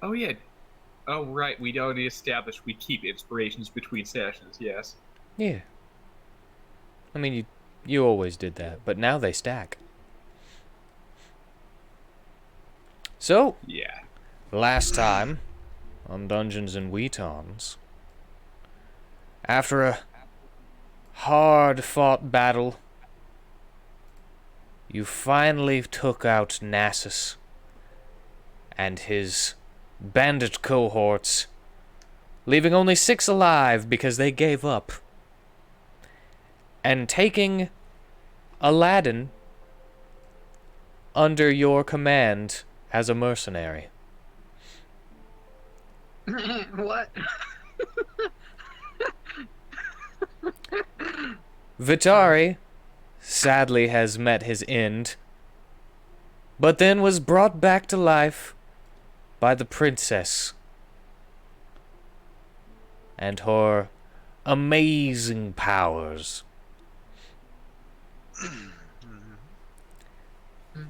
Oh yeah. Oh right. We already established we keep inspirations between sessions. Yes. Yeah. I mean, you always did that, but now they stack. So, Yeah. last time on Dungeons and WheatTons, after a hard-fought battle, you finally took out Nasus and his bandit cohorts, leaving only 6 alive because they gave up, and taking Aladdin under your command as a mercenary. What? Vitari sadly has met his end, but then was brought back to life by the princess and her amazing powers.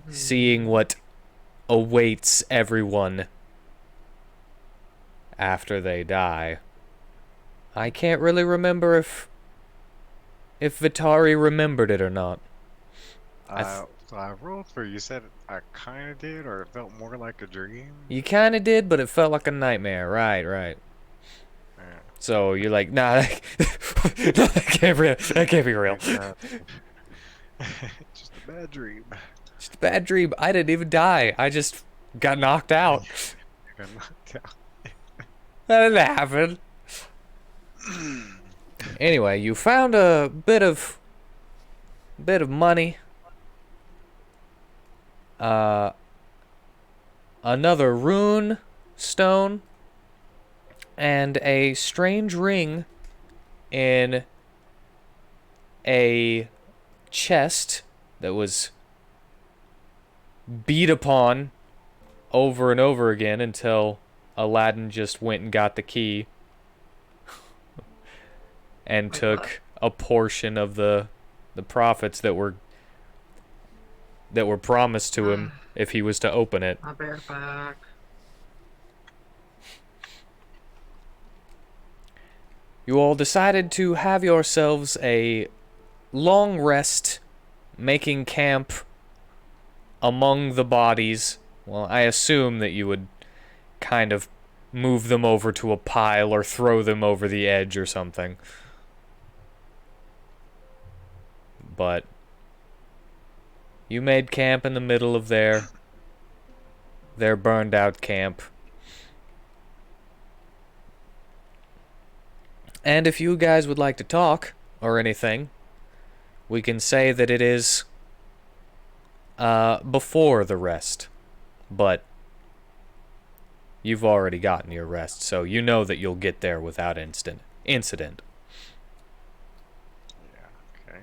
Seeing what awaits everyone after they die. I can't really remember if Vitari remembered it or not. So I rolled for you said I kind of did, or it felt more like a dream. You kind of did, but it felt like a nightmare. Right. Yeah. So you're like, nah, that can't be real. Just a bad dream. Just a bad dream. I didn't even die. I just got knocked out. I got knocked out. That didn't happen. Anyway, you found a bit of money. Another rune stone and a strange ring in a chest that was beat upon over and over again until Aladdin just went and got the key and took a portion of the profits that were promised to him if he was to open it. My bear back. You all decided to have yourselves a long rest, making camp among the bodies. Well, I assume that you would kind of move them over to a pile or throw them over the edge or something. But you made camp in the middle of their burned out camp. And if you guys would like to talk or anything, we can say that it is before the rest. But you've already gotten your rest, so you know that you'll get there without incident. Yeah. Okay.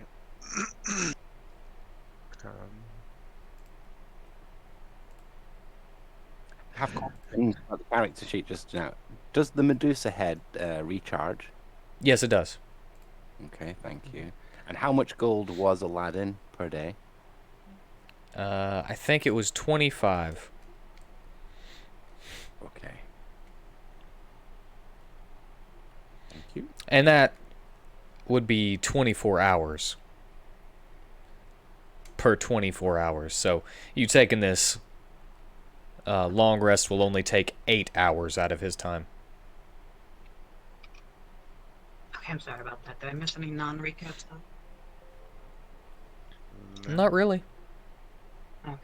Have questions about the character sheet just now. Does the Medusa head recharge? Yes, it does. Okay, thank you. And how much gold was Aladdin per day? I think it was 25. Okay. Thank you. And that would be 24 hours. Per 24 hours. So you taking this long rest will only take 8 hours out of his time. Okay, I'm sorry about that. Did I miss any non-recap stuff? Not really. Okay.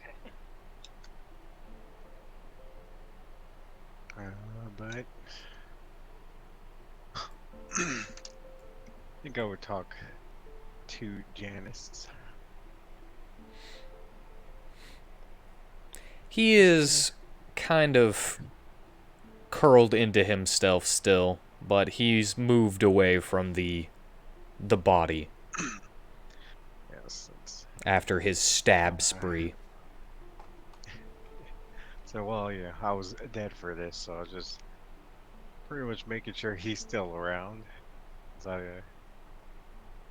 But I think I would talk to Janice. He is kind of curled into himself still, but he's moved away from the body Yes. after his stab spree. So, well, yeah, I was dead for this, so I was just pretty much making sure he's still around. Cause I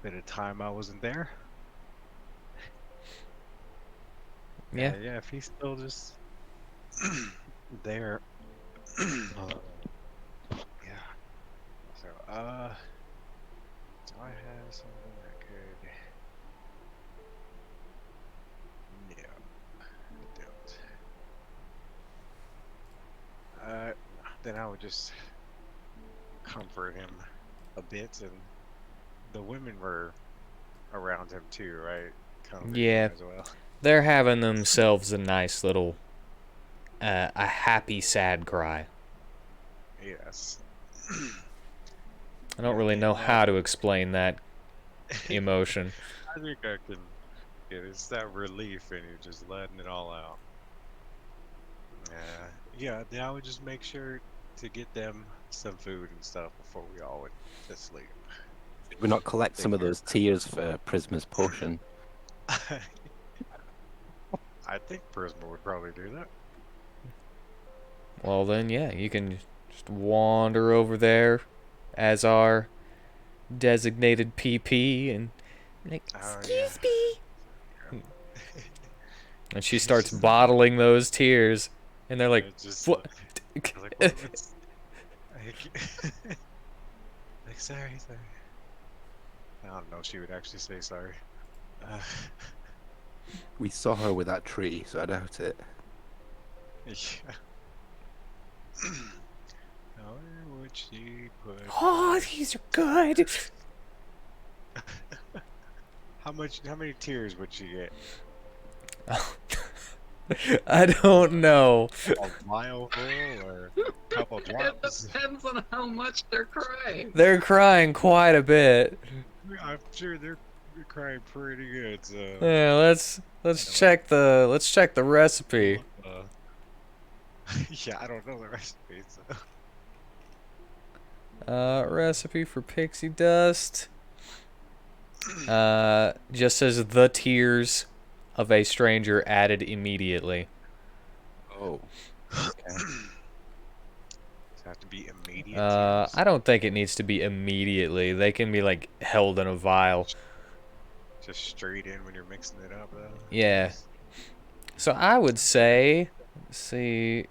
bit of time I wasn't there. Yeah. Yeah, if he's still just there, Yeah. So, do I have something that could? No, I don't. Then I would just comfort him a bit, and the women were around him too, right? Comforting him Yeah, as well. they're having themselves a nice little, a happy, sad cry. Yes. I don't Yeah, really know and how to explain that emotion. I think I can get it. It's that relief, and you're just letting it all out. Yeah, then I would just make sure to get them some food and stuff before we all went to sleep. Did we not collect Take some of care. those tears for Prisma's potion? I think Prisma would probably do that. Well, then, yeah, you can just wander over there as our designated PP and like, Oh yeah. excuse me. And she It's starts just, bottling those tears, and they're like, it's just what? like what's like sorry. I don't know if she would actually say sorry. Uh, We saw her with that tree, so I doubt it. yeah. Where would she put? Oh, these are good. How much? How many tears would she get? I don't know. A vial full or a couple It drops? depends on how much they're crying. They're crying quite a bit. I'm sure they're crying pretty good. So Yeah, let's check the recipe. yeah, I don't know the recipe. So. Recipe for pixie dust. Just says the tears of a stranger added immediately. Oh. Okay. Does it have to be immediate I tears? don't think it needs to be immediately. They can be like held in a vial. Just straight in when you're mixing it up, though. Yeah. So I would say, let's see.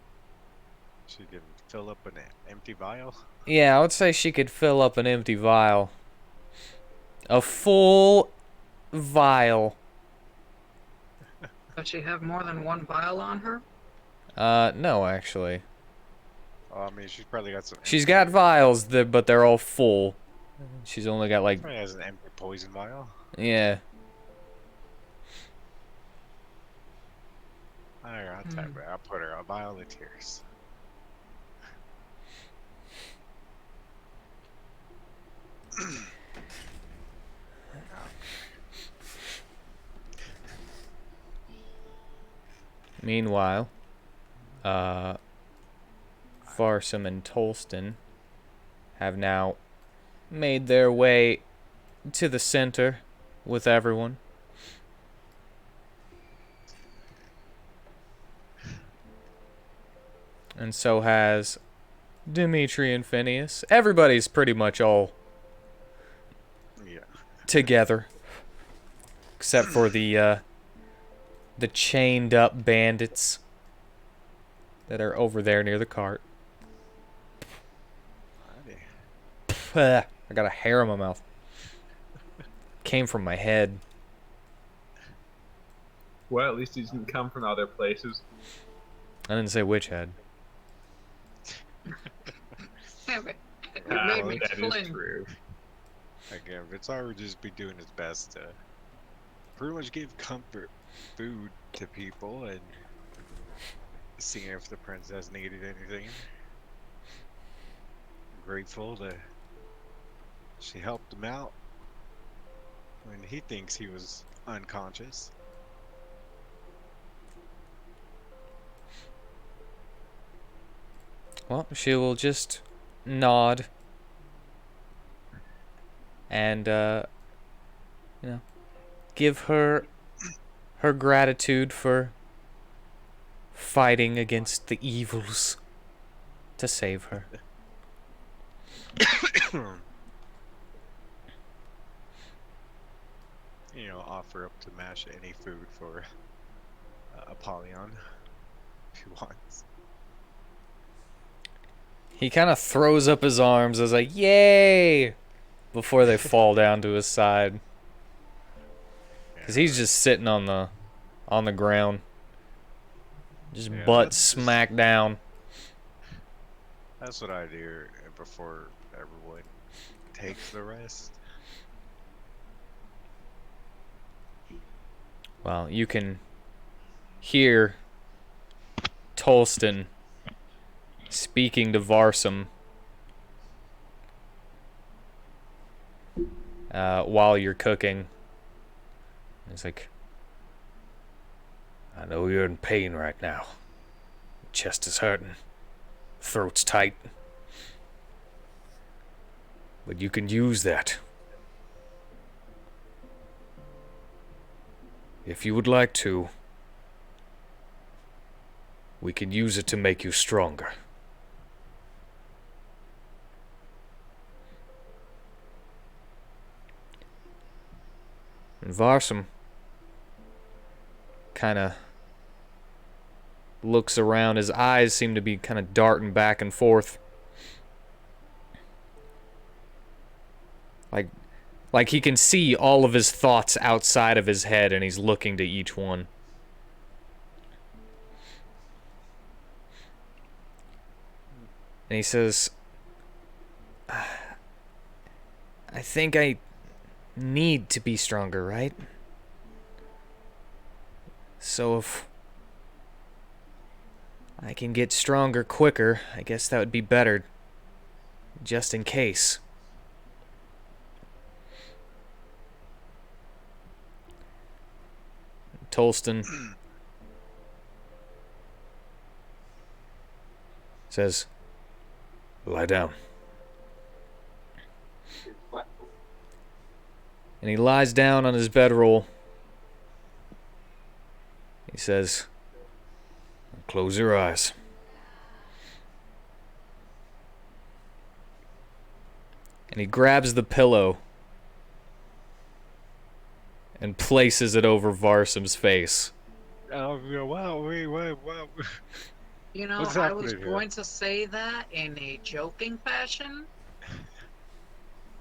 She can fill up an empty vial. Yeah, I would say she could fill up an empty vial. A full vial. Does she have more than one vial on her? No, actually. Oh, I mean, she's probably got some. She's empty- got vials, but they're all full. She's only got like, Probably has an empty poison vial. yeah. Alright, I'll type it. I'll put her a vial of tears. Meanwhile, Farsam and Tolston have now made their way to the center with everyone. And so has Dimitri and Phineas. Everybody's pretty much all Yeah. together, except for the chained up bandits that are over there near the cart. Alrighty. I got a hair in my mouth. Came from my head. Well, at least he didn't come from other places. I didn't say which head. Damn it. It Ah, made well, me that is flinch. true. Again, Vitar would just be doing his best to pretty much give comfort food to people and seeing if the princess needed anything. Grateful that she helped him out when he thinks he was unconscious. Well, she will just nod and, give her gratitude for fighting against the evils to save her. Offer up to Mash any food for Apollyon if he wants. He kind of throws up his arms as like, yay! Before they fall down to his side. Because he's just sitting on the ground. Just Yeah, butt that's just- smack down. That's what I do before everyone takes the rest. Well, you can hear Tolston speaking to Varsum while you're cooking. He's like, I know you're in pain right now. Chest is hurting. Throat's tight. But you can use that. If you would like to, we can use it to make you stronger. And Varsum kind of looks around. His eyes seem to be kind of darting back and forth. Like he can see all of his thoughts outside of his head, and he's looking to each one. And he says, I think I need to be stronger, right? So if I can get stronger quicker, I guess that would be better. Just in case. Tolston says, lie down. And he lies down on his bedroll. He says, close your eyes. And he grabs the pillow and places it over Varsum's face. Oh, wow, wait. You know, What's I was happening here? going to say that in a joking fashion.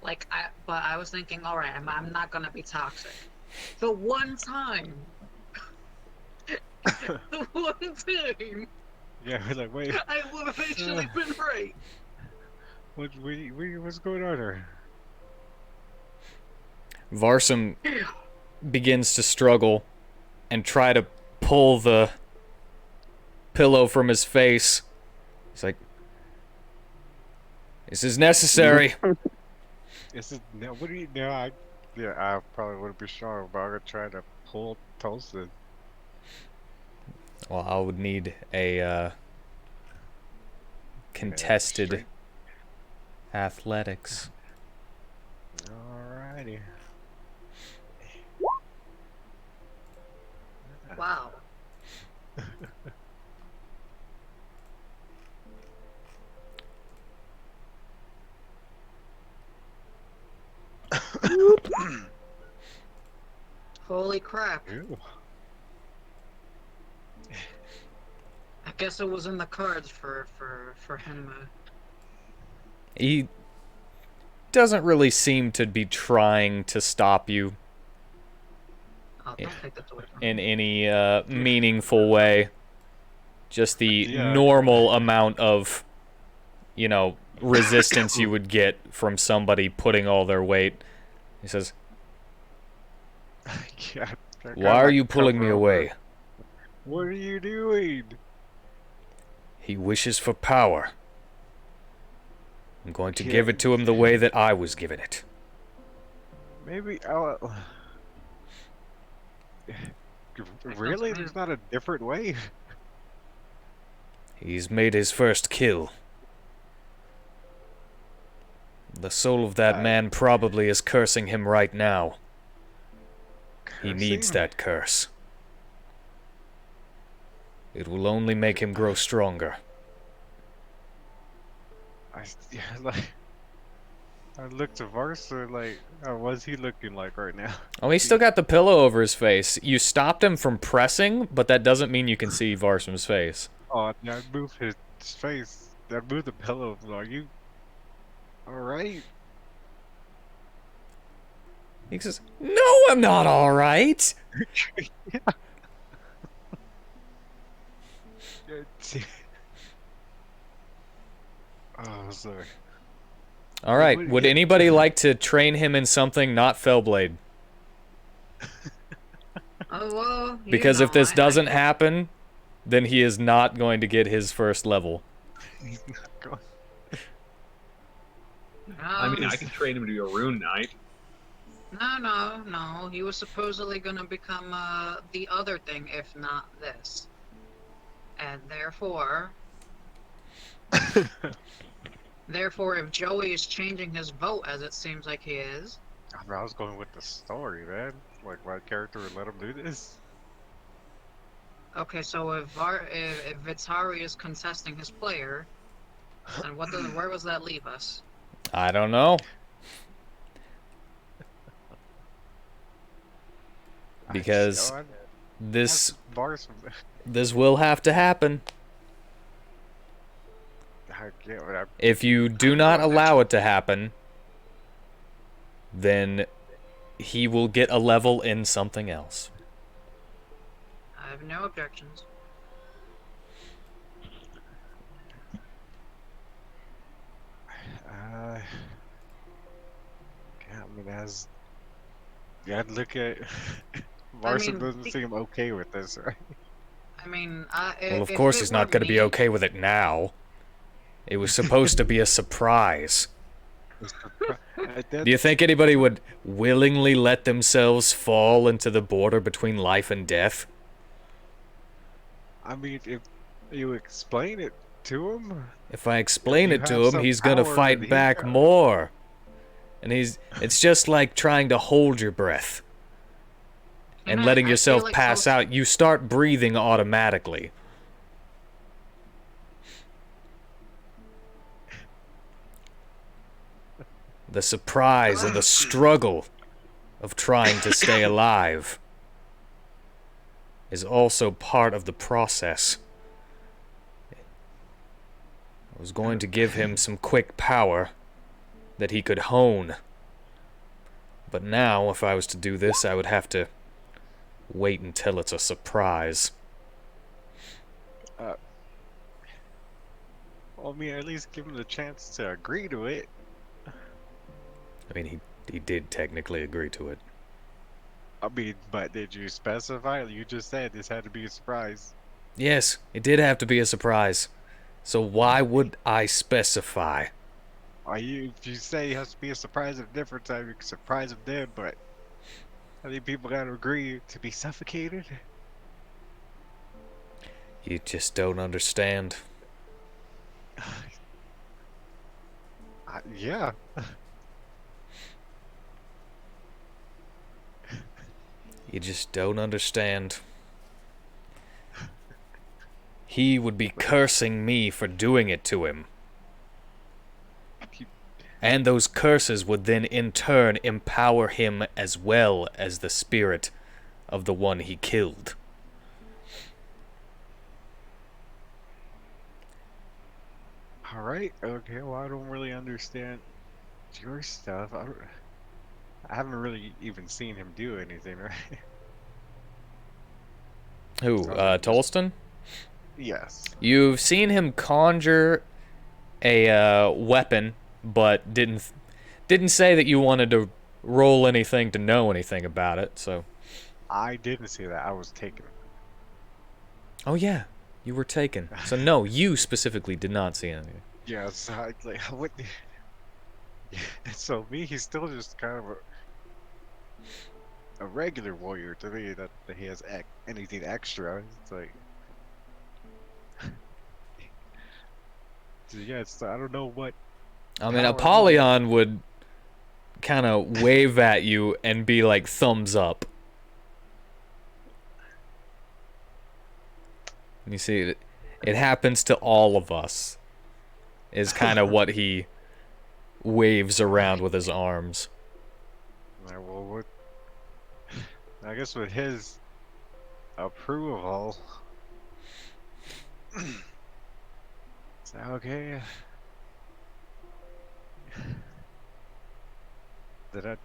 But I was thinking, all right, I'm not gonna be toxic. The one time, the one time, Yeah, we're like, wait, I would have actually been right. what's going on here? Varsum begins to struggle and try to pull the pillow from his face. He's like, this is necessary. What do you know? I probably wouldn't be strong, but I'm gonna try to pull Tolston. Well, I would need a contested straight. athletics. Alrighty. Wow. Holy crap. Ew. I guess it was in the cards for him. He doesn't really seem to be trying to stop you Oh, don't take that away from in me. any meaningful way. Just the Yeah. normal amount of, resistance you would get from somebody putting all their weight. He says, Yeah, why are you pulling me cover away? over. What are you doing? He wishes for power. I'm going to give it to him the way that I was given it. Maybe I'll. Really? There's not a different way? He's made his first kill. The soul of that man probably is cursing him right now. He needs Cursing? that curse. It will only make him grow stronger. I looked to Varsa like, what's he looking like right now? Oh, he's still got the pillow over his face. You stopped him from pressing, but that doesn't mean you can see Varsum's face. Oh, yeah, I moved his face I moved the pillow. Are you all right? He says, "No, I'm not all right." Oh, sorry. All right. Would Yeah. anybody like to train him in something not Fellblade? Oh well, you Because know, if this I doesn't could- happen, then he is not going to get his first level. He's not going. I mean, I can train him to be a rune knight. No. He was supposedly gonna become the other thing, if not this, and therefore, if Joey is changing his vote, as it seems like he is, I mean, I was going with the story, man. Like, my character would let him do this. okay. So if Vitari is contesting his player, then where does that leave us? I don't know. Because this Bars. this will have to happen. I get what I'm. If you do not allow it to happen, then he will get a level in something else. I have no objections. Yeah, I mean, as you gotta look at. I Marson mean, doesn't seem okay with this, right? I mean, Well, of course he's not going to be okay with it now. It was supposed to be a surprise. Do you think anybody would willingly let themselves fall into the border between life and death? I mean, if you explain it to him, If I explain you it to have him, some he's gonna power fight that he back got. more. And it's just like trying to hold your breath and letting I yourself feel like pass out. You start breathing automatically. The surprise and the struggle of trying to stay alive is also part of the process. I was going to give him some quick power that he could hone. But now, if I was to do this, I would have to wait until it's a surprise. Well, I mean, at least give him the chance to agree to it. I mean, he did technically agree to it. I mean, but did you specify? You just said this had to be a surprise. Yes, it did have to be a surprise. So why would I specify? If you say it has to be a surprise at a different time, you can surprise them then, but I think people gotta agree to be suffocated. You just don't understand. Yeah. You just don't understand. He would be cursing me for doing it to him. And those curses would then in turn empower him as well as the spirit of the one he killed. Alright, okay, well, I don't really understand your stuff. I haven't really even seen him do anything, right? Who, Tolston? Yes. You've seen him conjure a weapon, but didn't say that you wanted to roll anything to know anything about it, so... I didn't see that. I was taken. Oh yeah, you were taken. So no, you specifically did not see anything. Yeah, so like, what? Yeah, so me, he's still just kind of a regular warrior to me. That he has anything extra. It's like, so yeah, I don't know what. I mean, power Apollyon would kind of wave at you and be like thumbs up. And you see, it happens to all of us. Is kind of what he waves around with his arms. Well, what? I guess with his approval, Okay. Did I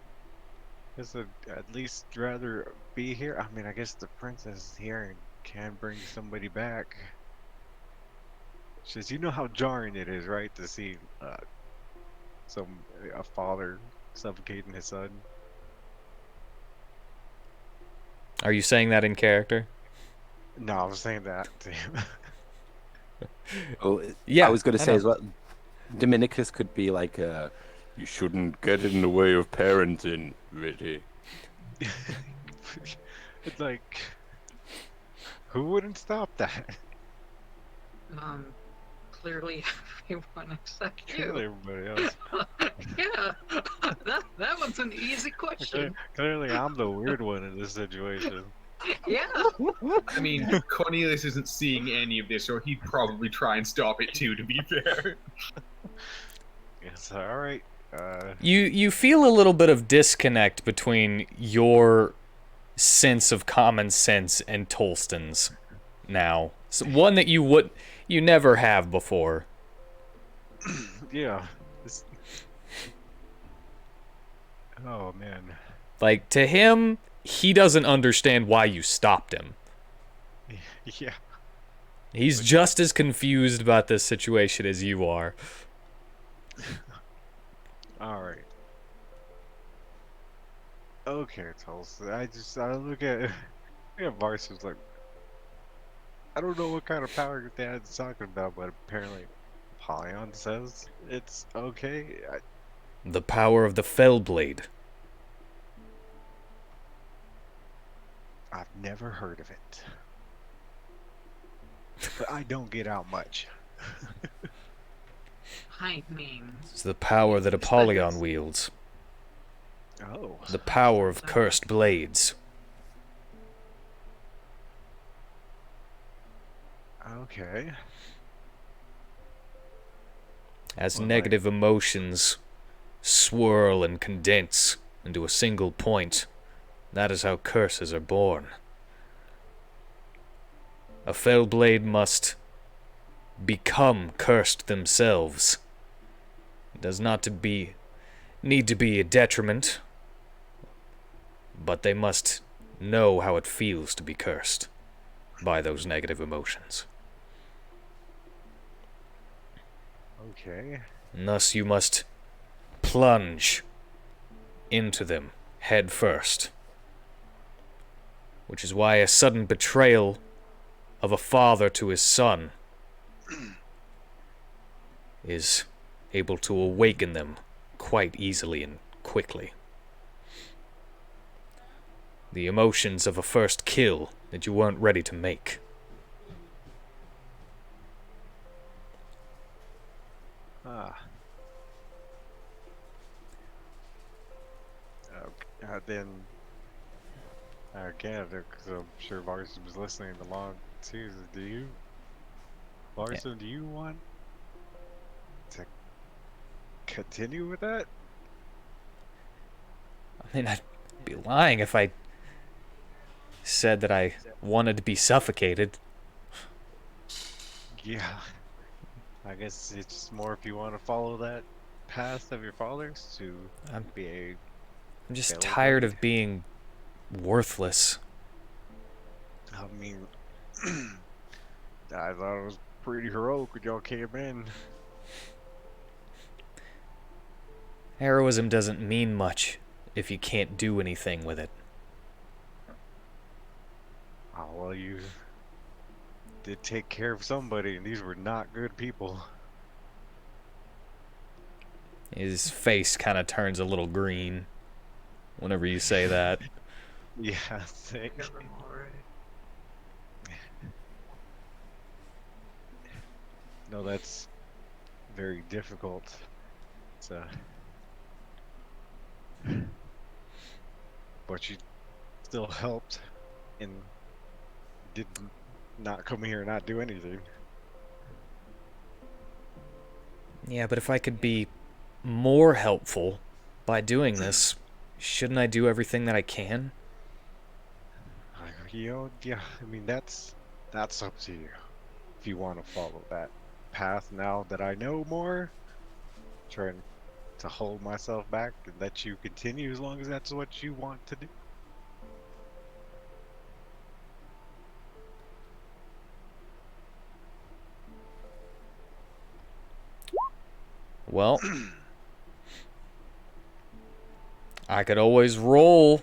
guess I'd at least rather be here? I mean, I guess the princess is here and can bring somebody back. Says, you know how jarring it is, right, to see a father suffocating his son. Are you saying that in character? No, I was saying that to him. Oh, Yeah, I was going to I say know. as well, Dominicus could be like, you shouldn't get in the way of parenting, really. It's like, who wouldn't stop that? Clearly everyone except Clearly you. everybody else. Yeah, that was an easy question. Clearly I'm the weird one in this situation. Yeah. I mean, Cornelius isn't seeing any of this, or he'd probably try and stop it too, to be fair. Yes, alright. You feel a little bit of disconnect between your sense of common sense and Tolston's now. So one that you never have before. Yeah. Oh, man. Like, to him, he doesn't understand why you stopped him. Yeah. He's just as confused about this situation as you are. Alright. Okay, Tulsa. I look at Vars's like, I don't know what kind of power your dad's talking about, but apparently Polyon says it's okay. The power of the Fellblade. I've never heard of it. But I don't get out much. I mean, It's the power that Apollyon wields. Oh. The power of cursed blades. Okay. As Well, negative emotions swirl and condense into a single point, that is how curses are born. A Fellblade must become cursed themselves. It does not need to be a detriment, but they must know how it feels to be cursed by those negative emotions. Okay. And thus you must plunge into them head first. Which is why a sudden betrayal of a father to his son is able to awaken them quite easily and quickly. The emotions of a first kill that you weren't ready to make. Ah. Then again, because I'm sure Larson was listening along too. Larson, do you want to continue with that? I mean, I'd be lying if I said that I wanted to be suffocated. Yeah. I guess it's just more if you want to follow that path of your fathers to be a. I'm just Fellblade? tired of being worthless. I mean, I thought it was pretty heroic when y'all came in. Heroism doesn't mean much if you can't do anything with it. Oh, well, you did take care of somebody, and these were not good people. His face kind of turns a little green whenever you say that. Yeah, thank. No, that's very difficult. But you still helped and did not come here and not do anything. Yeah, but if I could be more helpful by doing this, shouldn't I do everything that I can? Yeah, I mean that's up to you if you want to follow that. path now that I know more. Trying to hold myself back and let you continue as long as that's what you want to do. Well, I could always roll.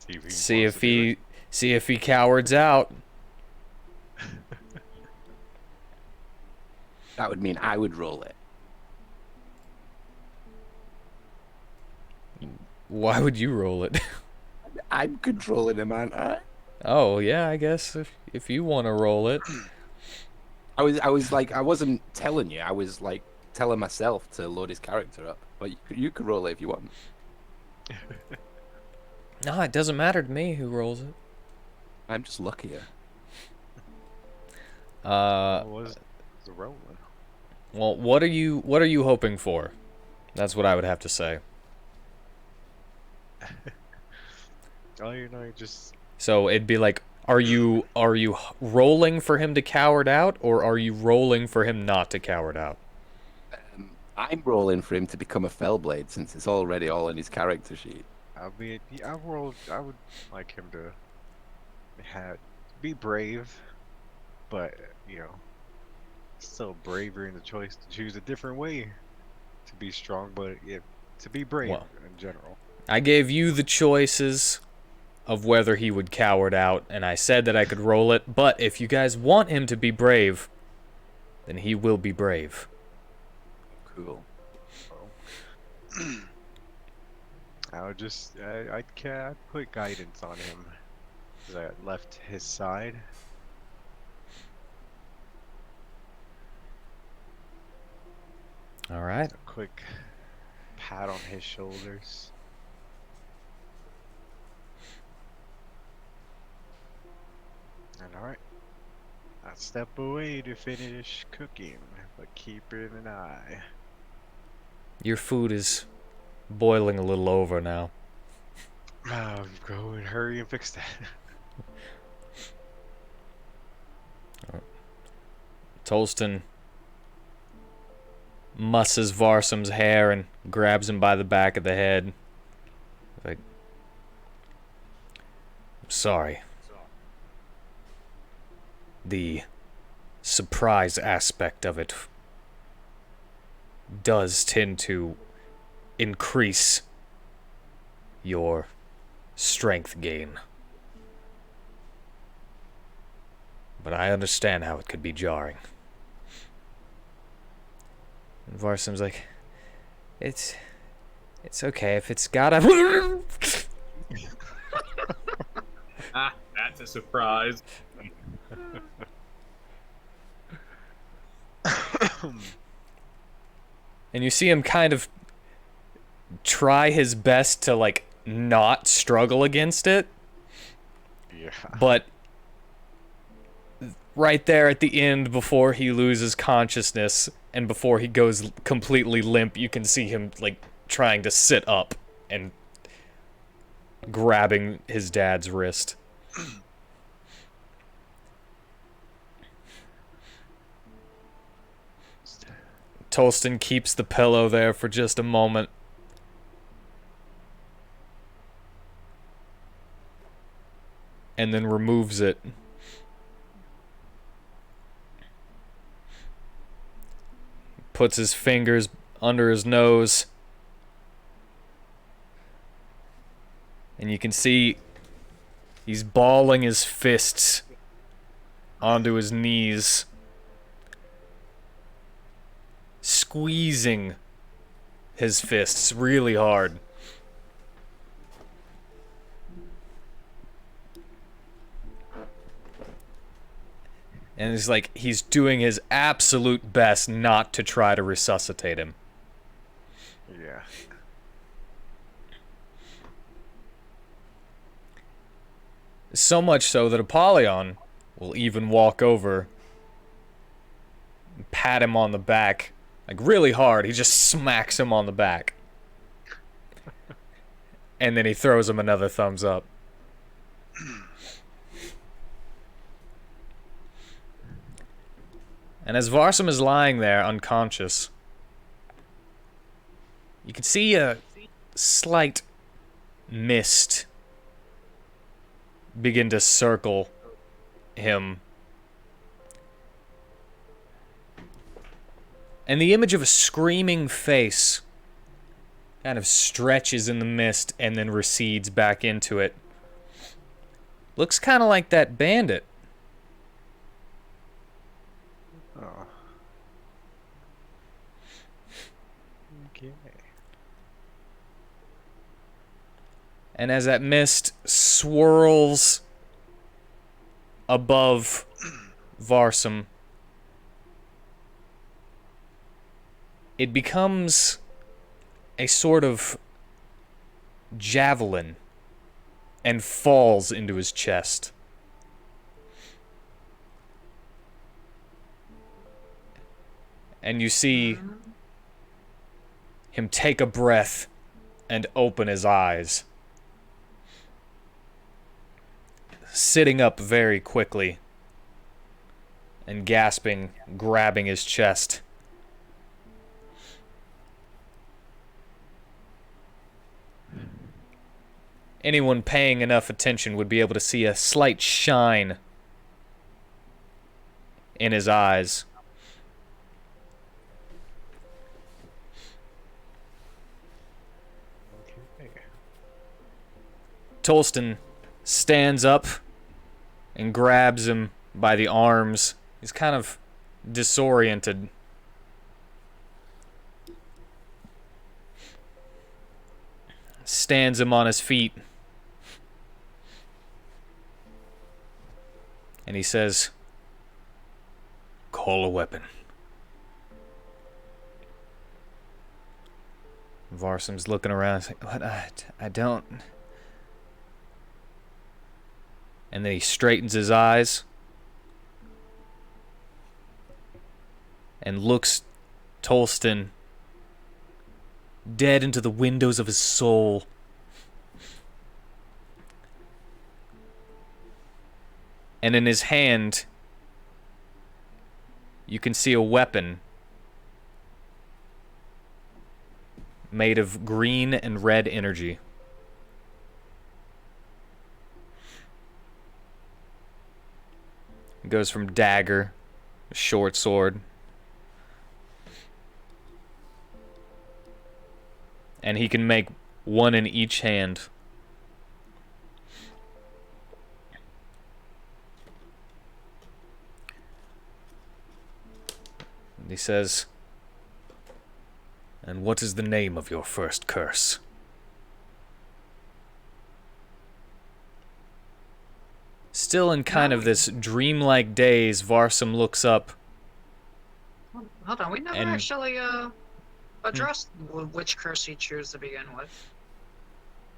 See wants if to do it. he cowards out. That would mean I would roll it. Why would you roll it? I'm controlling him, aren't I? Oh yeah, I guess if you want to roll it. I was like, I wasn't telling you. I was like telling myself to load his character up. But you could roll it if you want. No, it doesn't matter to me who rolls it. I'm just luckier. What was the rolling? Well, what are you hoping for? That's what I would have to say. Oh, you know, you just So it'd be like, are you rolling for him to coward out, or are you rolling for him not to coward out? I'm rolling for him to become a Fellblade since it's already all in his character sheet. I mean, I would like him to be brave, but you know, still bravery in the choice to choose a different way to be strong, but to be brave Well, in general. I gave you the choices of whether he would coward out, and I said that I could roll it, but if you guys want him to be brave, then he will be brave. Cool. I would just I'd put guidance on him because I left his side. All right. A quick pat on his shoulders. And alright. I step away to finish cooking, but keeping an eye. Your food is boiling a little over now. Go and hurry and fix that. Tolston musses Varsum's hair and grabs him by the back of the head. Like, I'm sorry. The surprise aspect of it does tend to increase your strength gain. But I understand how it could be jarring. And Varsum's like, it's okay if it's gotta. Ah, that's a surprise. And you see him kind of try his best to, like, not struggle against it. Yeah. But right there at the end, before he loses consciousness and before he goes completely limp, you can see him, like, trying to sit up and grabbing his dad's wrist. Tolston keeps the pillow there for just a moment. And then removes it. Puts his fingers under his nose. And you can see he's balling his fists onto his knees. Squeezing his fists really hard. And it's like he's doing his absolute best not to try to resuscitate him. Yeah. So much so that Apollyon will even walk over and pat him on the back. Like, really hard. He just smacks him on the back. And then he throws him another thumbs up. And as Varsum is lying there unconscious, you can see a slight mist begin to circle him. And the image of a screaming face kind of stretches in the mist and then recedes back into it. Looks kind of like that bandit. Oh. Okay. And as that mist swirls above Varsum, it becomes a sort of javelin and falls into his chest. And you see him take a breath and open his eyes, sitting up very quickly and gasping, grabbing his chest. Anyone paying enough attention would be able to see a slight shine in his eyes. Okay. Tolston stands up and grabs him by the arms. He's kind of disoriented. Stands him on his feet. And he says, "Call a weapon." Varsum's looking around, saying, "What? I don't." And then he straightens his eyes and looks Tolston dead into the windows of his soul. And in his hand, you can see a weapon made of green and red energy. It goes from dagger, short sword, and he can make one in each hand. And he says, "And what is the name of your first curse?" Still in kind of this dreamlike daze, Varsum looks up. Hold on, we never And- actually addressed which curse he chose to begin with.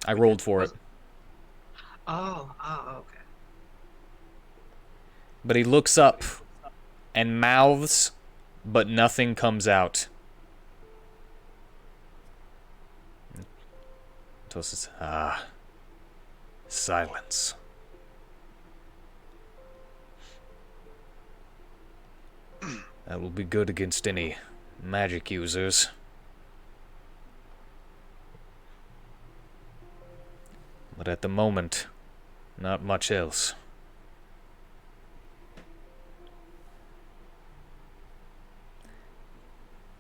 I rolled for it. Oh, okay. But he looks up and mouths, but nothing comes out. Tosis, silence. That will be good against any magic users. But at the moment, not much else.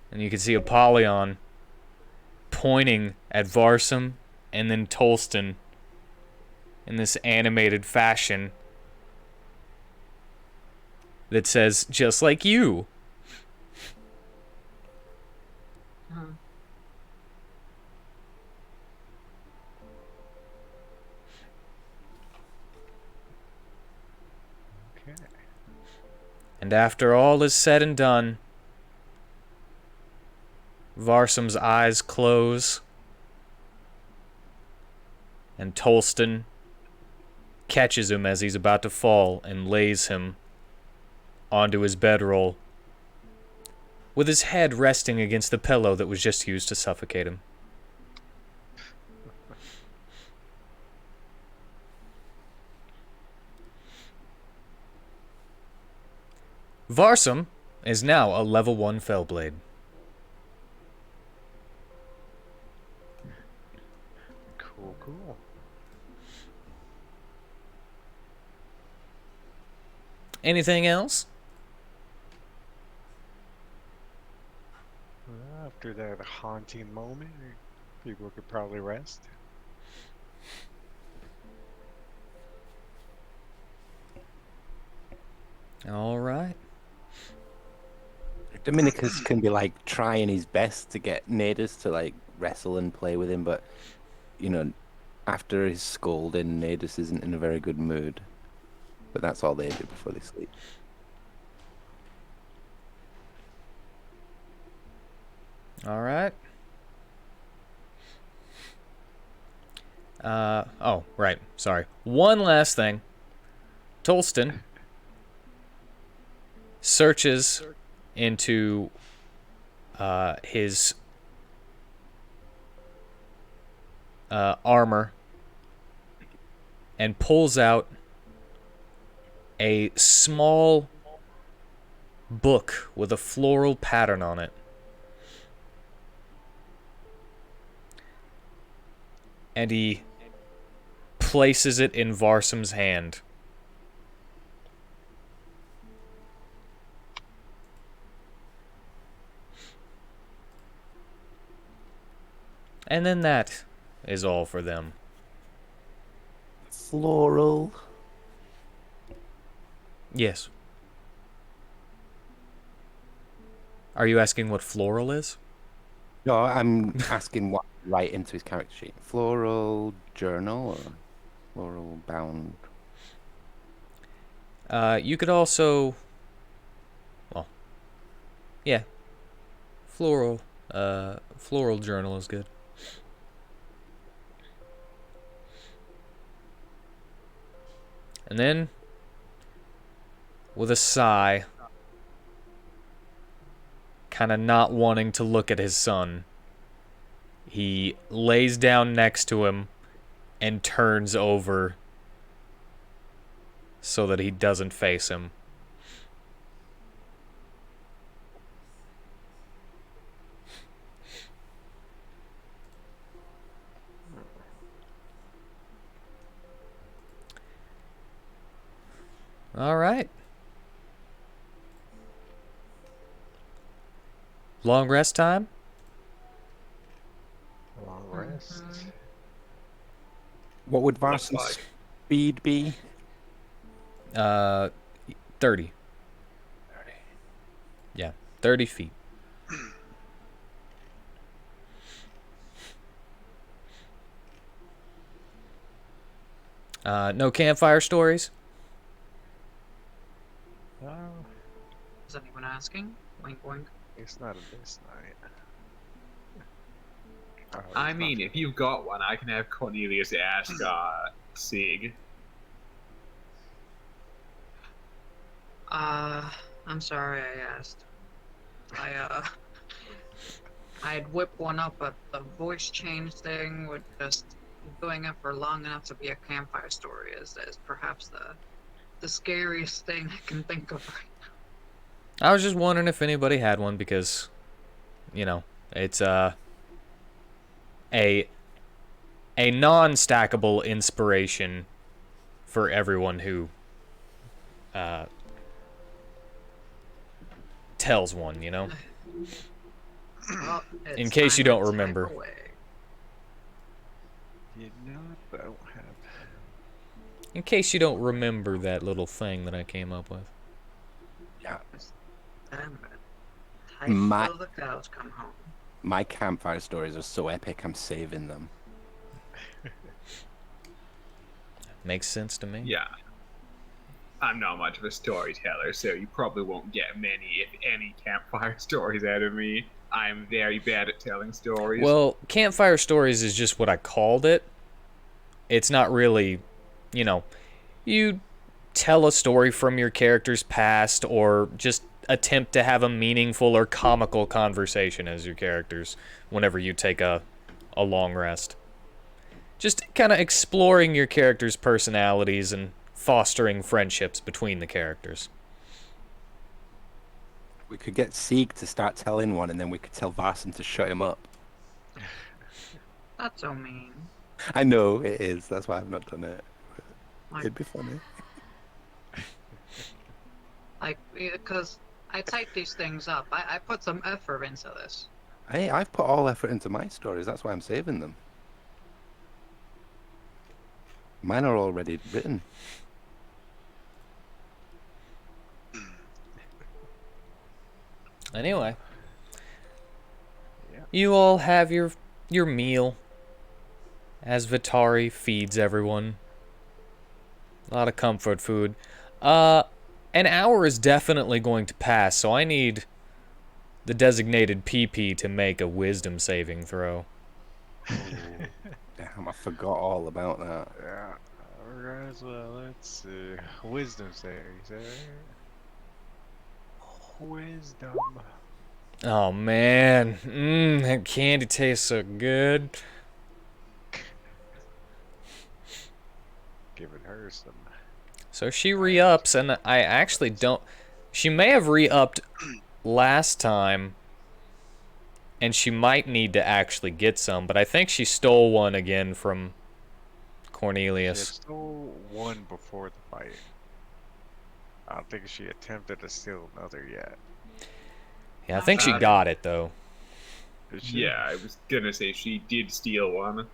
And you can see Apollyon pointing at Varsum and then Tolston in this animated fashion that says, "Just like you." Okay. And after all is said and done, Varsum's eyes close, and Tolston catches him as he's about to fall and lays him onto his bedroll, with his head resting against the pillow that was just used to suffocate him. Varsum, is now a level 1 Fellblade. Cool, cool. Anything else? Well, after that haunting moment, people could probably rest. All right. Dominicus can be like trying his best to get Nadus to like wrestle and play with him, but you know, after his scolding, Nadus isn't in a very good mood. But that's all they do before they sleep. All right. Oh, right. Sorry. One last thing. Tolston searches into his armor and pulls out a small book with a floral pattern on it. And he places it in Varsum's hand. And then that is all for them. Floral. Yes. Are you asking what floral is? No, I'm asking what to write into his character sheet. Floral journal or floral bound? You could also... Well... Yeah. Floral. Floral journal is good. And then... with a sigh... kind of not wanting to look at his son, he lays down next to him and turns over so that he doesn't face him. All right. Long rest time? Long rest. What would Plus Varson's 5. speed be? 30. 30. Yeah, 30 feet. No campfire stories? Oh, Is anyone asking? Wink, wink. it's not a this night. Oh, I it's mean, not- if you've got one, I can have Cornelius ask Sig. I'm sorry I asked. I'd whip one up, but the voice change thing would just doing it for long enough to be a campfire story is perhaps the scariest thing I can think of right now. I was just wondering if anybody had one because, you know, it's a non-stackable inspiration for everyone who tells one, you know? Well, In it's case you time don't to remember. type away. You know, I don't have. In case you don't remember that little thing that I came up with. Yeah. Damn it. Type My- till the cows come home. My campfire stories are so epic, I'm saving them. Makes sense to me. Yeah. I'm not much of a storyteller, so you probably won't get many, if any, campfire stories out of me. I'm very bad at telling stories. Well, campfire stories is just what I called it. It's not really, you know, you tell a story from your character's past or just attempt to have a meaningful or comical conversation as your characters whenever you take a long rest. Just kind of exploring your character's personalities and fostering friendships between the characters. We could get Sieg to start telling one, and then we could tell Varson to shut him up. That's so mean. I know it is. That's why I've not done it. Like, It'd be funny. because I type these things up. I put some effort into this. Hey, I've put all effort into my stories. That's why I'm saving them. Mine are already written. Anyway, Yeah. you all have your meal as Vitari feeds everyone. A lot of comfort food. An hour is definitely going to pass, so I need the designated PP to make a wisdom saving throw. Damn, I forgot all about that. Yeah. Alright, as well. Let's see. Wisdom saves. Wisdom. Oh man, that candy tastes so good. Giving her some. So she re-ups, and I actually don't... She may have re-upped last time, and she might need to actually get some, but I think she stole one again from She Cornelius. stole one before the fight. I don't think she attempted to steal another yet. Yeah, I think she got it, though. Did she? Yeah, I was gonna say she did steal one.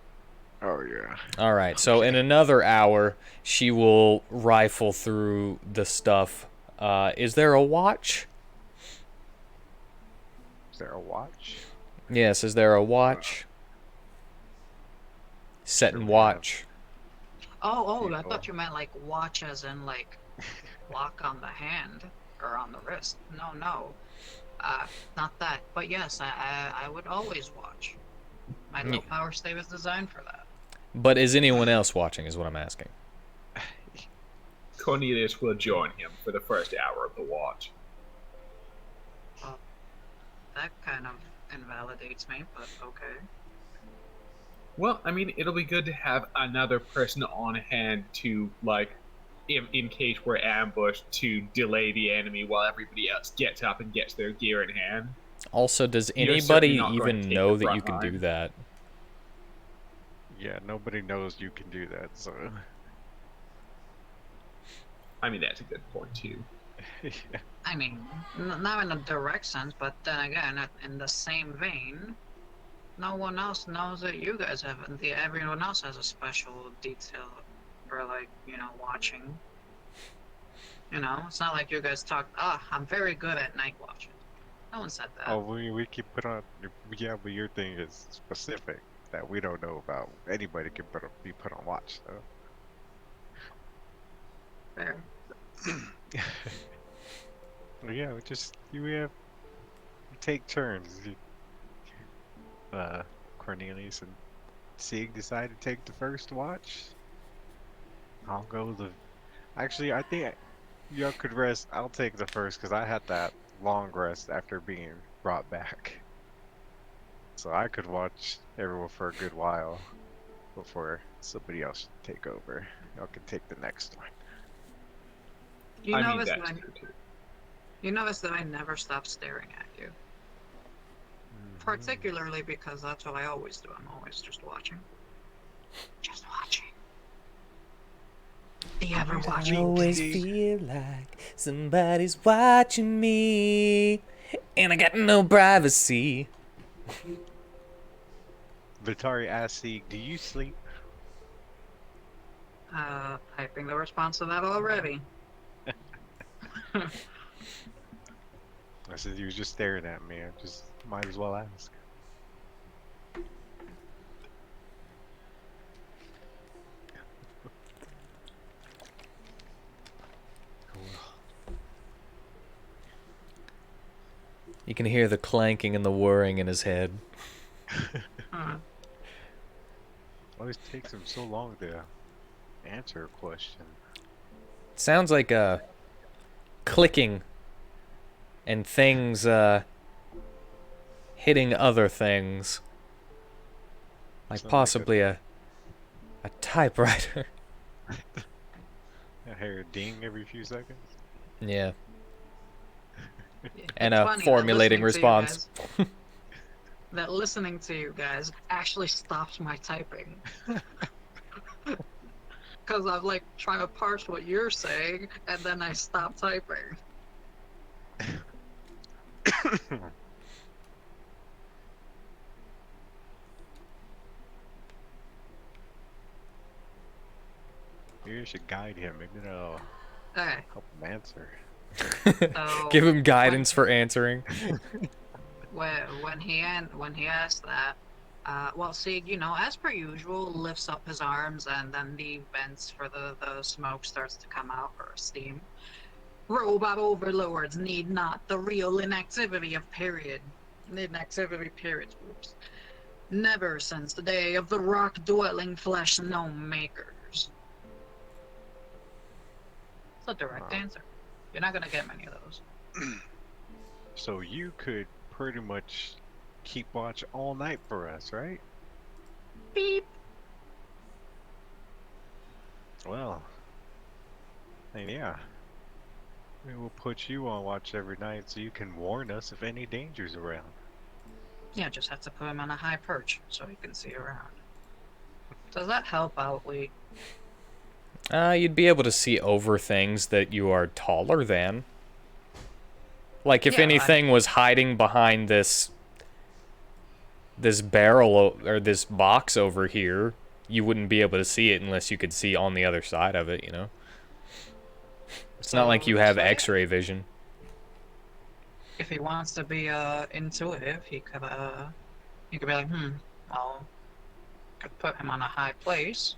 Oh yeah. Alright, so in another hour, she will rifle through the stuff. Is there a watch? Is there a watch? Yes, is there a watch? Set and watch. Oh, I People. thought you meant like watch as in like lock on the hand or on the wrist. No. Not that. But yes, I would always watch. My low power stave is designed for that. But is anyone else watching, is what I'm asking. Cornelius will join him for the first hour of the watch. That kind of invalidates me, but okay. Well, I mean, it'll be good to have another person on hand to, like, in case we're ambushed, to delay the enemy while everybody else gets up and gets their gear in hand. Also, does You're anybody certainly not going to even take know the that you front can do line. that? Yeah, nobody knows you can do that, so. I mean, that's a good point, too. Yeah. I mean, not in a direct sense, but then again, in the same vein, no one else knows that you guys have. Everyone else has a special detail for, like, watching. It's not like you guys talk. I'm very good at night watching. No one said that. Oh, we keep put on. Yeah, but your thing is specific that we don't know about. Anybody can be put on watch, so. Fair. Well, yeah, we take turns. Cornelius and Sieg decide to take the first watch. I'll go Actually, I think y'all could rest. I'll take the first because I had that long rest after being brought back. So I could watch everyone for a good while before somebody else take over. Y'all can take the next one. You I mean, notice that's that true, too. you notice that I never stop staring at you. Particularly because that's what I always do. I'm always just watching. Just watching. Do you ever watch I me? always feel like somebody's watching me, and I got no privacy. Vitari asks Sieg, do you sleep? Typing the response to that already. I said he was just staring at me. I just might as well ask. You can hear the clanking and the whirring in his head. Always takes him so long to answer a question. It sounds like clicking and things hitting other things. Like Sounds like possibly a typewriter. I hear a ding every few seconds. Yeah. and It's a funny that formulating listening to you response. guys, that listening to you guys actually stops my typing. Because I'm like trying to parse what you're saying, and then I stop typing. You should guide him. Maybe that'll Okay, help him answer. so Give him guidance for answering. when he asked that, well, see, as per usual, lifts up his arms, and then the vents for the smoke starts to come out, or steam. Robot overlords need not the real inactivity of period. Inactivity periods. Whoops. Never since the day of the rock-dwelling flesh-gnome makers. It's a direct answer. You're not gonna get many of those. So you could pretty much keep watch all night for us, right? Beep. Well, then yeah. We will put you on watch every night so you can warn us if any danger's around. Yeah, just have to put him on a high perch so he can see around. Does that help out, Lee? You'd be able to see over things that you are taller than. Like if Yeah, anything was hiding behind this barrel or this box over here, you wouldn't be able to see it unless you could see on the other side of it, you know? It's not like you have So, yeah. X-ray vision. If he wants to be intuitive, he could be like, well, could put him on a high place,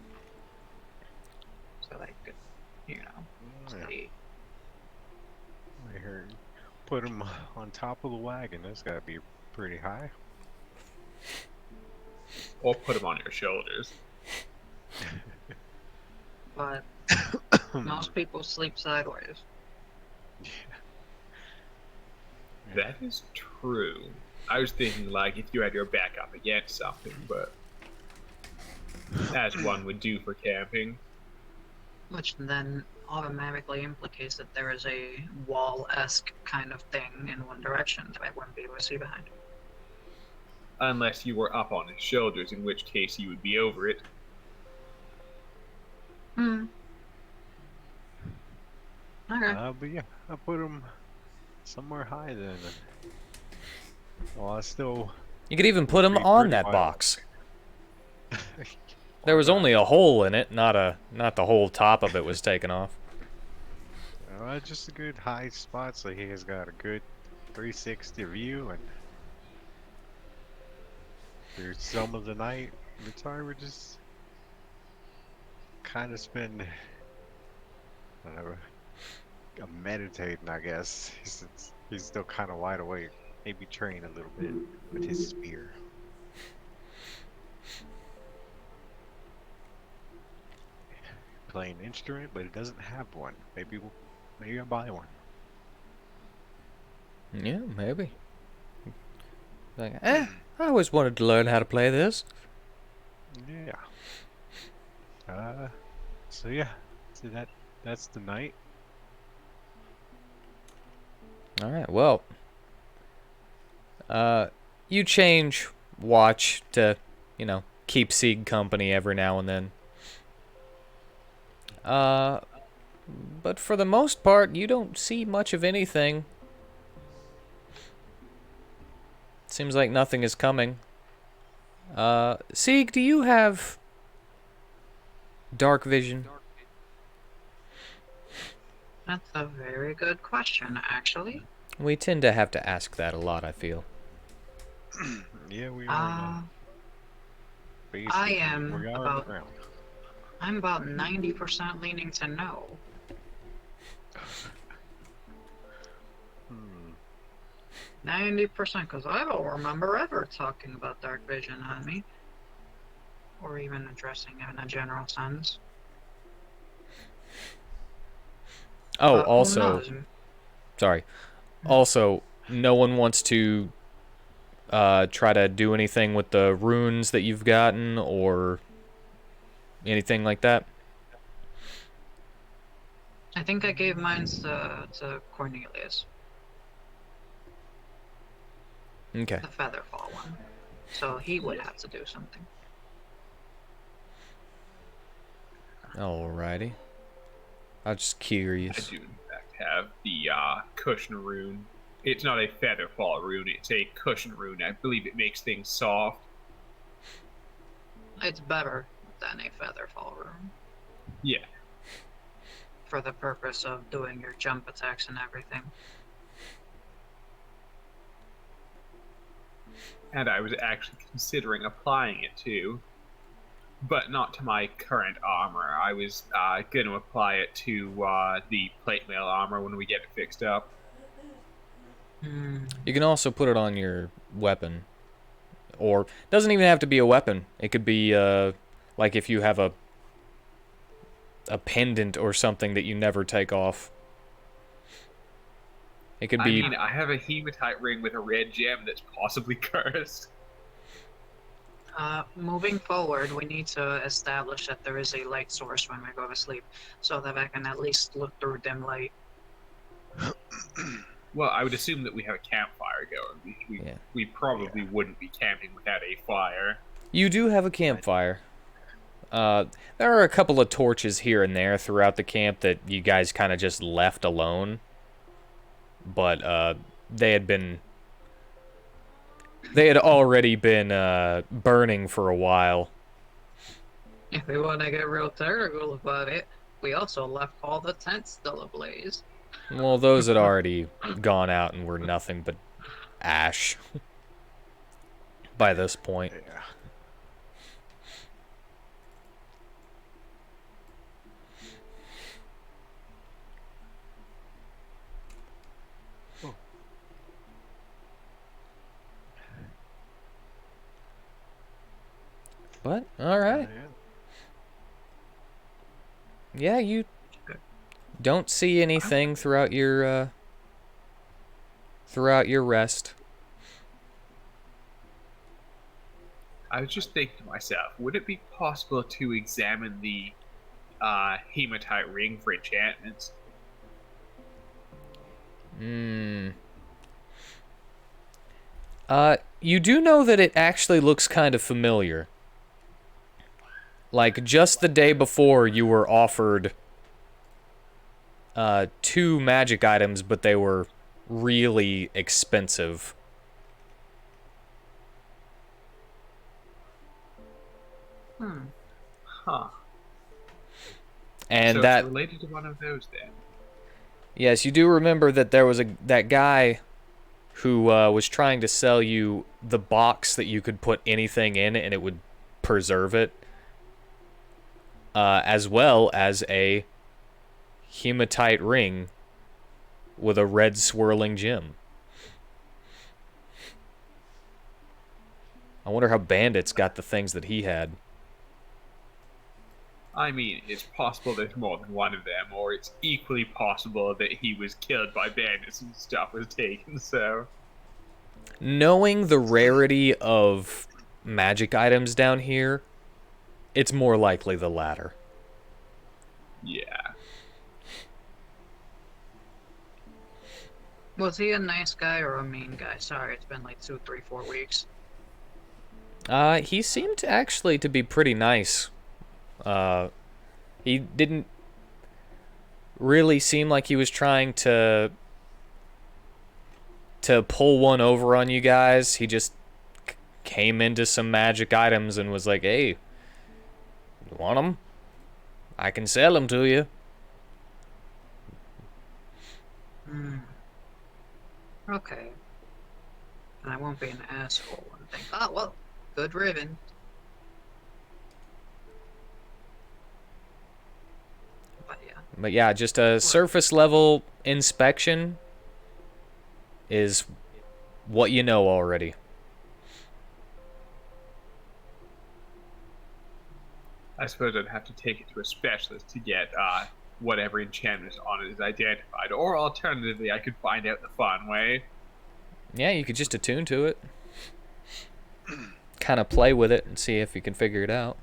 so they could, Yeah. see. I heard. Put him on top of the wagon. That's gotta be pretty high. Or put them on your shoulders. But most people sleep sideways. That is true. I was thinking, like, if you had your back up against something, but as one would do for camping. Which then automatically implicates that there is a wall-esque kind of thing in one direction that I wouldn't be able to see behind. Unless you were up on his shoulders, in which case you would be over it. Okay. But yeah, I put him somewhere high then. Well, I still. You could even put him Pretty on that wild. box. There was only a hole in it, not the whole top of it was taken off. Just a good high spot, so he has got a good 360 view, and through some of the night, Retard would just kind of spend, I don't know, meditating, I guess. He's still kind of wide awake, maybe train a little bit with his spear. Play an instrument, but it doesn't have one. Maybe I'll buy one. Yeah, maybe. Like, I always wanted to learn how to play this. Yeah. So yeah. So that's the night. All right, well, you change watch to, keep Sieg company every now and then. But for the most part, you don't see much of anything. Seems like nothing is coming. Sieg, do you have dark vision? That's a very good question, actually. We tend to have to ask that a lot, I feel. Yeah, we are. I am we are about- around. I'm about 90% leaning to no. Hmm. 90%, because I don't remember ever talking about dark vision on me. Or even addressing it in a general sense. Oh, But who also, knows? sorry. Also, no one wants to try to do anything with the runes that you've gotten or anything like that? I think I gave mine to Cornelius. Okay. the Featherfall one. So he would have to do something. Alrighty. I'm just I curious. do, in fact, have the cushion rune. It's not a featherfall rune, it's a cushion rune. I believe it makes things soft. It's better than a Featherfall rune Yeah. for the purpose of doing your jump attacks and everything. And I was actually considering applying it to, but not to my current armor. I was going to apply it to the plate mail armor when we get it fixed up. You can also put it on your weapon. Or, doesn't even have to be a weapon. It could be, like if you have a pendant or something that you never take off. It could be... I mean, I have a hematite ring with a red gem that's possibly cursed. Moving forward, we need to establish that there is a light source when we go to sleep, so that I can at least look through dim light. Well, I would assume that we have a campfire going. We probably wouldn't be camping without a fire. You do have a campfire. There are a couple of torches here and there throughout the camp that you guys kind of just left alone. But they had already been burning for a while. If we want to get real technical about it, we also left all the tents still ablaze. Well, those had already gone out and were nothing but ash by this point. Yeah. But, alright. Yeah, you don't see anything throughout your rest. I was just thinking to myself, would it be possible to examine the hematite ring for enchantments? You do know that it actually looks kind of familiar. Like, just the day before, you were offered 2 magic items, but they were really expensive. Huh. And so that... it's related to one of those, then. Yes, you do remember that there was that guy who was trying to sell you the box that you could put anything in and it would preserve it. As well as a hematite ring with a red swirling gem. I wonder how bandits got the things that he had. I mean, it's possible there's more than one of them, or it's equally possible that he was killed by bandits and stuff was taken, so... Knowing the rarity of magic items down here, it's more likely the latter. Yeah. Was he a nice guy or a mean guy? Sorry, it's been like 2, 3, 4 weeks. He seemed actually to be pretty nice. He didn't really seem like he was trying to pull one over on you guys. He just came into some magic items and was like, hey, you want them? I can sell them to you. Okay. I won't be an asshole and think, oh, well, good ribbon. But yeah, just a surface level inspection is what you know already. I suppose I'd have to take it to a specialist to get whatever enchantment on it is identified. Or alternatively, I could find out the fun way. Yeah, you could just attune to it. Kind of play with it and see if you can figure it out.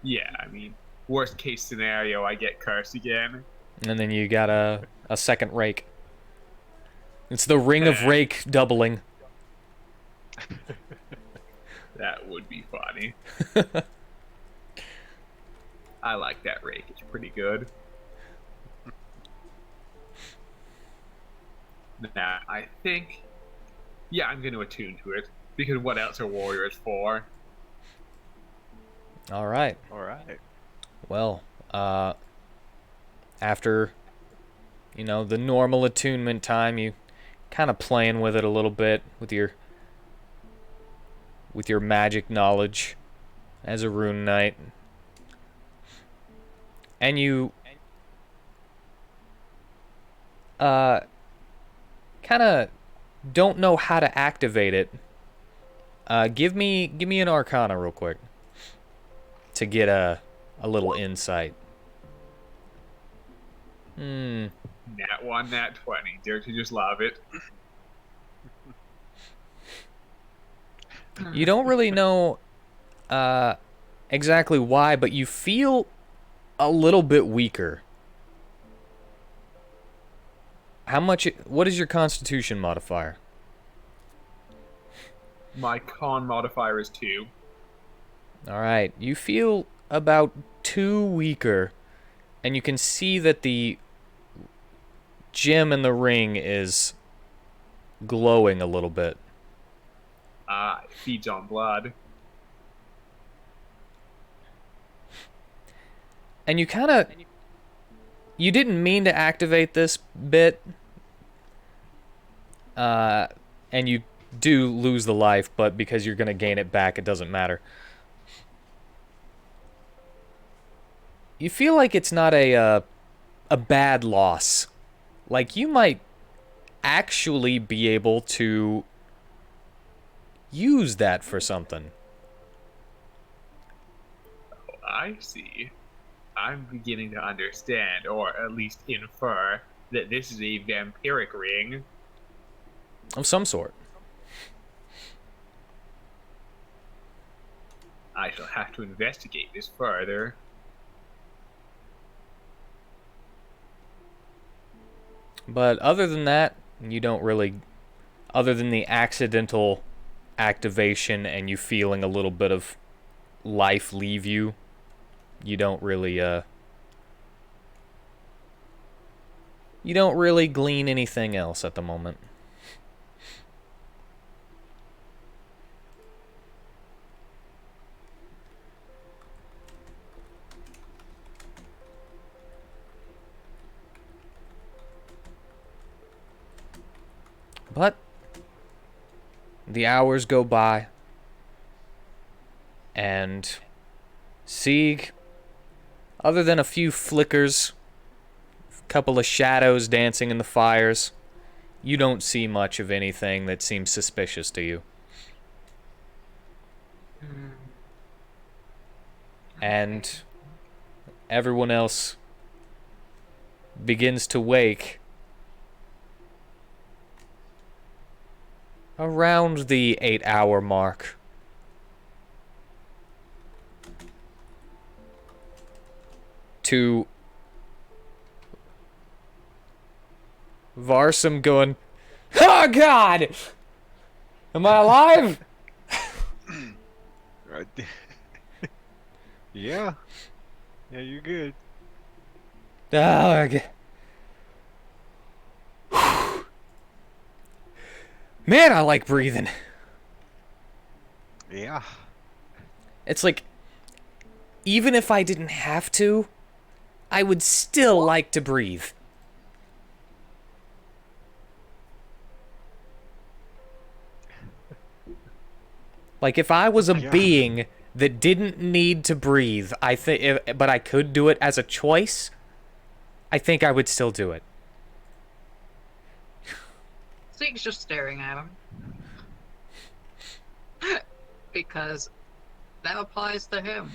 Yeah, I mean, worst case scenario, I get cursed again. And then you got a second rake. It's the ring of rake doubling. That would be funny. I like that rake. It's pretty good. Now, I think... Yeah, I'm going to attune to it. Because what else are warriors for? All right. All right. Well, after, the normal attunement time, you kind of playing with it a little bit with your magic knowledge as a rune knight. And you kind of don't know how to activate it. Give me an arcana real quick to get a little insight. Nat 1, nat 20. Don't you just love it? You don't really know exactly why, but you feel a little bit weaker. What is your constitution modifier? My con modifier is 2. All right, you feel about 2 weaker, and you can see that the gem in the ring is glowing a little bit. It feeds on blood. And you didn't mean to activate this bit, and you do lose the life, but because you're going to gain it back, it doesn't matter. You feel like it's not a bad loss. Like, you might actually be able to use that for something. I see. I'm beginning to understand, or at least infer, that this is a vampiric ring. Of some sort. I shall have to investigate this further. But other than that, you don't really... Other than the accidental activation and you feeling a little bit of life leave you, you don't really glean anything else at the moment. But the hours go by, and Sieg, other than a few flickers, a couple of shadows dancing in the fires, you don't see much of anything that seems suspicious to you. And everyone else begins to wake around the 8-hour mark. To Varsum going, "Oh God! Am I alive?" Right. Yeah. Yeah, you're good. Oh, okay. Man, I like breathing. Yeah. It's like, even if I didn't have to, I would still like to breathe. Like, if I was a being that didn't need to breathe, but I could do it as a choice, I think I would still do it. Zeke's just staring at him. Because that applies to him.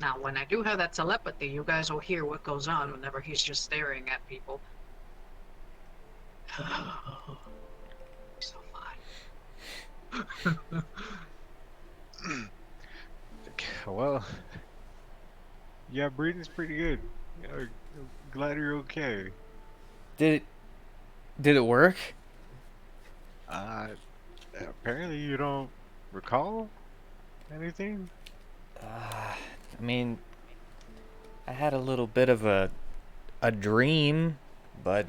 Now, when I do have that telepathy, you guys will hear what goes on whenever he's just staring at people. So fine. Well, yeah, breathing's pretty good. Yeah, I'm glad you're okay. Did it work? Uh, apparently you don't recall anything? I mean, I had a little bit of a dream, but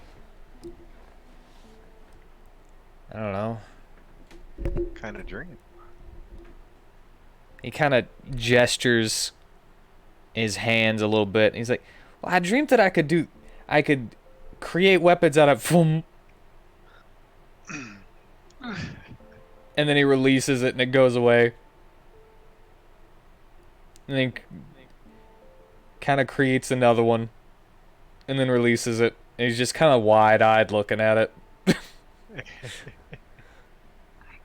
I don't know. Kind of dream. He kind of gestures his hands a little bit. He's like, well, I dreamed that I could create weapons out of foam. And then he releases it and it goes away. And then kind of creates another one. And then releases it. And he's just kind of wide-eyed looking at it. I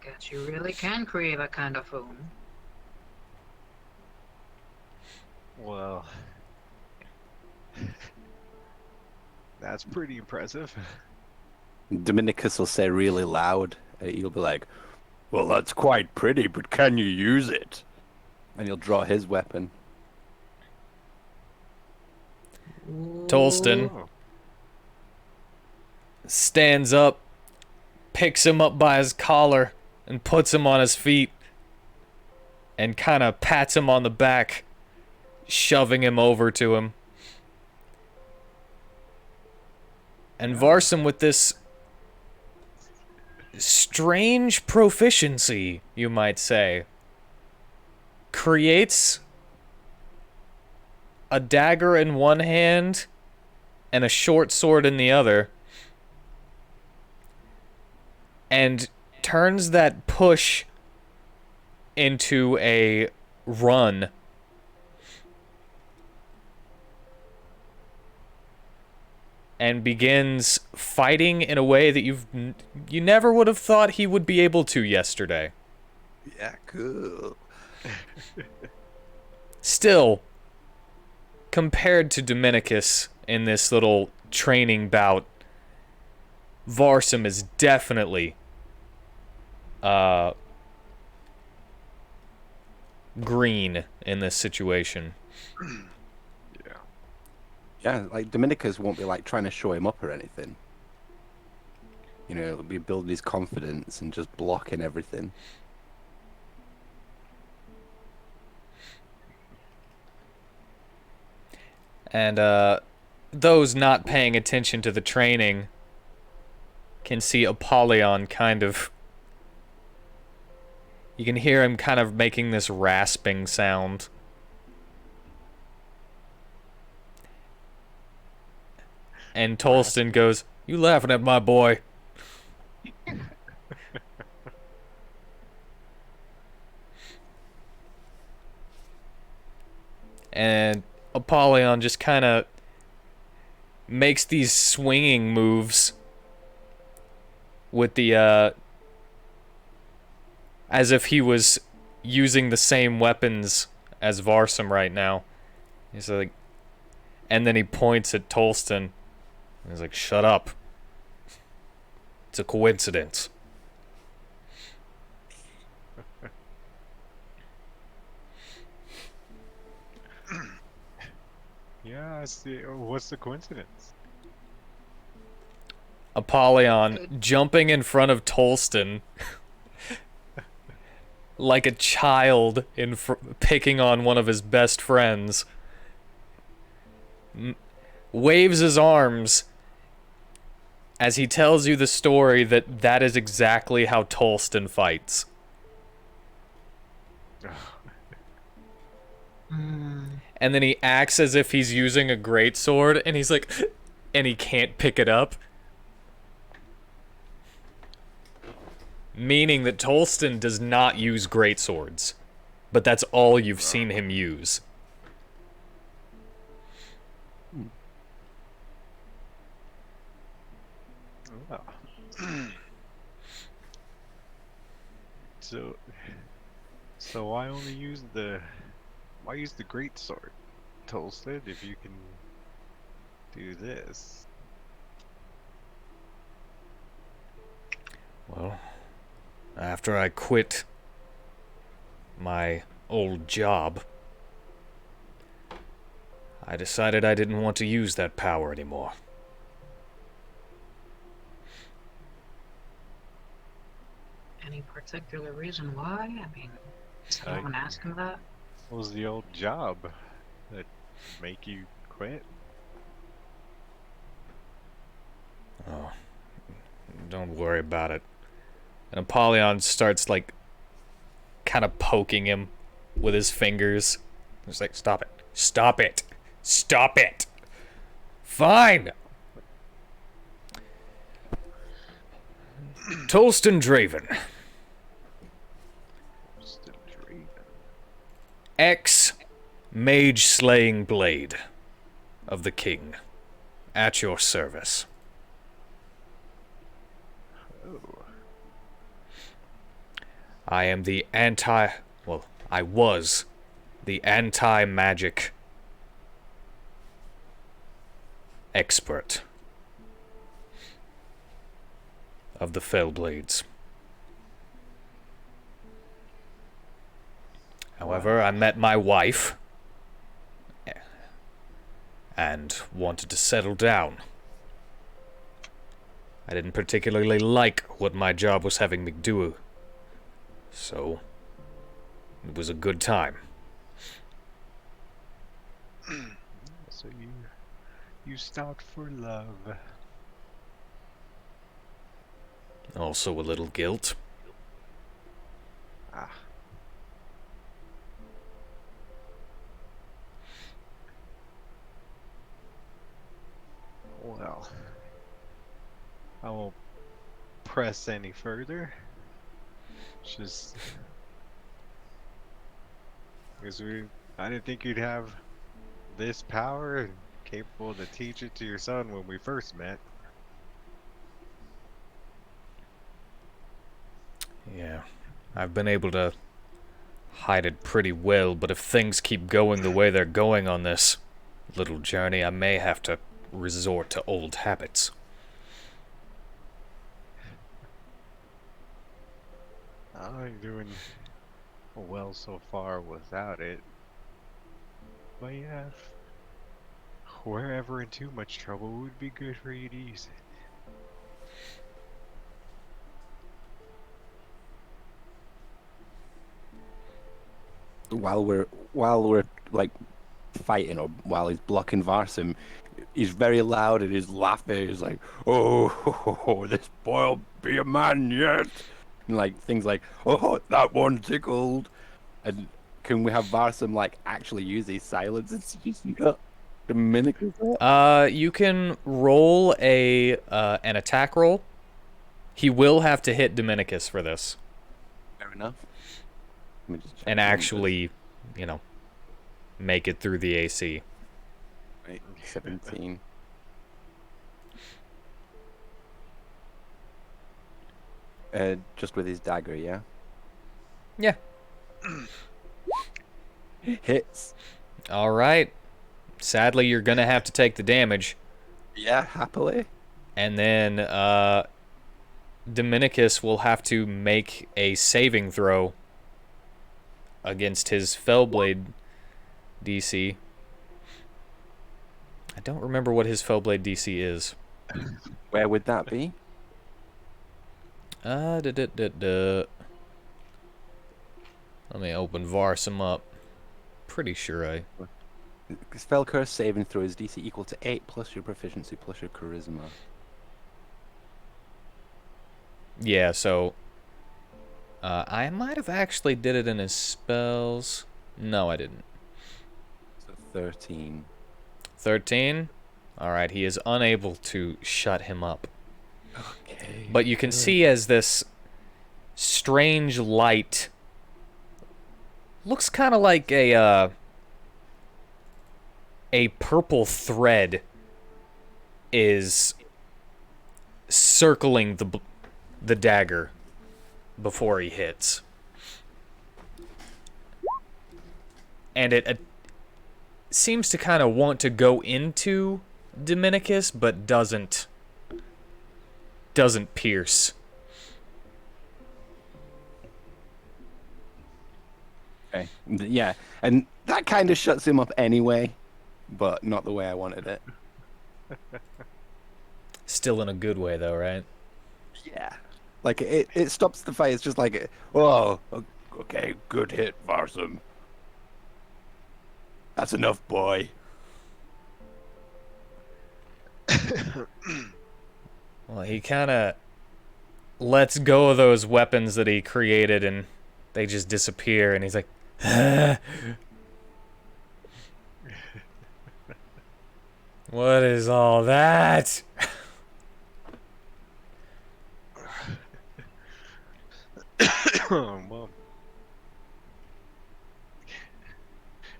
guess you really can create a kind of foam. Well, that's pretty impressive. Dominicus will say really loud. He'll be like, well, that's quite pretty, but can you use it? And he'll draw his weapon. Tolston Oh. stands up, picks him up by his collar, and puts him on his feet. And kind of pats him on the back, shoving him over to him. And Varsum, with this strange proficiency, you might say, creates a dagger in one hand and a short sword in the other, and turns that push into a run. And begins fighting in a way that you never would have thought he would be able to yesterday. Yeah, cool. Still, compared to Dominicus in this little training bout, Varsum is definitely green in this situation. Yeah. Yeah, like Dominicus won't be like trying to show him up or anything. You know, it'll be building his confidence and just blocking everything. And those not paying attention to the training can see Apollyon kind of... You can hear him kind of making this rasping sound. And Tolston goes, "You laughing at my boy?" And Apollyon just kind of makes these swinging moves with the, as if he was using the same weapons as Varsum right now. He's like, and then he points at Tolston. He's like, "Shut up. It's a coincidence." Yeah, I see. What's the coincidence? Apollyon jumping in front of Tolston like a child picking on one of his best friends. Waves his arms as he tells you the story that is exactly how Tolston fights. And then he acts as if he's using a greatsword, and he's like, and he can't pick it up. Meaning that Tolston does not use greatswords, but that's all you've seen him use. Oh. So why only use why use the great sword, Tolston, if you can do this? Well, after I quit my old job, I decided I didn't want to use that power anymore. Any particular reason why? I mean, does anyone ask him that? What was the old job that make you quit? Oh, don't worry about it. And Apollyon starts, like, kind of poking him with his fingers. He's like, stop it. Stop it. Stop it. Fine. Tolston Draven. Still dreaming. Ex-mage slaying blade of the king. At your service. Oh. I am the well, I was the anti-magic expert of the Fellblades. However, I met my wife and wanted to settle down. I didn't particularly like what my job was having me do, so it was a good time. So you stopped for love. Also a little guilt. Ah. Well, I won't press any further. Just because I didn't think you'd have this power and capable to teach it to your son when we first met. Yeah, I've been able to hide it pretty well, but if things keep going the way they're going on this little journey, I may have to resort to old habits. I'm doing well so far without it. But yeah, if we're ever in too much trouble, it would be good for you to use it. While we're like fighting, or while he's blocking Varsim, he's very loud and he's laughing. He's like, "Oh, this boy'll be a man yet," and like things like, "Oh, that one tickled." And can we have Varsim like actually use these silences? Dominicus? You can roll an attack roll. He will have to hit Dominicus for this. Fair enough. Let me just check And the actually, make it through the AC. numbers. Right, 17. Just with his dagger, yeah. Yeah. Hits. All right. Sadly, you're gonna have to take the damage, Yeah, happily. and then Dominicus will have to make a saving throw against his Fellblade DC. I don't remember what his Fellblade DC is. Where would that be? Let me open Varsum up. Pretty sure I... Spell curse saving throw is DC equal to 8 plus your proficiency plus your charisma. Yeah, so... I might have actually did it in his spells. No, I didn't. So 13. 13? Alright, he is unable to shut him up. Okay. But you can see as this strange light... Looks kind of like a purple thread is circling the dagger before he hits. And it seems to kind of want to go into Dominicus, but doesn't pierce. Okay. Yeah, and that kind of shuts him up anyway, but not the way I wanted it. Still in a good way, though, right? Yeah. Like it stops the fight. It's just like, oh, okay, good hit, Varsum. That's enough, boy. Well, he kind of lets go of those weapons that he created, and they just disappear. And he's like, "What is all that?" Well,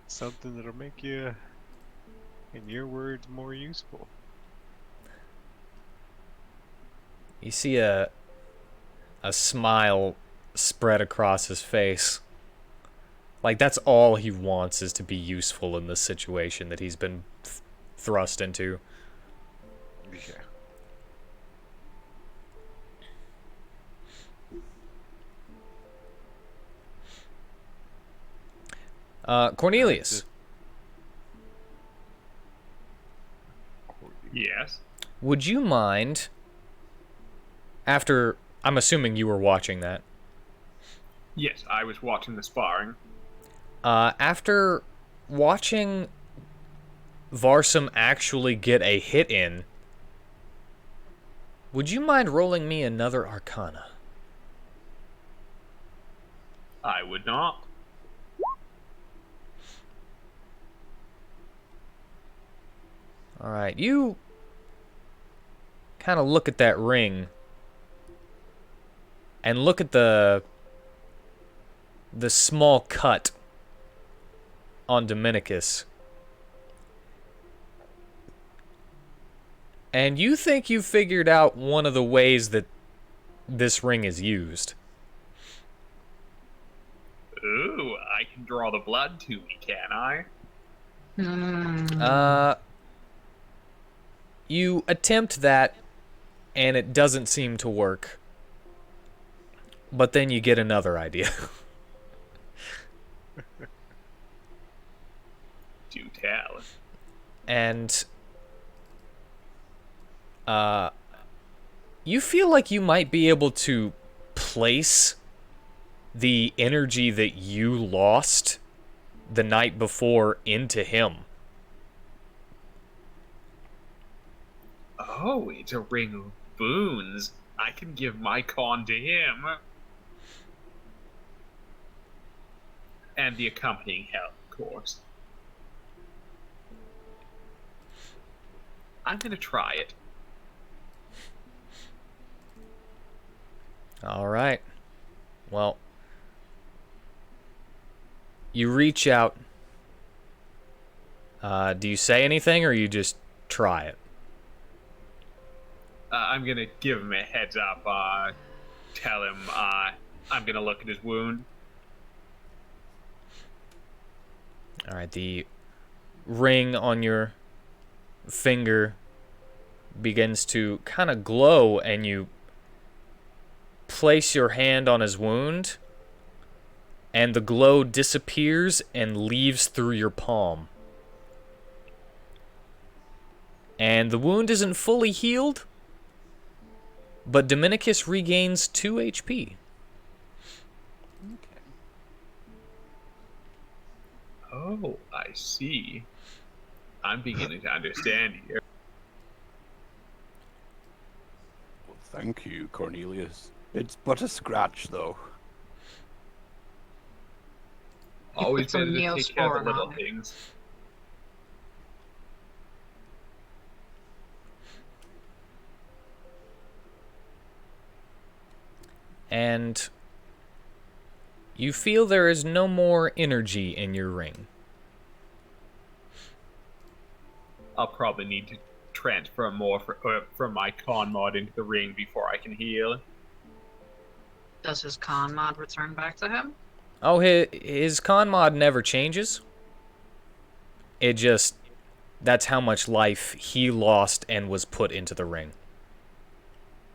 something that'll make you, in your words, more useful. You see a smile spread across his face. Like, that's all he wants, is to be useful in this situation that he's been thrust into. Yeah. Cornelius, Yes. would you mind, after, I'm assuming you were watching that, Yes, I was watching the sparring. after watching Varsum actually get a hit in, would you mind rolling me another Arcana? I would not. Alright, you kind of look at that ring and look at the small cut on Dominicus. And you think you figured out one of the ways that this ring is used. Ooh, I can draw the blood to me, can I? You attempt that, and it doesn't seem to work. But then you get another idea. Do tell. And you feel like you might be able to place the energy that you lost the night before into him. Oh, it's a ring of boons. I can give my con to him. And the accompanying help, of course. I'm gonna try it. All right. Well, you reach out. Do you say anything, or you just try it? I'm gonna give him a heads up. Tell him I'm gonna look at his wound. All right. The ring on your finger begins to kind of glow, and you place your hand on his wound, and the glow disappears and leaves through your palm. And the wound isn't fully healed, but Dominicus regains 2 HP. Oh, I see. I'm beginning to understand here. Well, thank you, Cornelius. It's but a scratch, though. Always Put some better to take care of Neosporin the little on it. things. And you feel there is no more energy in your ring. I'll probably need to transfer more from my con mod into the ring before I can heal. Does his con mod return back to him? Oh, his con mod never changes. It just, that's how much life he lost and was put into the ring.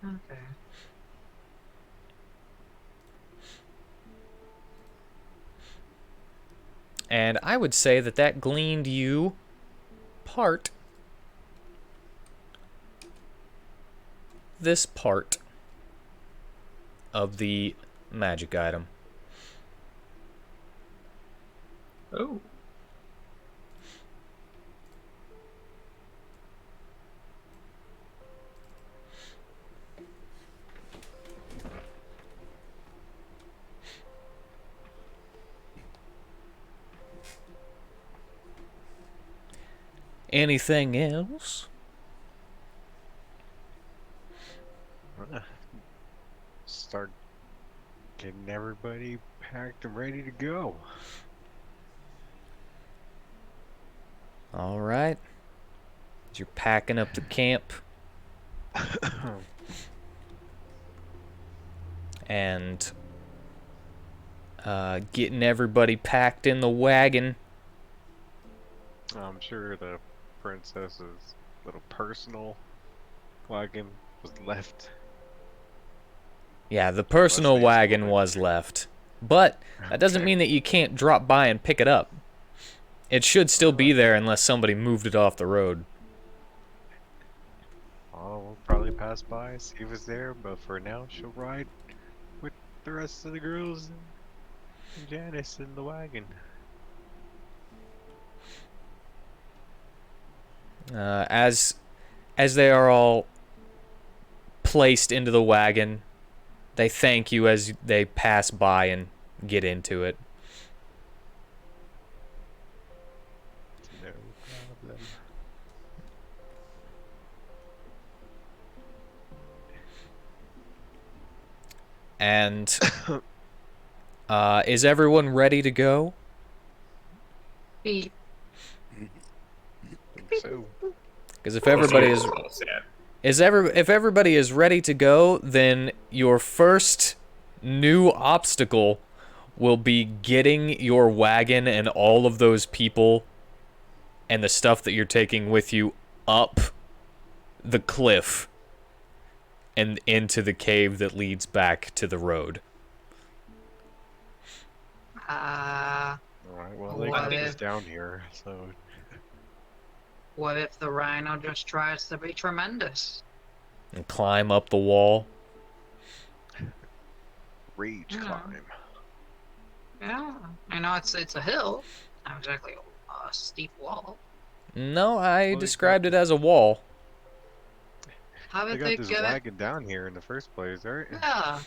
Okay. And I would say that that gleaned you this part of the magic item. Oh. Anything else? Start getting everybody packed and ready to go. All right. As you're packing up the camp and getting everybody packed in the wagon. I'm sure the princess's little personal wagon was left. Yeah, the personal they wagon stole it. was left. But that doesn't Okay. mean that you can't drop by and pick it up. It should still be there unless somebody moved it off the road. Oh, we'll probably pass by, see if it's there, but for now, she'll ride with the rest of the girls and Janice in the wagon. As they are all placed into the wagon, they thank you as they pass by and get into it. No problem. And is everyone ready to go? Beep. So, Because if everybody is All set. if everybody is ready to go, then your first new obstacle will be getting your wagon and all of those people and the stuff that you're taking with you up the cliff and into the cave that leads back to the road. alright, well, they What got us if- down here, so What if the rhino just tries to be tremendous? And climb up the wall. rage Yeah. climb. Yeah, I know it's a hill, not exactly a steep wall. No, I Well, described it as a wall. How They did got they this get it? wagon down here in the first place, right? Yeah,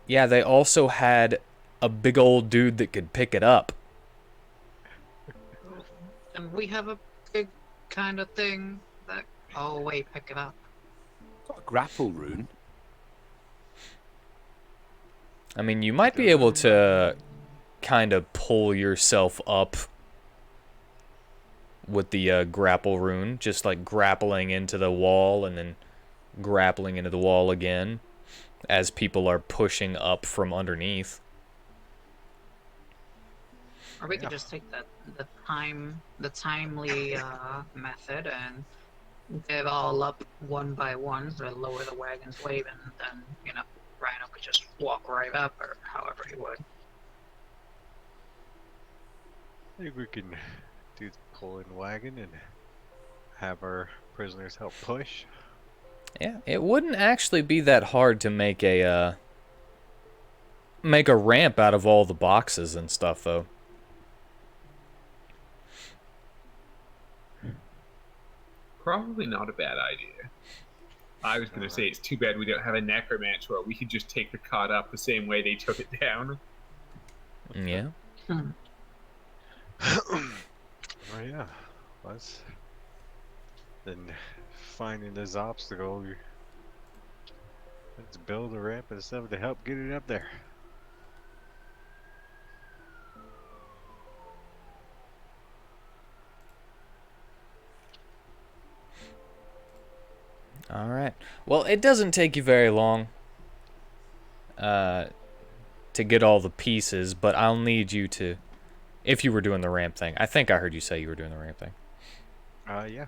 Yeah, they also had a big old dude that could pick it up. and we have a big kind of thing that. Oh wait, pick it up. Got a grapple rune. I mean, you might be able to kind of pull yourself up with the grapple rune, just like grappling into the wall and then grappling into the wall again as people are pushing up from underneath. Or we could just take the timely method and get all up one by one, so lower the wagon's weight, and then Rhino could just walk right up, or however he would. I think we can do the pulling wagon and have our prisoners help push. Yeah, it wouldn't actually be that hard to make a ramp out of all the boxes and stuff, though. Probably not a bad idea. I was going to say it's too bad we don't have a necromancer, or we could just take the cot up the same way they took it down. Yeah. Hmm. Oh yeah, let's then finding this obstacle. Let's build a ramp and stuff to help get it up there. All right. Well, it doesn't take you very long to get all the pieces, but I'll need you to, if you were doing the ramp thing. I think I heard you say you were doing the ramp thing. Yeah.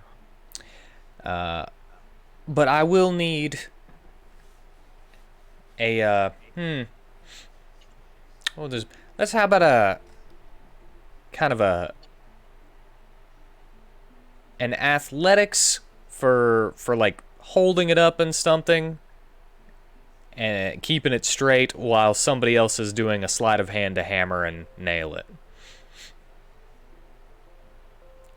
But I will need a well, let's how about a kind of an athletics for like holding it up and something, and keeping it straight while somebody else is doing a sleight of hand to hammer and nail it.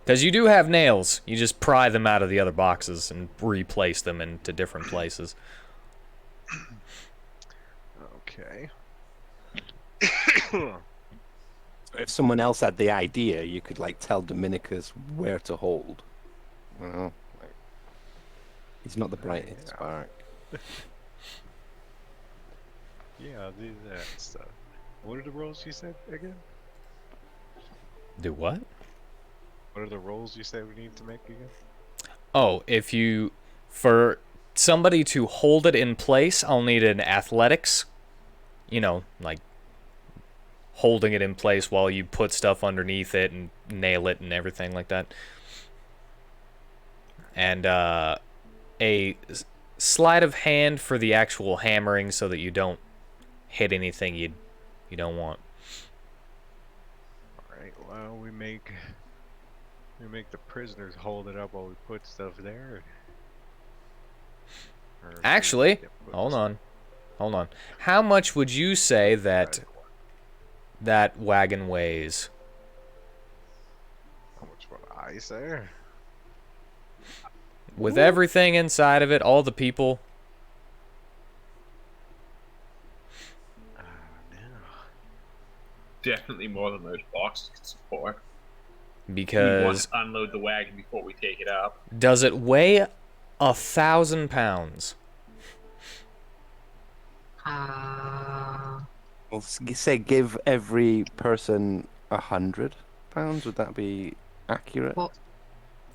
Because you do have nails. You just pry them out of the other boxes and replace them into different places. Okay. If someone else had the idea, you could like tell Dominicus where to hold. Well, like, he's not the brightest spark. Yeah, I'll do that stuff. What are the rolls you said again? Do what? What are the rolls you said we need to make again? Oh, for somebody to hold it in place, I'll need an athletics. You know, like holding it in place while you put stuff underneath it and nail it and everything like that. And a sleight of hand for the actual hammering so that you don't hit anything you don't want. Alright, well we make the prisoners hold it up while we put stuff there. Or do we Actually, get put hold stuff- on. How much would you say that wagon weighs? How much would I say? With everything inside of it, all the people. No. Definitely more than those boxes can support. We want Because to unload the wagon before we take it up. does it weigh 1,000 pounds? Well, you say give every person 100 pounds. Would that be accurate? Well,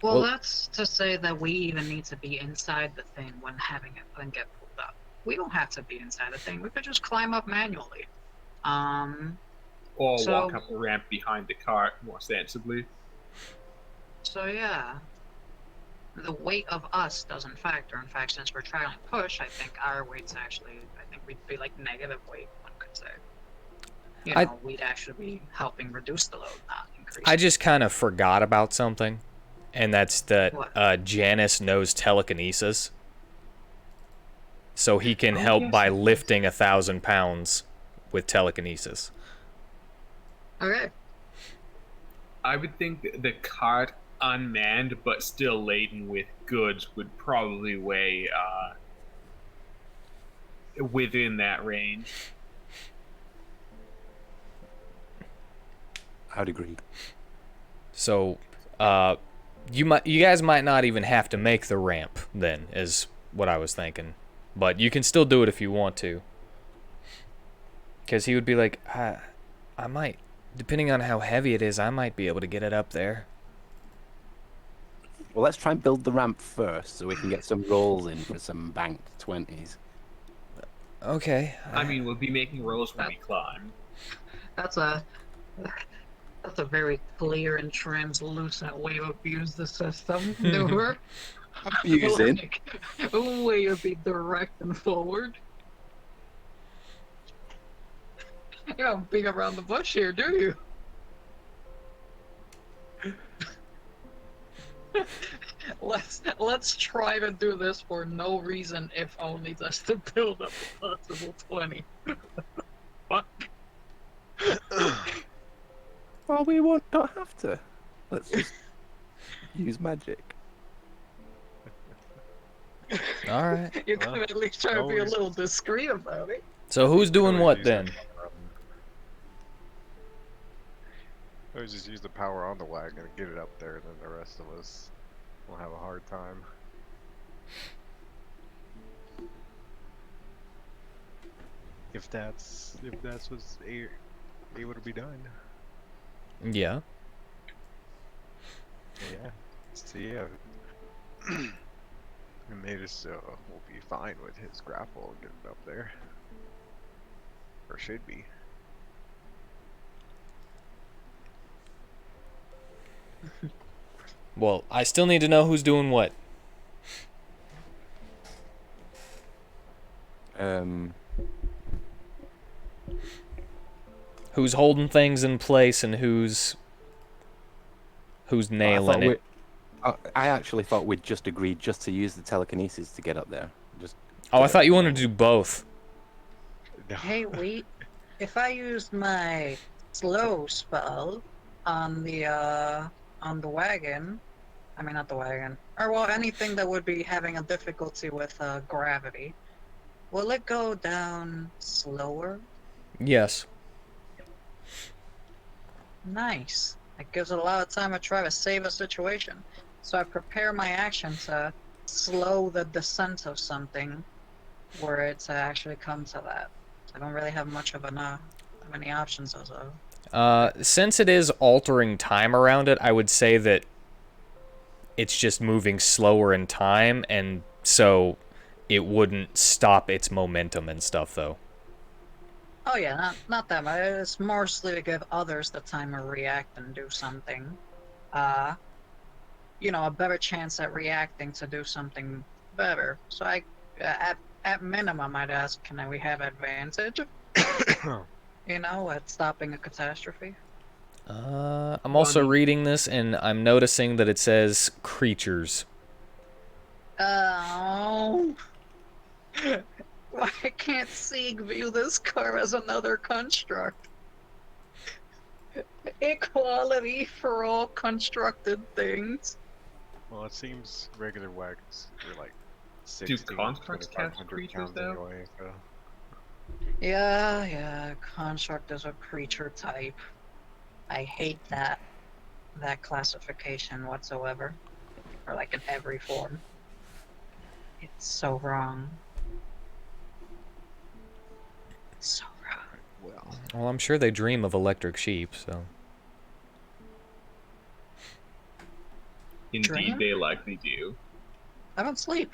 Well- that's to say that we even need to be inside the thing when having it and get pulled up. We don't have to be inside the thing. We could just climb up manually. Or So- walk up the ramp behind the cart more sensibly. So yeah, the weight of us doesn't factor. In fact, since we're trying to push, I think our weight's actually, I think we'd be like negative weight, one could say. You I- know, we'd actually be helping reduce the load, not increase. I just kind of forgot about something, and that's that What? Janice knows telekinesis. So he can help yes, by yes. lifting 1,000 pounds with telekinesis. Okay. I would think that the cart unmanned but still laden with goods would probably weigh within that range. I'd agree. So, you guys might not even have to make the ramp then, is what I was thinking. But you can still do it if you want to. Because he would be like, I might, depending on how heavy it is, I might be able to get it up there. Well, let's try and build the ramp first so we can get some rolls in for some banked 20s. Okay. I mean, we'll be making rolls when we climb. That's a very clear and translucent way to abuse the system. Newer. Abusing. Like, a way to be direct and forward. You don't beat around the bush here, do you? Let's try to do this for no reason, if only just to build up a possible 20. Fuck. Well, we don't have to. Let's just use magic. All right. You could Well, at least try to be a always- little discreet about it. So who's doing Always what use then? the power on- Always just use the power on the wagon and get it up there, and then the rest of us will have a hard time. If that's what's able to be done. Yeah. Yeah. So yeah. And Matus will be fine with his grapple getting up there. Or should be. Well, I still need to know who's doing what. Who's holding things in place and who's nailing it. I actually thought we'd just agreed just to use the telekinesis to get up there. Just Oh, I thought you wanted to do both. No. Hey, wait. If I used my slow spell on the wagon, I mean not the wagon, or well anything that would be having a difficulty with gravity, will it go down slower? Yes. Nice. That gives it a lot of time to try to save a situation. So I prepare my action to slow the descent of something were it to actually come to that. I don't really have much of many options as of. Since it is altering time around it, I would say that it's just moving slower in time, and so it wouldn't stop its momentum and stuff, though. Oh yeah, not that much. It's mostly to give others the time to react and do something. Uh, a better chance at reacting to do something better. So at minimum, I'd ask, can we have advantage? At stopping a catastrophe. I'm Well, I also mean, reading this, and I'm noticing that it says creatures. Oh. Why can't Sieg view this car as another construct? Equality for all constructed things. Well, it seems regular wagons are like do 16 to constructs count as 2,500 creatures, pounds though? anyway, so. Yeah, construct is a creature type. I hate that classification whatsoever. Or like in every form. It's so wrong. It's so wrong. Well, Well, I'm sure they dream of electric sheep, so. Indeed, Dream? they likely do. I don't sleep.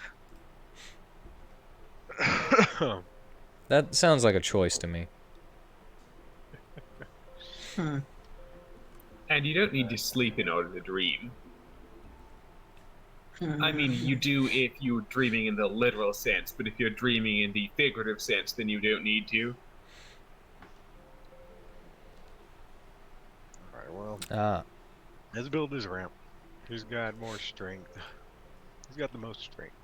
That sounds like a choice to me. Hmm. And you don't need to sleep in order to dream. I mean, you do if you're dreaming in the literal sense, but if you're dreaming in the figurative sense, then you don't need to. Alright, well, Ah. let's build his ramp. Who's got more strength? Who's got the most strength?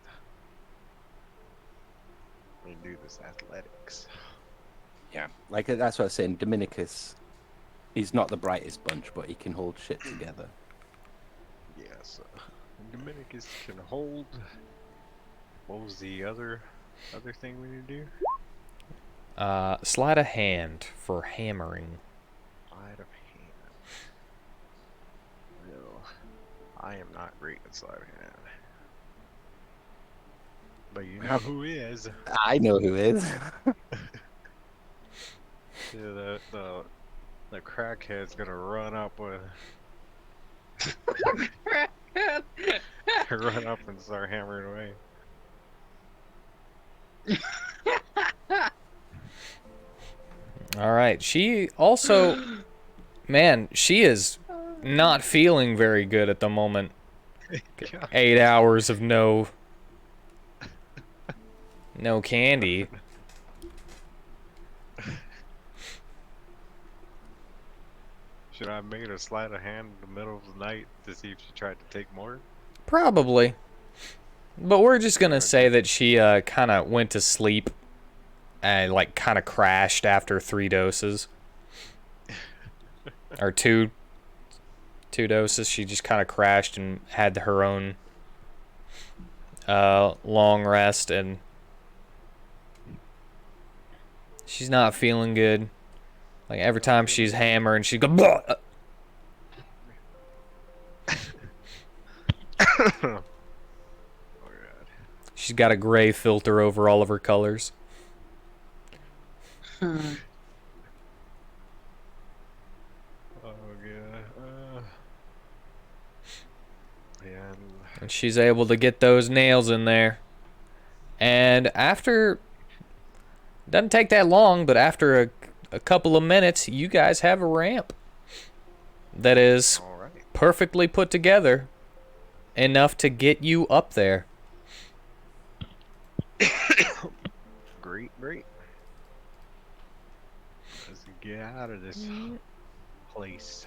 We do this athletics. Yeah, like that's what I was saying. Dominicus, he's not the brightest bunch, but he can hold shit together. Yes. Dominicus can hold. What was the other thing we need to do? Sleight of hand for hammering. Sleight of hand. No, I am not great at sleight of hand. But you know who is? I know who is. Yeah, the crackhead's gonna run up with run up and start hammering away. All right. She also, man, she is not feeling very good at the moment. 8 hours of no candy. Should I have made a sleight of hand in the middle of the night to see if she tried to take more? Probably. But we're just gonna say that she kind of went to sleep and like kind of crashed after 3 doses. Or two doses. She just kind of crashed and had her own long rest, and she's not feeling good. Like every time she's hammering, she go. Bleh! Oh god. She's got a gray filter over all of her colors. Hmm. Oh god. And And she's able to get those nails in there. And after, doesn't take that long, but after a couple of minutes, you guys have a ramp that is all right. perfectly put together, enough to get you up there. Great. Let's get out of this place.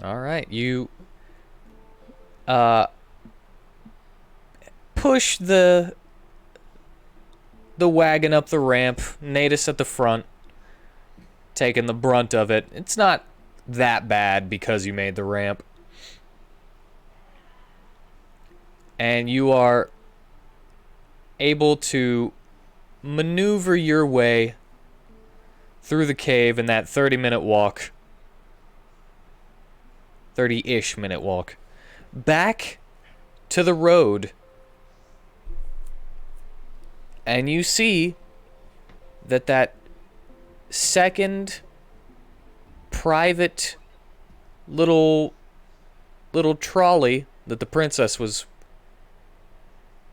All right, you push the wagon up the ramp, Natus at the front, taking the brunt of it. It's not that bad because you made the ramp. And you are able to maneuver your way through the cave in that 30-minute walk. 30-ish minute walk. Back to the road. And you see that second private little trolley that the princess was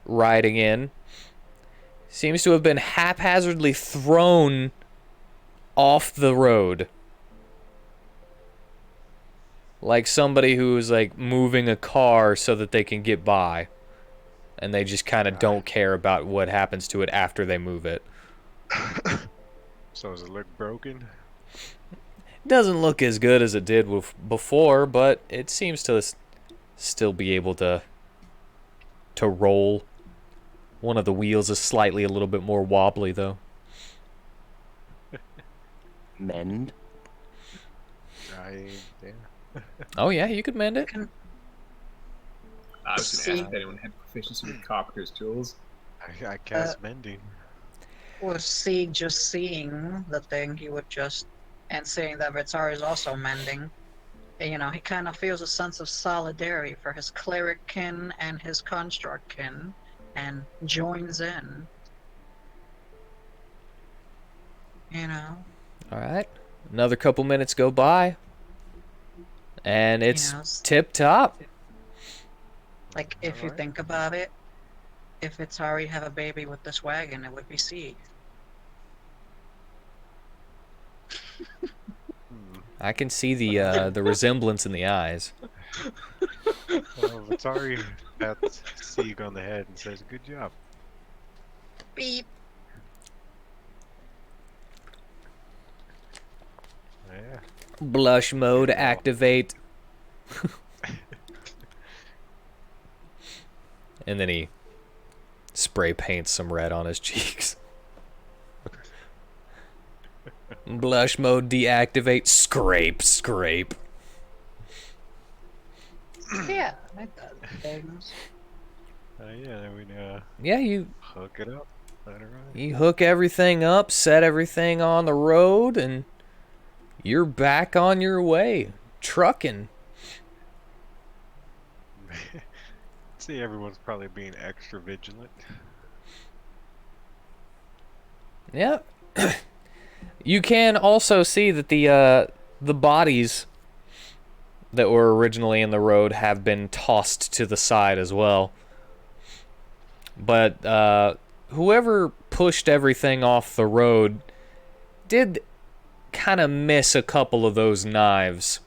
riding in seems to have been haphazardly thrown off the road. Like somebody who's like moving a car so that they can get by. And they just kind of don't care about what happens to it after they move it. So does it look broken? It doesn't look as good as it did before, but it seems to still be able to roll. One of the wheels is slightly a little bit more wobbly, though. Mend. Yeah. Oh, yeah, you could mend it. I was going to ask if anyone had proficiency with carpenter's tools. I cast mending. Was C just seeing the thing, he would just, and seeing that Vitari is also mending, you know, he kind of feels a sense of solidarity for his cleric kin and his construct kin, and joins in. You know? Alright. Another couple minutes go by. And it's You know, tip-top. like, if you think about it, if Vitari had a baby with this wagon, it would be C. I can see the resemblance in the eyes. Well, Vitari pats Sieg on the head and says, "Good job." Beep. Yeah. Blush mode activate. And then he spray paints some red on his cheeks. Blush mode deactivate. Scrape, scrape. Yeah, that does things. Yeah, then we Yeah, you hook it up. Let it run. you hook everything up, set everything on the road, and you're back on your way, trucking. See, everyone's probably being extra vigilant. Yeah. You can also see that the bodies that were originally in the road have been tossed to the side as well. But whoever pushed everything off the road did kind of miss a couple of those knives.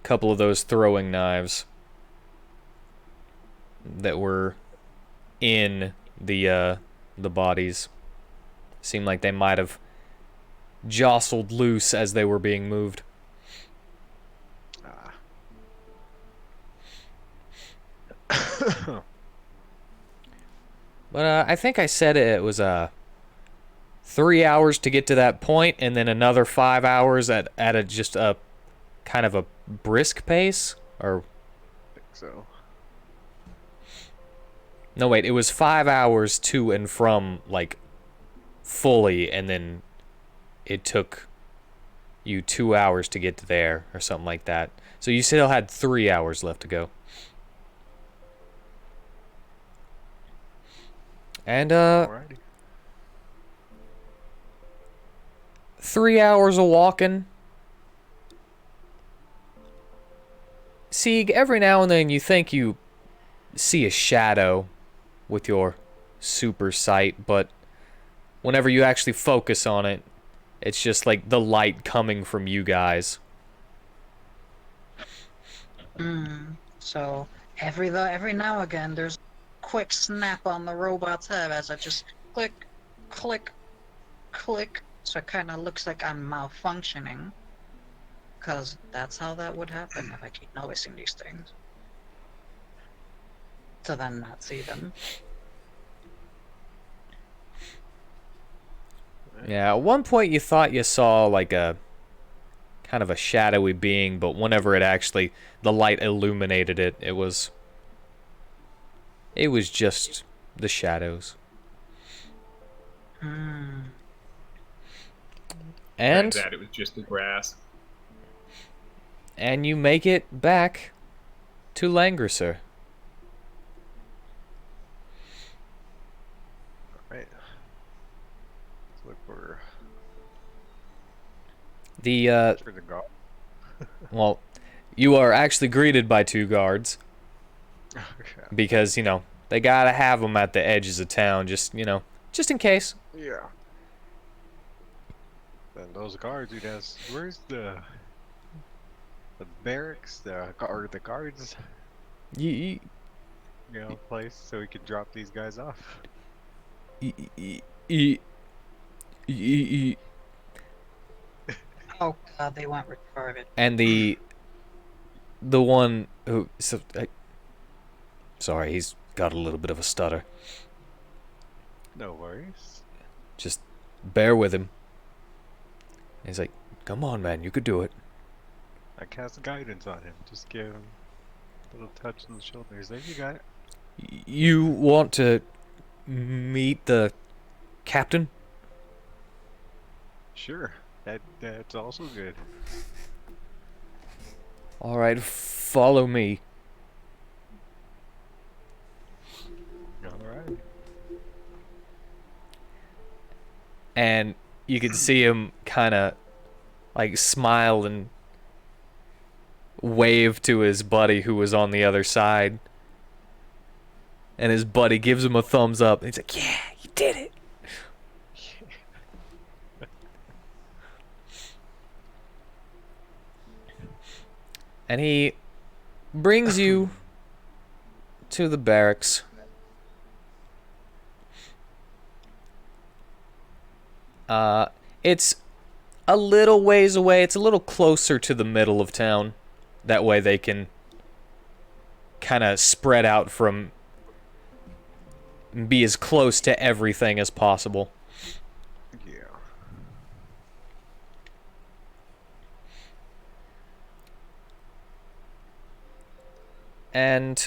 Couple of those throwing knives that were in the bodies. Seemed like they might have jostled loose as they were being moved. But I think I said it was 3 hours to get to that point, and then another 5 hours at just a kind of a brisk pace, or I think so. no, wait, it was 5 hours to and from, like, fully, and then it took you 2 hours to get to there, or something like that. So you still had 3 hours left to go. And Alrighty. 3 hours of walking. Sieg, every now and then you think you see a shadow with your super sight, but whenever you actually focus on it, it's just like the light coming from you guys. So every now and again, there's a quick snap on the robot's head as I just click, click, click. So it kind of looks like I'm malfunctioning. Because that's how that would happen if I keep noticing these things. To then not see them. Yeah, at one point you thought you saw like a kind of a shadowy being, but whenever the light illuminated it, it was just the shadows. Hmm. Turns And out it was just the grass. you make it back to Langrisser. Alright. Let's look for The for the guard. well, you are actually greeted by 2 guards Okay. because, they gotta have them at the edges of town, just in case. Yeah. Then those guards, you'd ask, where's the barracks, or the guards, You, place so we can drop these guys off. Oh god, they went retarded. and the one who sorry, he's got a little bit of a stutter. No worries. Just bear with him. He's like, come on, man, you could do it. I cast guidance on him. Just give him a little touch on the shoulders. There, you got it. You want to meet the captain? Sure. That's also good. All right, follow me. Alright. And you could see him kind of like smile and wave to his buddy who was on the other side. And his buddy gives him a thumbs up. He's like, yeah, you did it. And he brings you to the barracks. It's a little ways away. It's a little closer to the middle of town. That way they can kind of spread out from, be as close to everything as possible. Yeah. And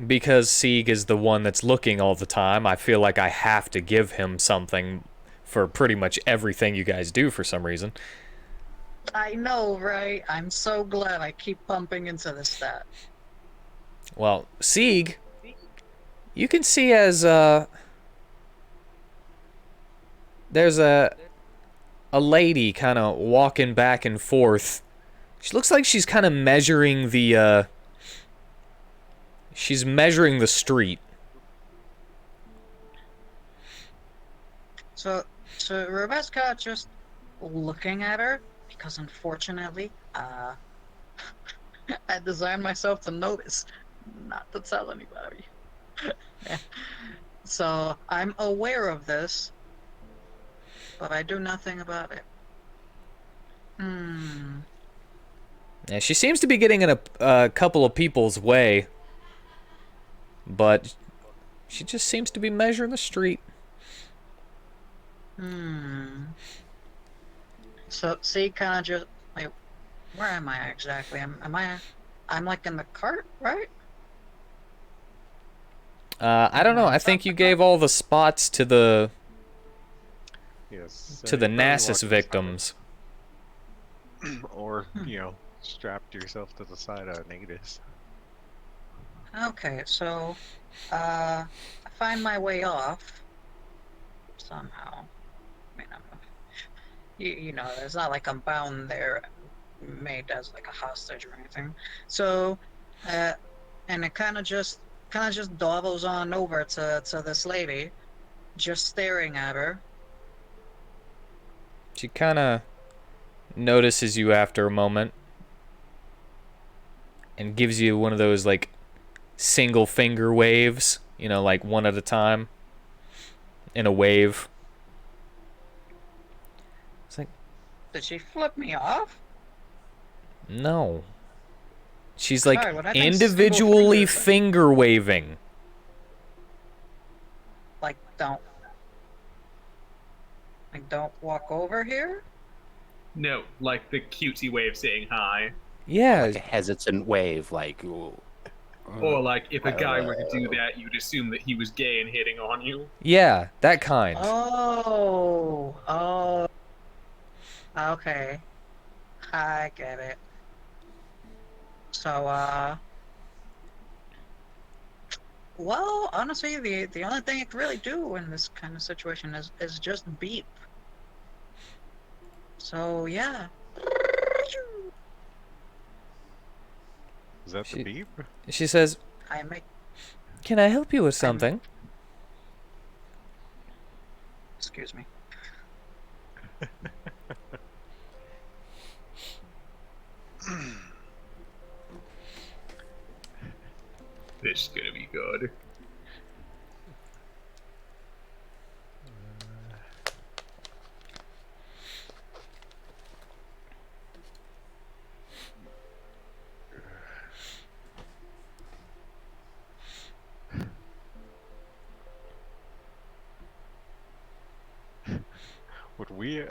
because Sieg is the one that's looking all the time, I feel like I have to give him something for pretty much everything you guys do for some reason. I know, right? I'm so glad I keep pumping into this stat. Well, Sieg, you can see as there's a lady kind of walking back and forth. She looks like she's kind of measuring the she's measuring the street. So Rebecca just looking at her, because unfortunately, I designed myself to notice, not to tell anybody. So I'm aware of this, but I do nothing about it. Yeah, she seems to be getting in a couple of people's way, but she just seems to be measuring the street. So see, kind of just like, where am I exactly? I'm like in the cart, right? I don't know. I think you gave all the spots to the Yes. to the you probably Nasus walked victims. beside it. Or, strapped yourself to the side of Natus. Okay, so I find my way off somehow. I mean, you know, it's not like I'm bound there, made as like a hostage or anything. So, and it kind of just dawdles on over to this lady, just staring at her. She kind of notices you after a moment and gives you one of those like single finger waves, like one at a time in a wave. It's like, Did she flip me off? no. She's like Sorry, when I think individually single fingers, finger waving. Like, don't walk over here? No, like the cutesy way of saying hi. Yeah, Like a hesitant wave, like. Ooh. Or like if a guy were to do Hello. that, you'd assume that he was gay and hitting on you. yeah, that kind. Oh, okay. I get it. So, well, honestly, the only thing I could really do in this kind of situation is just beep. So, yeah. Is that the She- beep? She says, I make, "Can I help you with I'm- something?" excuse me. This is gonna be good.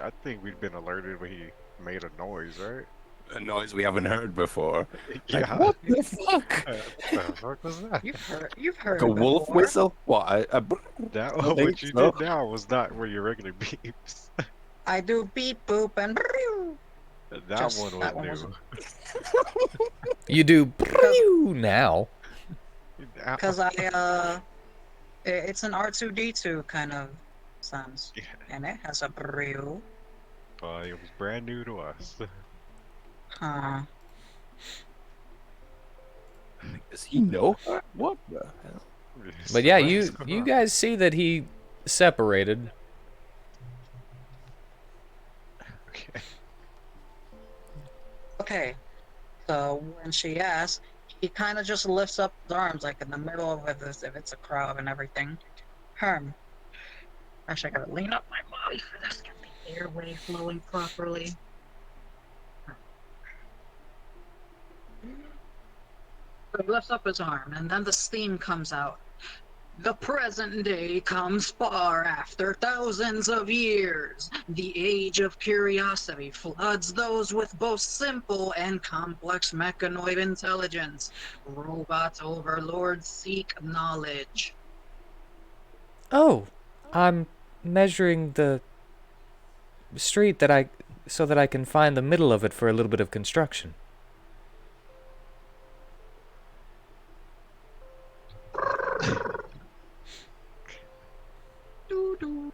I think we'd been alerted when he made a noise, right? A noise we haven't heard before. Like, Yeah. what the fuck? What the fuck was that? You've heard Like a it wolf before. whistle? What? That I think what you so. did now was not one of your regular beeps. I do beep boop and That Just- one was that one new. wasn't- You do now. because it's an R2D2 kind of sounds, Yeah. and it has a brew. It was brand new to us. Huh. Does he know her? What the hell? But yeah, What is you going you on? guys see that he separated. Okay. Okay. So when she asks, he kind of just lifts up his arms, like in the middle of it, as if it's a crowd and everything. Herm. Actually, I gotta lean up my body for this. Get the airway flowing properly. So he lifts up his arm, and then the steam comes out. The present day comes far after thousands of years. The age of curiosity floods those with both simple and complex mechanoid intelligence. Robot overlords seek knowledge. Oh, I'm measuring the street so that I can find the middle of it for a little bit of construction. Doo-doo.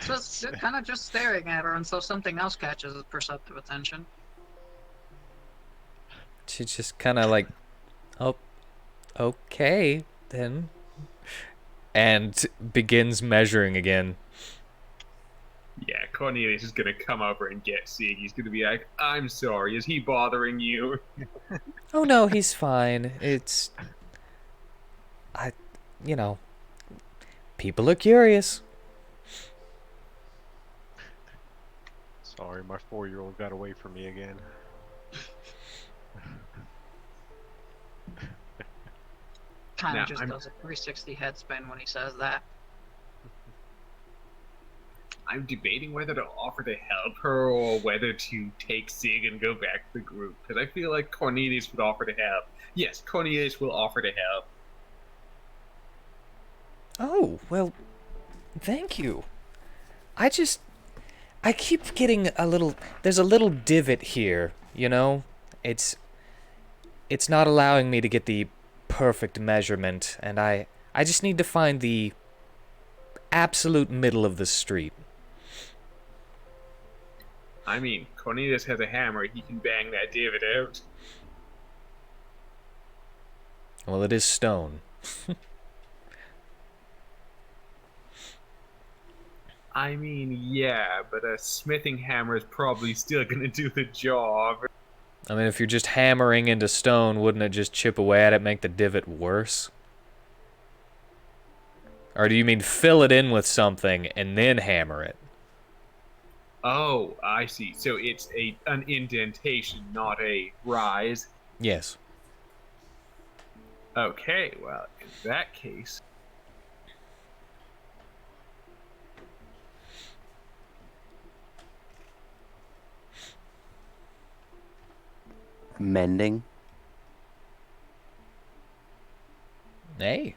Just kind of just staring at her until something else catches his perceptive attention. She just kind of like, "Oh, okay, then." And begins measuring again. Yeah, Cornelius is gonna come over and get Sig. He's gonna be like, "I'm sorry, is he bothering you?" Oh no, he's fine. You know, people are curious. Sorry, my 4-year-old got away from me again. Kind Now, of just I'm- does a 360 head spin when he says that. I'm debating whether to offer to help her or whether to take Sig and go back to the group, because I feel like Cornelius would offer to help. Yes, Cornelius will offer to help. Oh, well, thank you. I keep getting there's a little divot here, you know? It's not allowing me to get the perfect measurement, and I just need to find the absolute middle of the street. I mean, Cornelius has a hammer, he can bang that divot out. Well, it is stone. I mean, yeah, but a smithing hammer is probably still gonna do the job. I mean, if you're just hammering into stone, wouldn't it just chip away at it, make the divot worse? Or do you mean fill it in with something and then hammer it? Oh, I see. So it's an indentation, not a rise. Yes. Okay, well, in that case, Mending. Hey,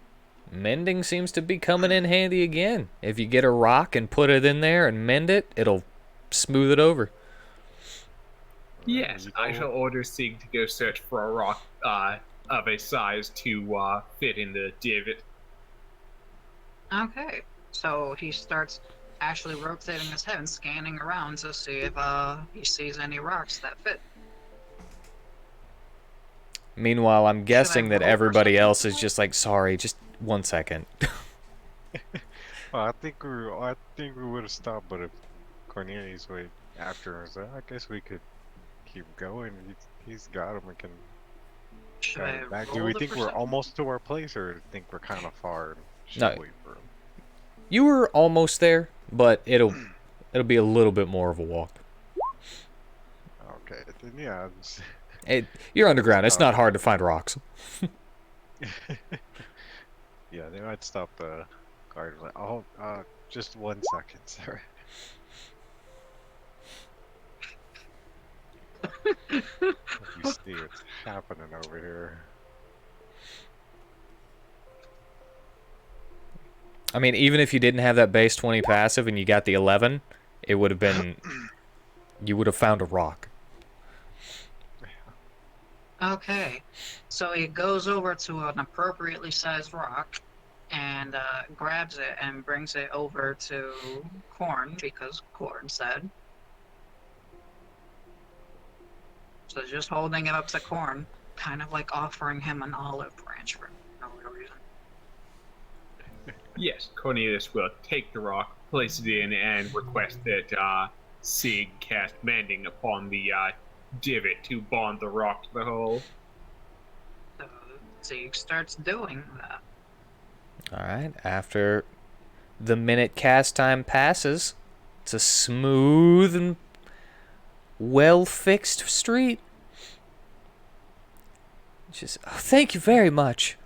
mending seems to be coming in handy again. If you get a rock and put it in there and mend it, it'll smooth it over. Yes, You I know, shall order Sig to go search for a rock of a size to fit in the divot. Okay, so he starts actually rotating his head and scanning around to see if he sees any rocks that fit. Meanwhile, I'm Should I guessing that roll everybody perception else for is that? just like, sorry, just 1 second. well, I think we would have stopped, but if Cornelius wait after us, I guess we could keep going. He's got him. We can Should guide I him back. Do roll we the think we're perception? almost to our place, or think we're kind of far and should No, wait for him? you were almost there, but it'll be a little bit more of a walk. Okay, then yeah, You're let's underground. It's stop. not hard to find rocks. Yeah, then I'd stop the guard. Like, oh, just 1 second, sir. You see what's happening over here. I mean, even if you didn't have that base 20 passive and you got the 11, it would have been... You would have found a rock. Okay, so he goes over to an appropriately sized rock and grabs it and brings it over to Corn because Corn said. So just holding it up to Corn, kind of like offering him an olive branch for no real reason. Yes, Cornelius will take the rock, place it in, and request that Sig cast mending upon the divot to bond the rock to the hole. So Zeke starts doing that. Alright, after the minute cast time passes, it's a smooth and well-fixed street. She's, oh, thank you very much.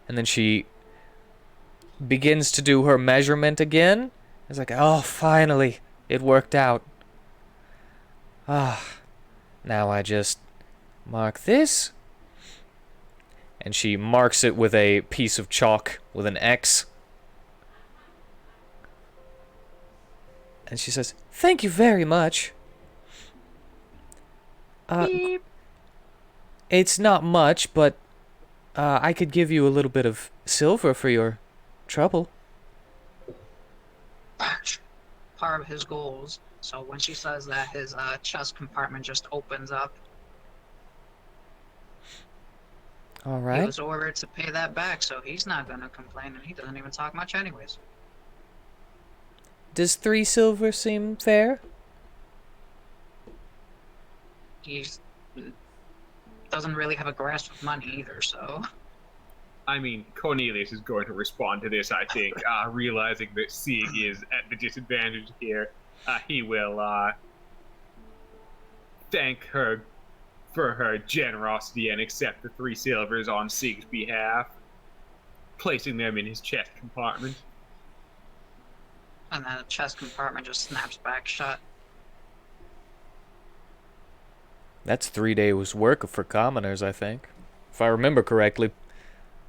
And then she begins to do her measurement again. It's like, oh, finally, it worked out. Ah, now I just mark this. And she marks it with a piece of chalk with an X. And she says, thank you very much. Beep. It's not much, but I could give you a little bit of silver for your trouble. Part of his goals. So when she says that, his chest compartment just opens up. All He right. was ordered to pay that back, so he's not gonna complain, and he doesn't even talk much anyways. Does 3 silver seem fair? He doesn't really have a grasp of money either, so... I mean, Cornelius is going to respond to this, I think, realizing that Sig is at the disadvantage here. He will thank her for her generosity and accept the 3 silvers on Sig's behalf, placing them in his chest compartment. And then the chest compartment just snaps back shut. That's 3 days' work for commoners, I think. If I remember correctly,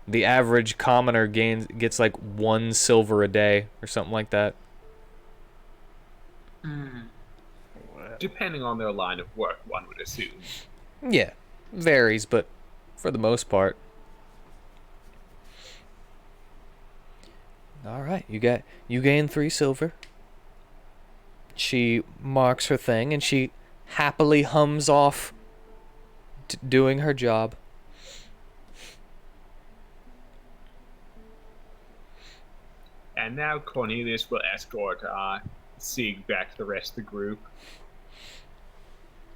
the average commoner gets like 1 silver a day or something like that. Hmm. Depending on their line of work, one would assume. Yeah, varies, but for the most part. All right, you gain 3 silver. She marks her thing and she happily hums off doing her job. And now Cornelius will escort Sig back to the rest of the group.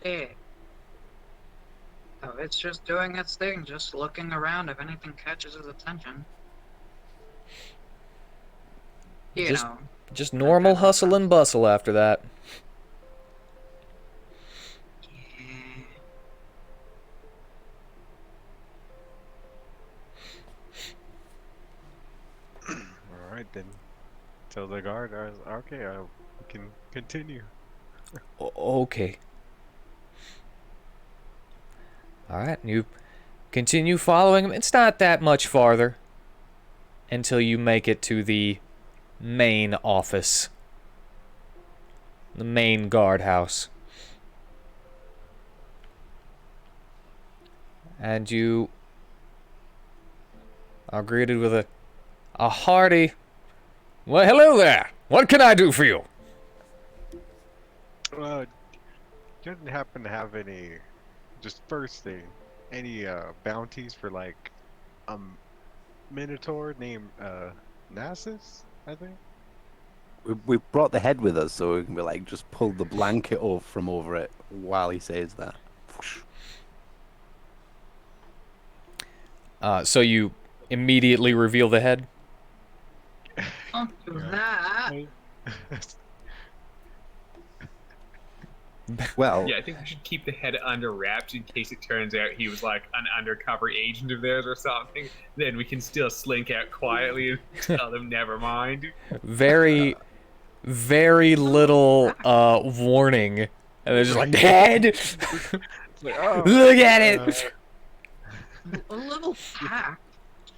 Yeah. Oh, it's just doing its thing, just looking around if anything catches his attention. You Just- know. Just normal hustle and bustle after that. Yeah. Alright then. Tell the guard, okay, we can continue. Okay. Alright, you continue following him. It's not that much farther until you make it to the main office. The main guardhouse. And you are greeted with a hearty, "Well, hello there. What can I do for you?" You didn't happen to have any, just first thing, any bounties for like a minotaur named Nasus, I think? We brought the head with us, so we can be like just pull the blanket off from over it while he says that. So you immediately reveal the head? Don't do that. Well, Yeah, I think we should keep the head under wraps in case it turns out he was like an undercover agent of theirs or something. Then we can still slink out quietly and tell them never mind. Very, very little warning. And they're just like, "Head! Like, oh, Look at it!" A little tact.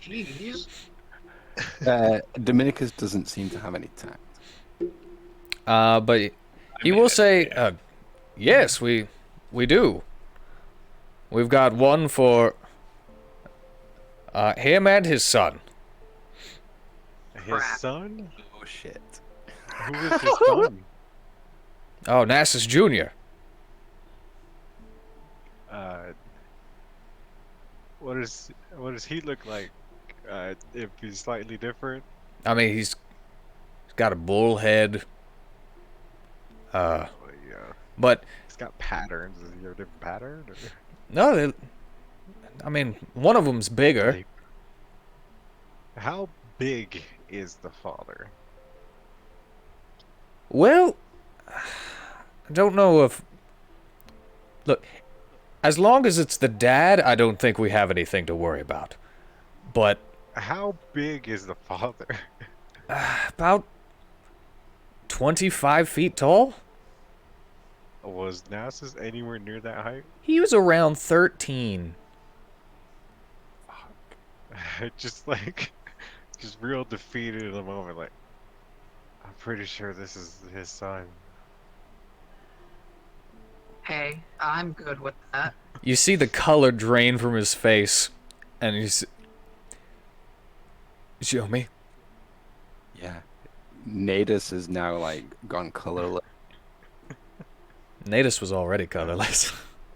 Jeez. Dominicus doesn't seem to have any tact. But he will say, "Yes, we do. We've got one for him and his son." his son? Oh shit. Who is his son? Oh, Nasus Jr. What does he look like? If he's slightly different? I mean, he's got a bull head. Yeah. But He's got patterns. Is he a different pattern? Or? no, I mean, one of them's bigger. How big is the father? Well, I don't know if... Look, as long as it's the dad, I don't think we have anything to worry about. But How big is the father? about 25 feet tall? Was Nasus anywhere near that height? He was around 13. Just like, just real defeated in the moment. Like, I'm pretty sure this is his son. Hey, I'm good with that. You see the color drain from his face, and he's... Show me. Yeah. Nadus is now like gone colorless. Natus was already colorless.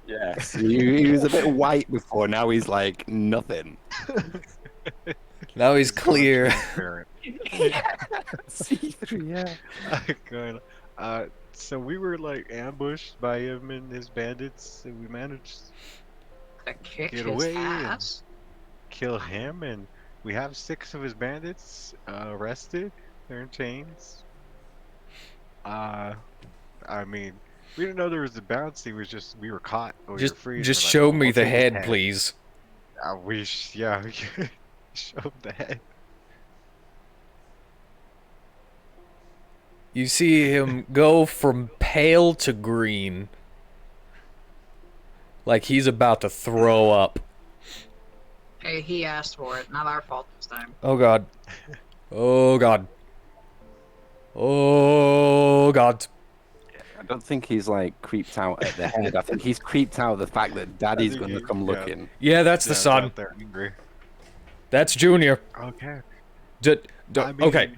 Yes. He was a bit white before, now he's like nothing. Now he's clear. Transparent. See-through, yeah. Good. So we were like ambushed by him and his bandits, and we managed To kick Get his away. ass. kill him, and we have 6 of his bandits arrested. They're in chains. I mean, we didn't know there was a bounty. It was just we were caught. We were free. and Just we're like, show "Oh, me we'll the take his head, please. Yeah, we showed the head. You see him go from pale to green. Like he's about to throw up. Hey, he asked for it. Not our fault this time. Oh god. Oh god. Oh god. I don't think he's like creeped out at the head. I think he's creeped out of the fact that Daddy's think gonna come yeah. looking. Yeah, that's the Yeah, son. out there angry. That's Junior. Okay. Okay.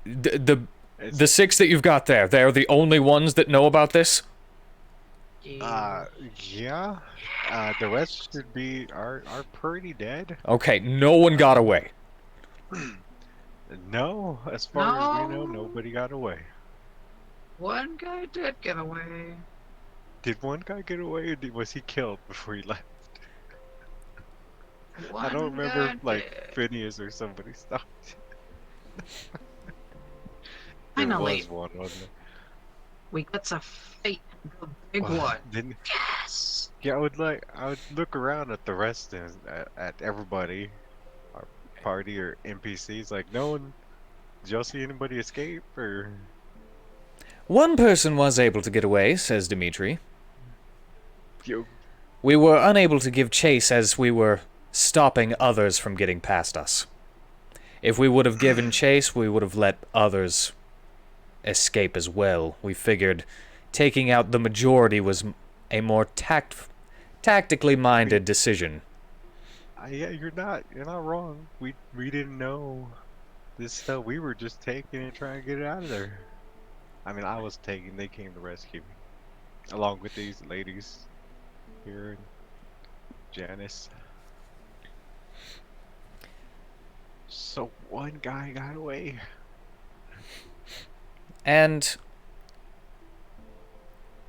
The It's, 6 that you've got there, they're the only ones that know about this? Yeah. yeah. The rest should be are pretty dead. Okay, no one got away. No, as far as we know, No. nobody got away. One guy did get away. Did one guy get away, or was he killed before he left? I One don't remember guy like did. Phineas or somebody stopped. Finally. There was one, wasn't there? We got to fight the big Well, one. Didn't, Yes. yeah, I would look around at the rest and at everybody, our party or NPCs. Like, no one. Did y'all see anybody escape or? One person was able to get away, says Dimitri. You, We were unable to give chase as we were stopping others from getting past us. If we would have given chase, we would have let others escape as well. We figured taking out the majority was a more tactically minded decision. Yeah, you're not wrong. We didn't know this stuff. We were just taking it, trying to get it out of there. I mean, I was taking. They came to rescue me, along with these ladies here and Janice. So one guy got away. And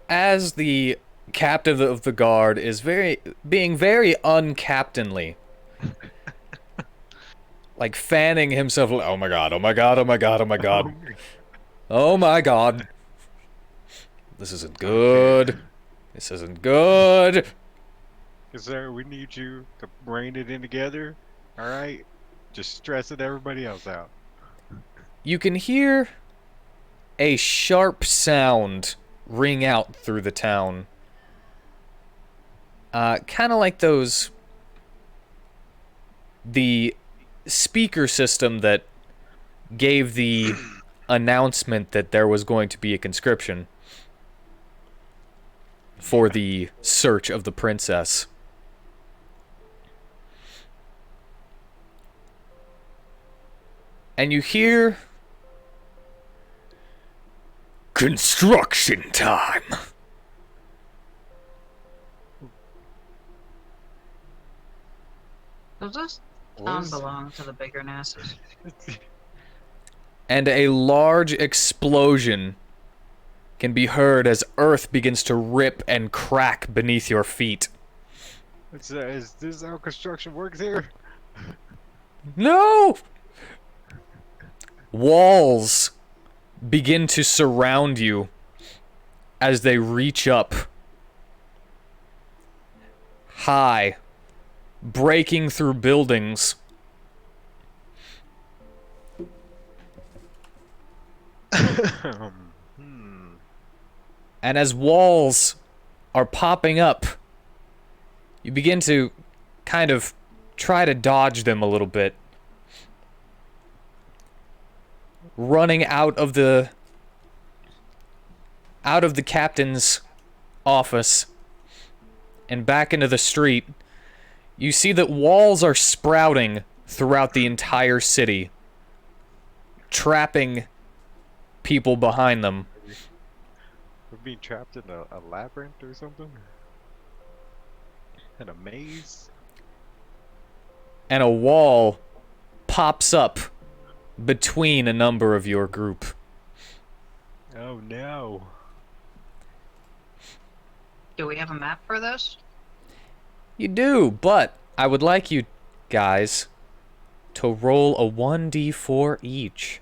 as the captain of the guard is being very uncaptainly, like fanning himself, oh my god, oh my god, oh my god, oh my god, oh my god, this isn't good, this isn't good. Sir, we need you to rein it in together. All right, just stressing everybody else out. You can hear a sharp sound ring out through the town. Kind of like the speaker system that gave the announcement that there was going to be a conscription for the search of the princess. And you hear construction time. Does this town belong to the bigger Nasses? And a large explosion can be heard as earth begins to rip and crack beneath your feet. Is this how construction works here? No! Walls begin to surround you as they reach up high, breaking through buildings. And as walls are popping up, you begin to kind of try to dodge them a little bit. Running out of the captain's office and back into the street, you see that walls are sprouting throughout the entire city, trapping people behind them. We're being trapped in a labyrinth or something? In a maze? And a wall pops up between a number of your group. Oh no. Do we have a map for this? You do, but I would like you guys to roll a 1d4 each.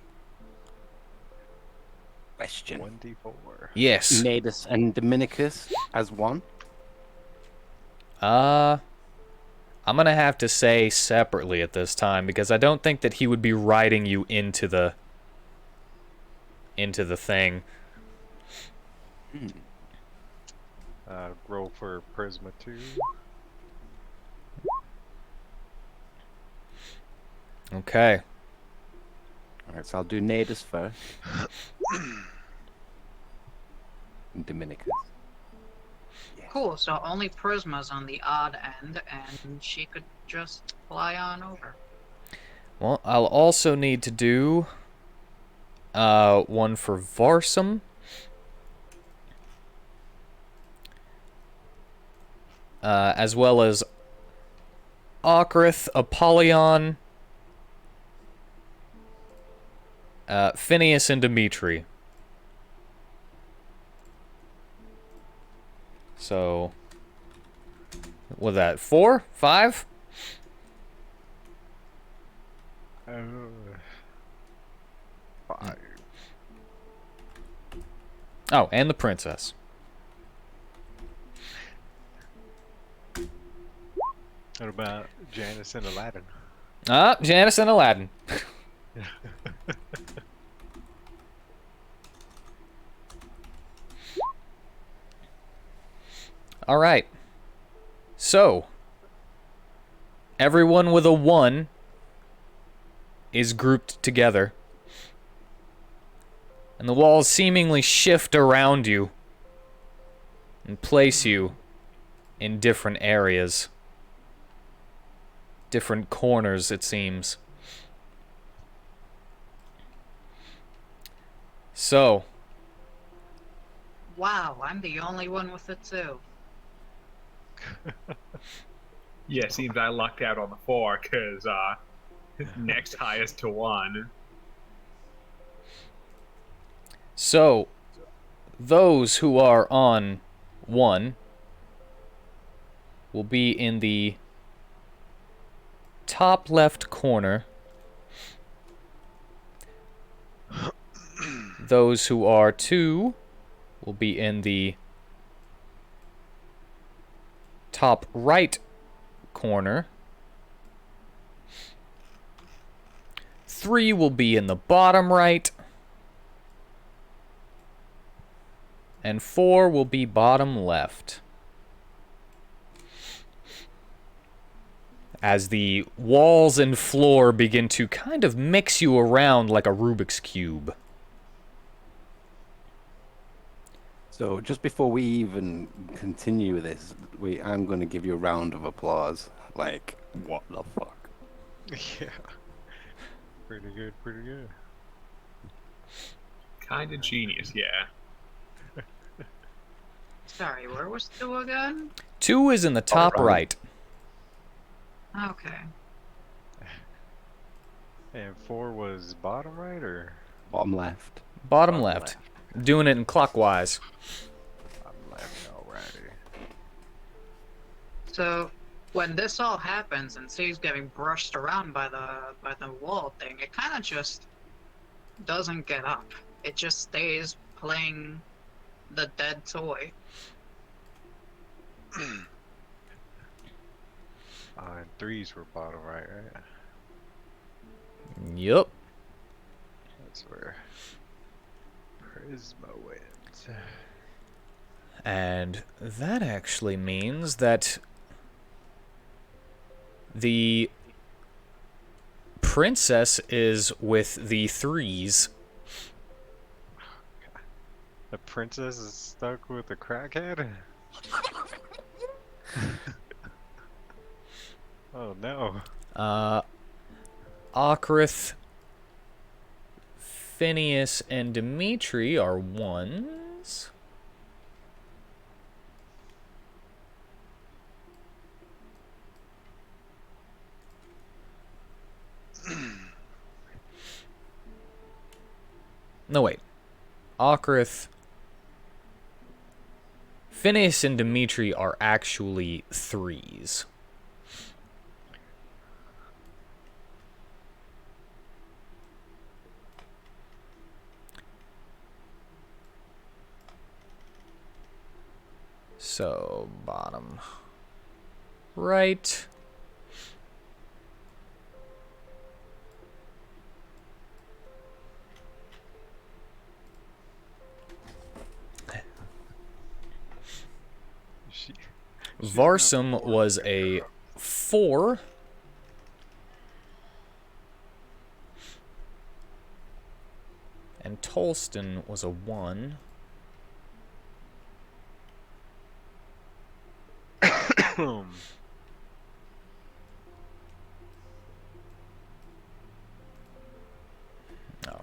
Question. 1d4. Yes. Nadus and Dominicus as one. I'm gonna have to say separately at this time because I don't think that he would be writing you into the thing. Roll for Prisma 2. Okay. Alright, so I'll do Nadus first. And Dominicus. Cool, so only Prisma's on the odd end, and she could just fly on over. Well, I'll also need to do one for Varsum. As well as Okrith, Apollyon, Phineas, and Dimitri. So, with that, 4? 5? Five. Oh, and the princess. What about Janice and Aladdin? Janice and Aladdin. All right. So, everyone with a 1 is grouped together. And the walls seemingly shift around you and place you in different areas. Different corners, it seems. So, Wow, I'm the only one with it too. Yeah, seems I lucked out on the 4 because next highest to 1. so those who are on 1 will be in the top left corner. Those who are 2 will be in the top right corner. 3 will be in the bottom right. And 4 will be bottom left. As the walls and floor begin to kind of mix you around like a Rubik's Cube. So just before we even continue this, I'm going to give you a round of applause. Like, what the fuck? Yeah. Pretty good, pretty good. Kind of genius, yeah. Sorry, where was 2 again? 2 is in the top right. Okay. And 4 was bottom right or Bottom left. Bottom left. Doing it in clockwise. bottom left? Alrighty. So when this all happens and C's getting brushed around by the wall thing, it kind of just doesn't get up. It just stays playing the dead toy. And 3s were bottom right, right? Yup. That's where Prisma wins. And that actually means that the princess is with the 3s. The princess is stuck with a crackhead? Oh no. Okrith, Phineas, and Dimitri are 1s. No, wait. Okrith, Phineas, and Dimitri are actually 3s. So, bottom right. Varsum was a 4. And Tolston was a 1. Oh,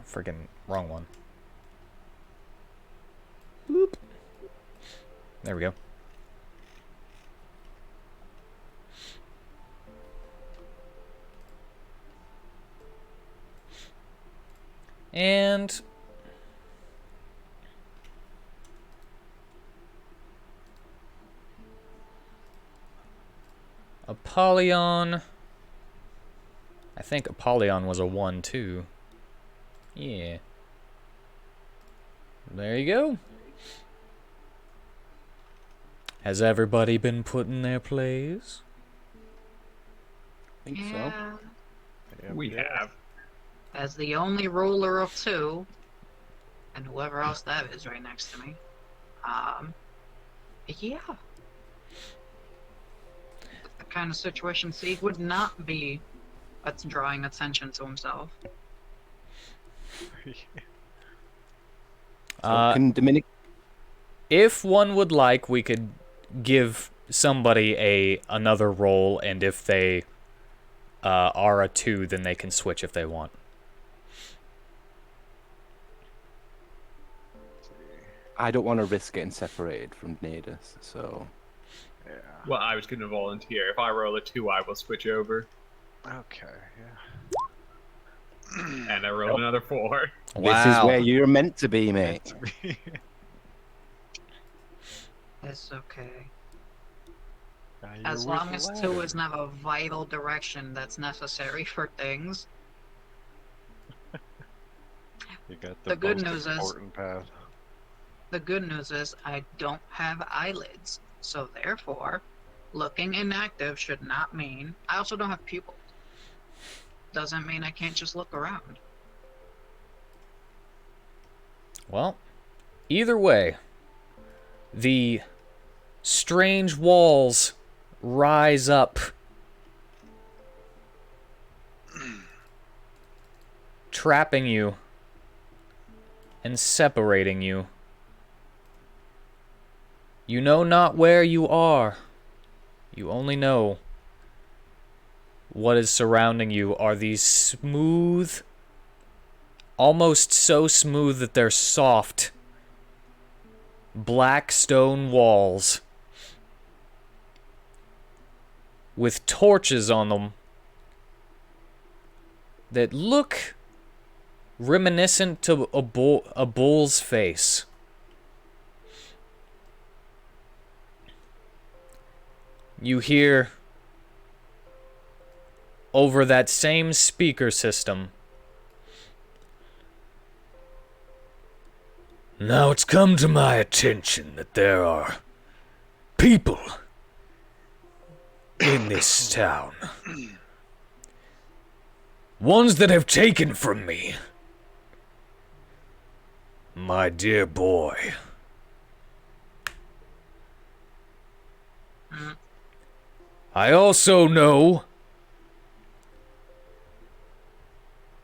freaking wrong one. Boop. There we go. And Apollyon. I think Apollyon was a 1 too. Yeah. There you go. Has everybody been put in their place? I think so. Yeah. Yep, We yep. have. As the only ruler of 2, and whoever else that is right next to me. Yeah. kind of situation, Sieg would not be drawing attention to himself. So can Dominic? If one would like, we could give somebody another role, and if they are a 2, then they can switch if they want. I don't want to risk getting separated from Nadus, so. Yeah. Well, I was going to volunteer. If I roll a 2, I will switch over. Okay. Yeah. And I roll another 4. This is where you're meant to be, mate. It's okay. Now you're As with long the as ladder. 2 isn't have a vital direction that's necessary for things. You got The good most news is- important path. The good news is I don't have eyelids, so therefore, looking inactive should not mean I also don't have pupils. Doesn't mean I can't just look around. Well, either way, the strange walls rise up, trapping you and separating you. You know not where you are. You only know what is surrounding you are these smooth, almost so smooth that they're soft, black stone walls with torches on them that look reminiscent to a bull's face. You hear over that same speaker system, "Now it's come to my attention that there are people in this town. Ones that have taken from me my dear boy. I also know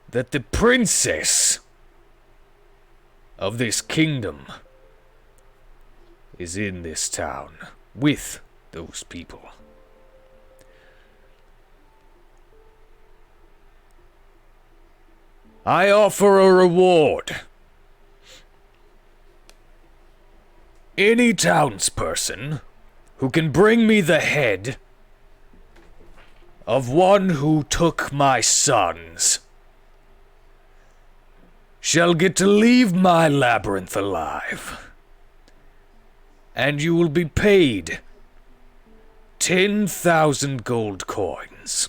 that the princess of this kingdom is in this town with those people. I offer a reward. Any townsperson who can bring me the head of one who took my sons shall get to leave my labyrinth alive. And you will be paid 10,000 gold coins.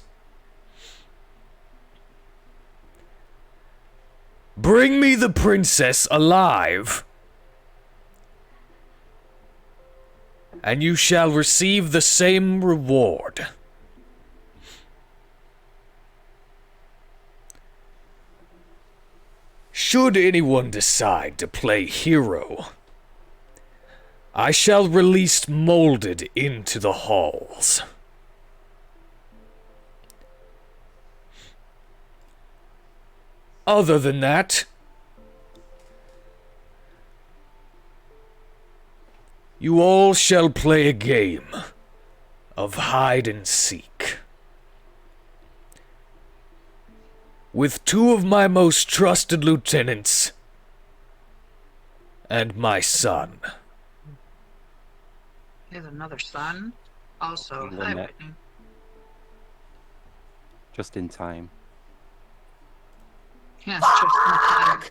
Bring me the princess alive, and you shall receive the same reward. Should anyone decide to play hero, I shall release molded into the halls. Other than that, you all shall play a game of hide and seek with two of my most trusted lieutenants and my son. He has another son. Also, Okay, hi, Lynette. Whitney. Just in time. Yes, just in time.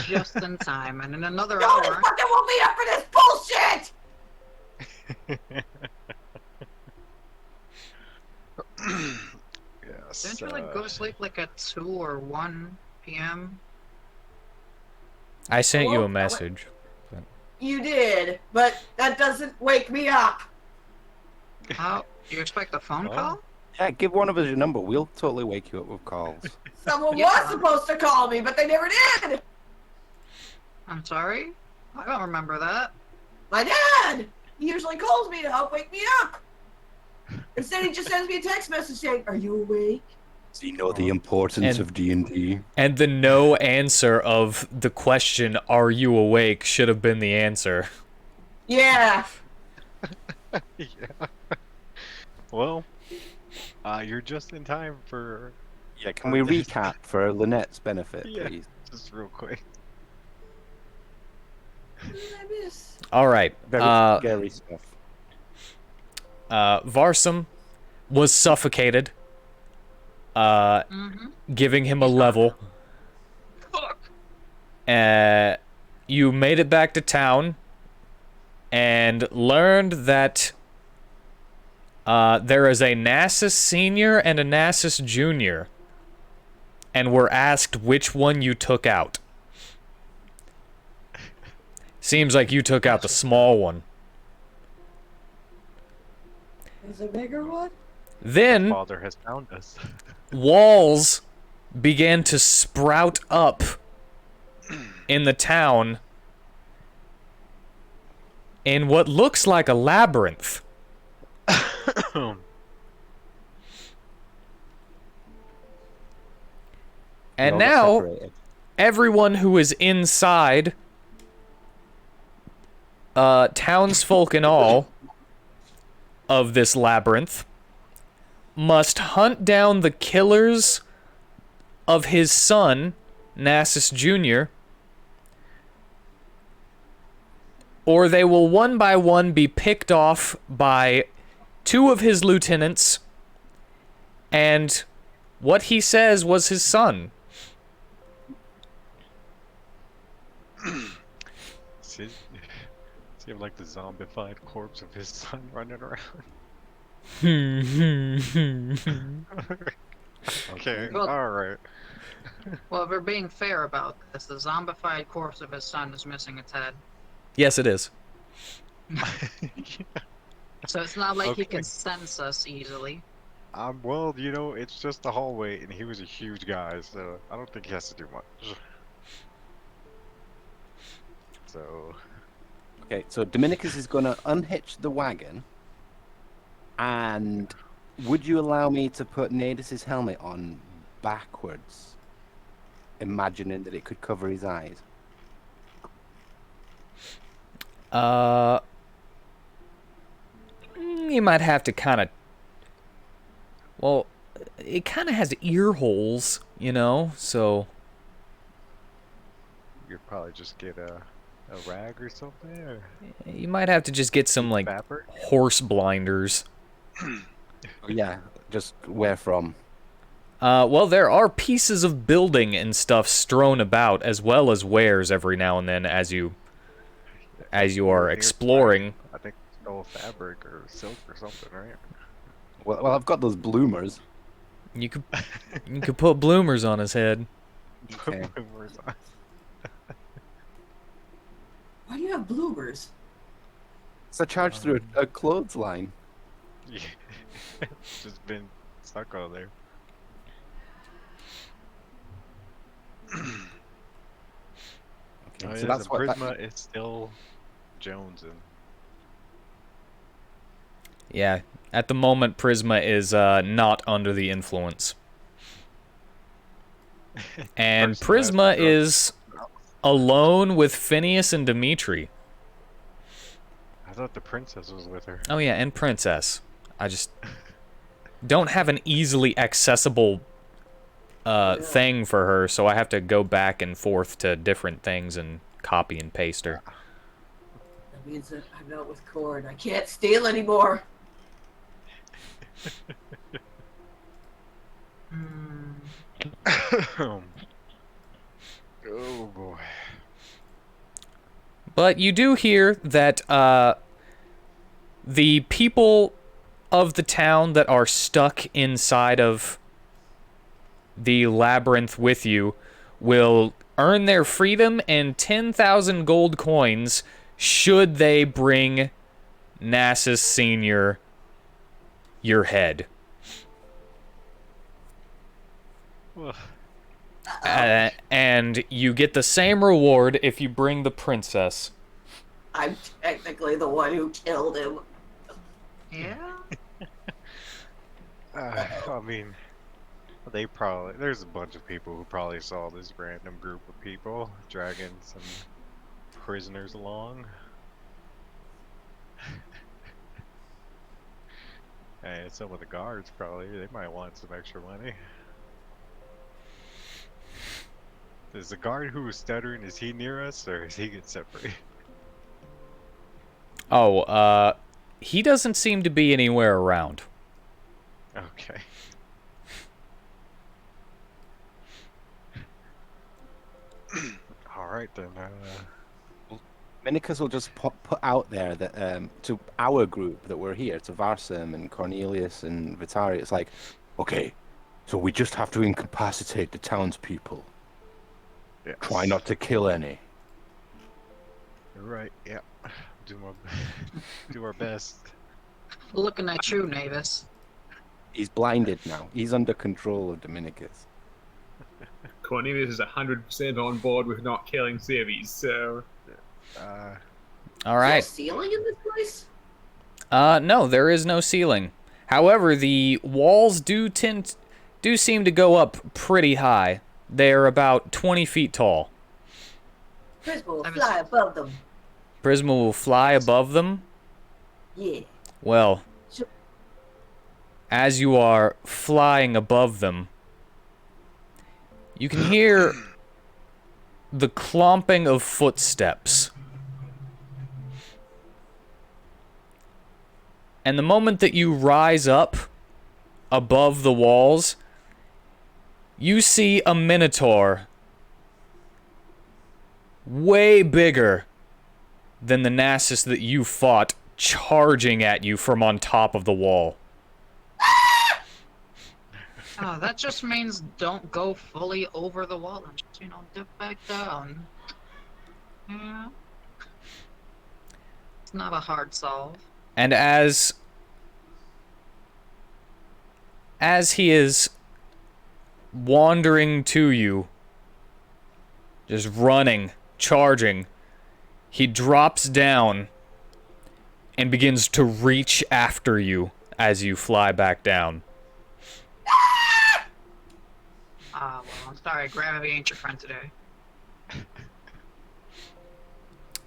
Just in time. And in another Nobody hour, fucking woke me up for this bullshit! Yes. didn't you like go to sleep like at 2 or 1 p.m.? I sent you Hello? a message. You did, but that doesn't wake me up. How? You expect a phone Oh. call? Yeah, give one of us your number. We'll totally wake you up with calls. Someone Yeah. was supposed to call me, but they never did. I'm sorry? I don't remember that. My dad! He usually calls me to help wake me up. Instead, he just sends me a text message saying, "Are you awake?" So you know the importance of D&D. And the no answer of the question, "Are you awake?" should have been the answer. Yeah. Yeah. Well, you're just in time for. Yeah, can we recap for Lynette's benefit, Yeah. please? Just real quick. What did I miss? All right. Very scary stuff. Varsum was suffocated, giving him a level. You made it back to town and learned that there is a Nasus Senior and a Nasus Junior, and were asked which one you took out. Seems like you took out the small one. Is a bigger one? Then Father has found us. walls began to sprout up in the town in what looks like a labyrinth. And They all got now, separated. everyone who is inside, townsfolk and all, of this labyrinth, must hunt down the killers of his son, Nasus Jr., or they will one by one be picked off by two of his lieutenants and what he says was his son. See him like the zombified corpse of his son running around. Okay, Well- alright. Well, if we're being fair about this, the zombified corpse of his son is missing its head. Yes, it is. So it's not like he Okay. can sense us easily. Well, you know, it's just the hallway, and he was a huge guy, so I don't think he has to do much. So, Okay, so Dominicus is going to unhitch the wagon. And would you allow me to put Nadis's helmet on backwards? Imagining that it could cover his eyes. You might have to kind of... Well, it kind of has ear holes, you know, so... you'd probably just get a rag or something, or You might have to just get some, like, fabric. horse blinders. Yeah, just where from? Well, there are pieces of building and stuff strewn about, as well as wares every now and then as you are Near exploring. I think stole fabric or silk or something, right? Well, I've got those bloomers. You could put bloomers on his head. Okay. Where's that? Why do you have bloopers? So charge through a clothesline. Yeah. It's just been stuck all there. Okay, Oh, so yeah, that's the what Prisma is still jonesing. Yeah, at the moment, Prisma is not under the influence. And Prisma has Prisma to is alone with Phineas and Dimitri. I thought the princess was with her. Oh yeah, and Princess. I just don't have an easily accessible thing for her, so I have to go back and forth to different things and copy and paste her. That means that I'm out with Cord. I can't steal anymore. Oh boy. But you do hear that the people of the town that are stuck inside of the labyrinth with you will earn their freedom and 10,000 gold coins should they bring Nasus Senior your head. Well, And you get the same reward if you bring the princess. I'm technically the one who killed him. Yeah? I mean, there's a bunch of people who probably saw this random group of people dragging some prisoners along. And some of the guards they might want some extra money. Is the guard who was stuttering, is he near us or is he get separate? Oh, he doesn't seem to be anywhere around. Okay. Alright then, Minicus will just put out there that to our group that we're here, to Varsum and Cornelius and Vitari, it's like, okay, so we just have to incapacitate the townspeople. yes. Try not to kill any. You're right, yeah. Do our best. Looking at you, Navis. He's blinded now. He's under control of Dominicus. Cornelius is 100% on board with not killing civvies, so... All Is there a right. ceiling in this place? No, there is no ceiling. However, the walls do seem to go up pretty high. They're about 20 feet tall. Prisma will fly above them. Prisma will fly above them. Yeah. Well, Sure. as you are flying above them, you can hear the clomping of footsteps. And the moment that you rise up above the walls, you see a minotaur way bigger than the Nasus that you fought charging at you from on top of the wall. Oh, that just means don't go fully over the wall and just, dip back down. Yeah. It's not a hard solve. And as he is wandering to you, just running, charging, he drops down and begins to reach after you as you fly back down. Well, I'm sorry, gravity ain't your friend today.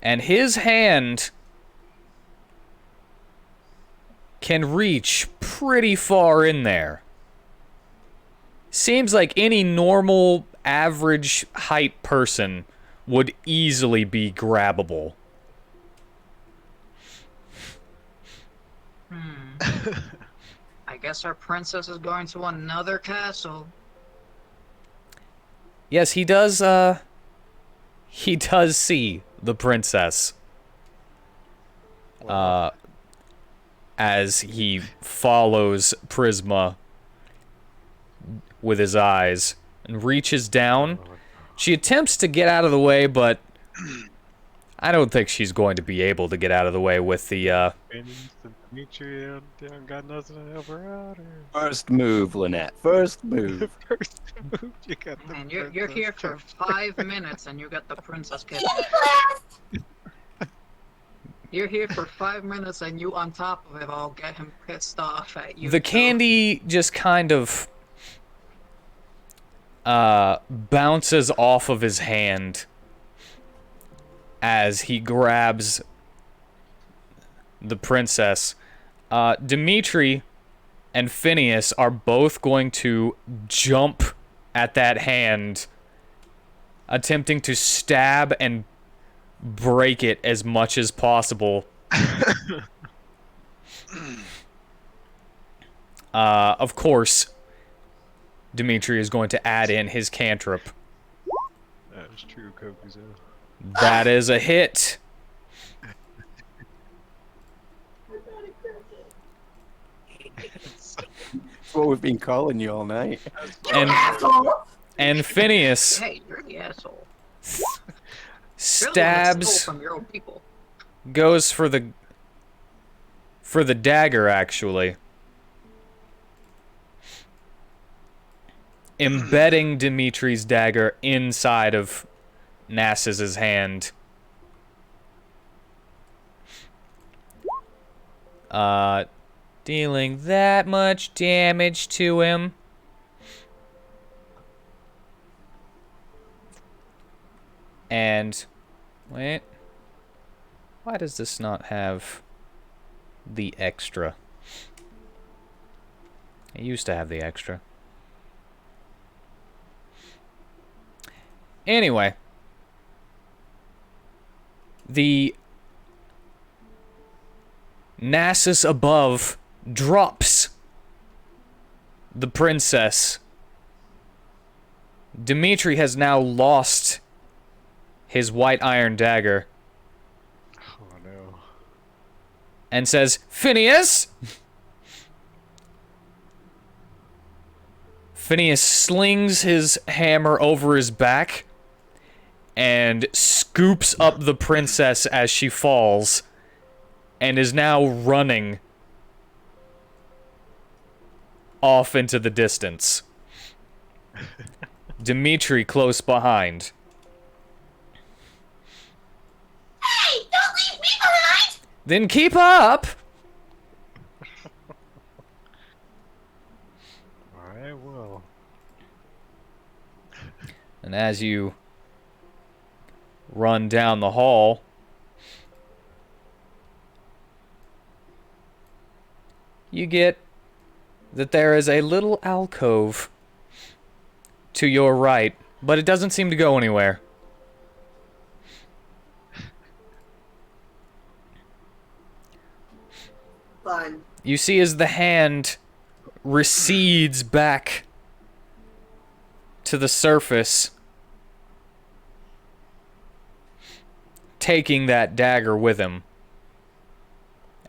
And his hand can reach pretty far in there. Seems like any normal, average height person would easily be grabbable. I guess our princess is going to another castle. Yes, he does see the princess. As he follows Prisma with his eyes and reaches down. She attempts to get out of the way, but I don't think she's going to be able to get out of the way with the, Dimitri, they don't got nothing to help her out. First move, Lynette. First move. First move, you got the And you're princess here for kept- 5 minutes and you got the princess kidnapped. You're here for 5 minutes and you on top of it all get him pissed off at you. the too. candy just kind of bounces off of his hand as he grabs the princess. Dimitri and Phineas are both going to jump at that hand, attempting to stab and break it as much as possible. Of course, Dimitri is going to add in his cantrip. That is true, Kokuzo. That is a hit. That's what we've been calling you all night. And Asshole! and Phineas Hey, you're the asshole. stabs, From your own people. goes for the dagger, actually, embedding Dimitri's dagger inside of Nasus's hand. dealing that much damage to him. And, wait, why does this not have the extra? It used to have the extra. Anyway, the Nasus above drops the princess. Dimitri has now lost his white iron dagger Oh no. and says, Phineas! Phineas slings his hammer over his back and scoops up the princess as she falls and is now running off into the distance. Dimitri close behind. Hey, don't leave me behind! Then keep up! I will. And as you run down the hall, you get that there is a little alcove to your right, but it doesn't seem to go anywhere. Fine. You see as the hand recedes back to the surface, taking that dagger with him,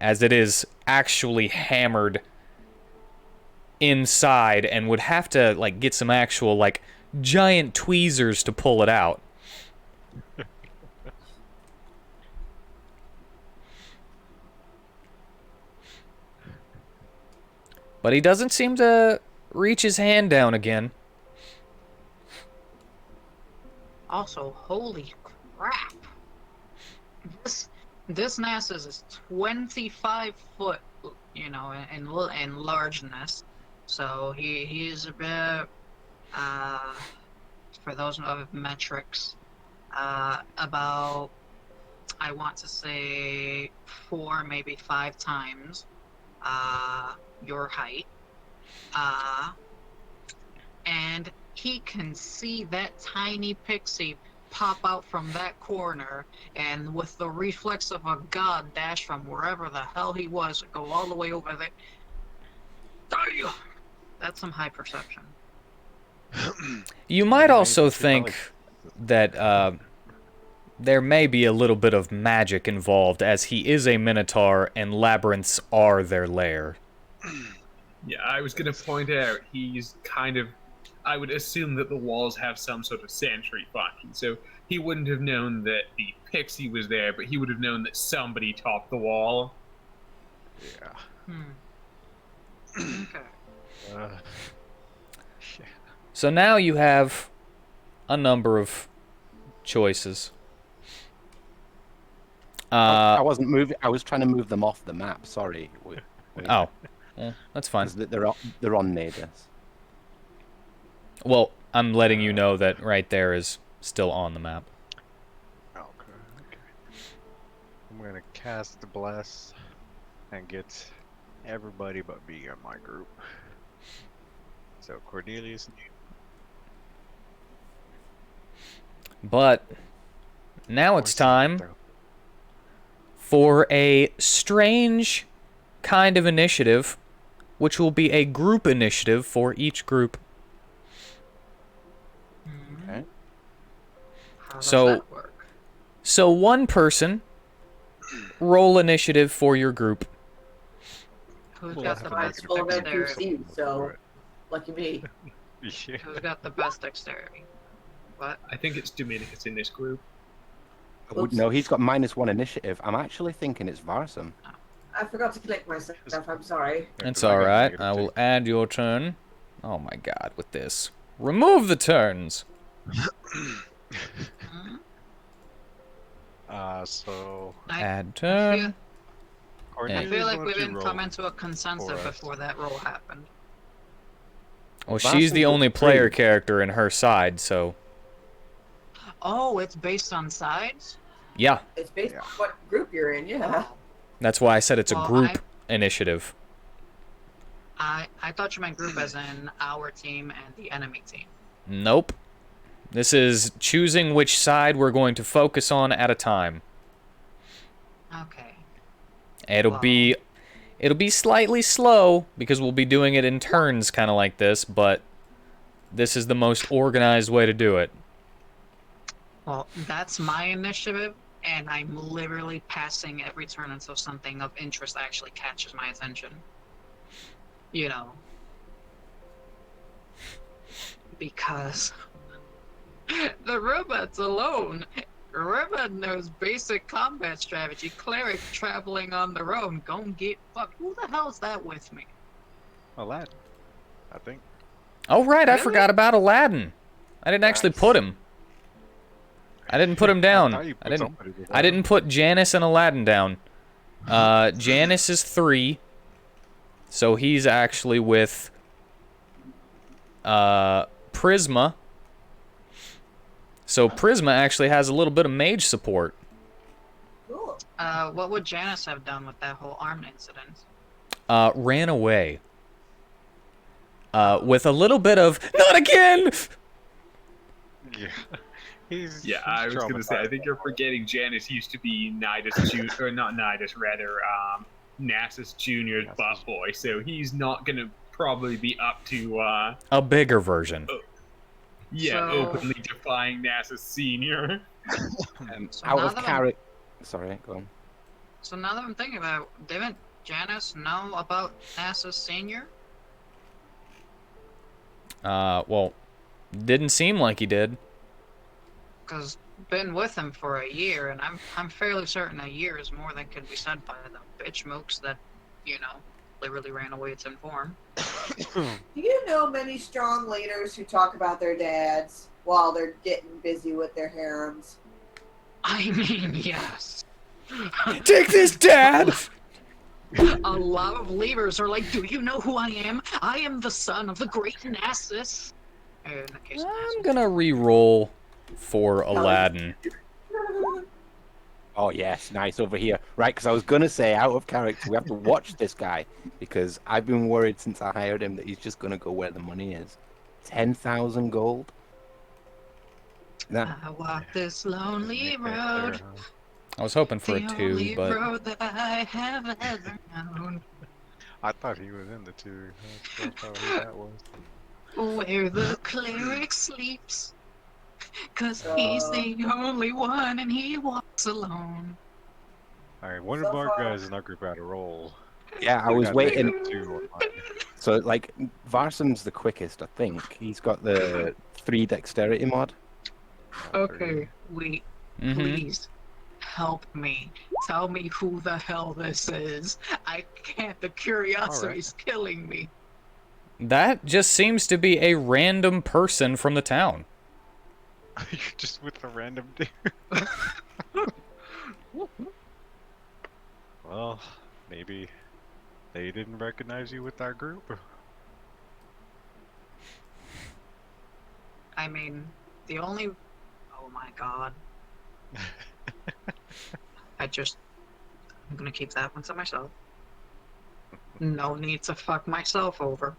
as it is actually hammered inside and would have to like get some actual like giant tweezers to pull it out. But he doesn't seem to reach his hand down again. Also, holy crap! This Nasus is 25 foot, you know, in largeness. So he is a bit, for those of metrics, about, I want to say 4, maybe 5 times your height. And he can see that tiny pixie pop out from that corner, and with the reflex of a god, dash from wherever the hell he was, go all the way over there. Damn! That's some high perception. You might also Should probably- think that there may be a little bit of magic involved, as he is a minotaur and labyrinths are their lair. Yeah, I was going to point out he's kind of. I would assume that the walls have some sort of sentry function, so he wouldn't have known that the pixie was there, but he would have known that somebody topped the wall. Yeah. Okay. Yeah. So now you have a number of choices. I wasn't moving. I was trying to move them off the map. Sorry. Oh, well, that's fine. 'Cause they're on Nadus. Well, I'm letting you know that right there is still on the map. Okay. I'm gonna cast the bless and get everybody but me in my group. So Cornelius, But now it's time for a strange kind of initiative, which will be a group initiative for each group. Okay. How does So- that work? So one person roll initiative for your group. Who's Well, got I the have to best make Full of dexterity? NPC, so lucky me. Yeah. Who's got the best dexterity? What? I think it's Dominicus in this group. No, he's got -1 initiative. I'm actually thinking it's Varsum. I forgot to click myself. I'm sorry. It's I got alright. negative I will two. add your turn. Oh my god, with this. Remove the turns. Hmm? So I Add feel, turn. I feel Cornelius, like why we don't you didn't roll come into a consensus for us? before that roll happened. Well, she's the only player character in her side, so Oh, it's based on sides? yeah. It's based Yeah. on what group you're in, yeah. That's why I said it's a Well, group initiative. I thought you meant group as in our team and the enemy team. Nope. This is choosing which side we're going to focus on at a time. Okay. It'll Wow. be slightly slow because we'll be doing it in turns, kind of like this, but this is the most organized way to do it. Well, that's my initiative, and I'm literally passing every turn until something of interest actually catches my attention. You know. Because the robots alone. Robot knows basic combat strategy. Cleric traveling on their own. Gon' get fucked. Who the hell's that with me? Aladdin, I think. Oh, right, I Really? forgot about Aladdin. I didn't actually put him. I didn't put him down. I didn't put Janice and Aladdin down. Janice is 3. So he's actually with Prisma. So Prisma actually has a little bit of mage support. Cool. What would Janice have done with that whole armed incident? Ran away. With a little bit of not again. Yeah. He's Yeah, I was gonna say, I think you're forgetting Janice used to be Nidus Jr. or not Nidus, rather, Nasus Jr.'s butt boy, so he's not gonna probably be up to, A bigger version. yeah, So- openly defying Nasus Sr. So Out now of that I'm- character. Sorry, go on. So now that I'm thinking about it, didn't Janice know about NASA's senior? Well, didn't seem like he did. Because been with him for a year, and I'm fairly certain a year is more than can be said by the bitch mooks that, you know, literally ran away to inform. Do you know many strong leaders who talk about their dads while they're getting busy with their harems? I mean, yes. Take this, Dad! A lot of leaders are like, do you know who I am? I am the son of the great Nasus. In the case of I'm Nasus. gonna re-roll for Aladdin. Oh yes, nice over here. Right, because I was gonna say out of character, we have to watch this guy because I've been worried since I hired him that he's just gonna go where the money is. 10,000 gold. Nah, I walk this lonely road, I was hoping for a the 2, only but road that I have ever known. I thought he was in the 2. That's how who that was. Where the cleric sleeps, 'cause he's the only one and he walks alone. Alright, one So of our far- guys in our group had a roll. yeah, I was got waiting. -2 on mine. So like, Varsum's the quickest, I think. He's got the 3 dexterity mod. Okay, wait, Mhm. please help me. Tell me who the hell this is. I can't. The curiosity's killing me. that just seems to be a random person from the town. You're just with a random dude. Well, maybe they didn't recognize you with our group. I mean, the only. Oh my god. I'm gonna keep that one to myself. No need to fuck myself over.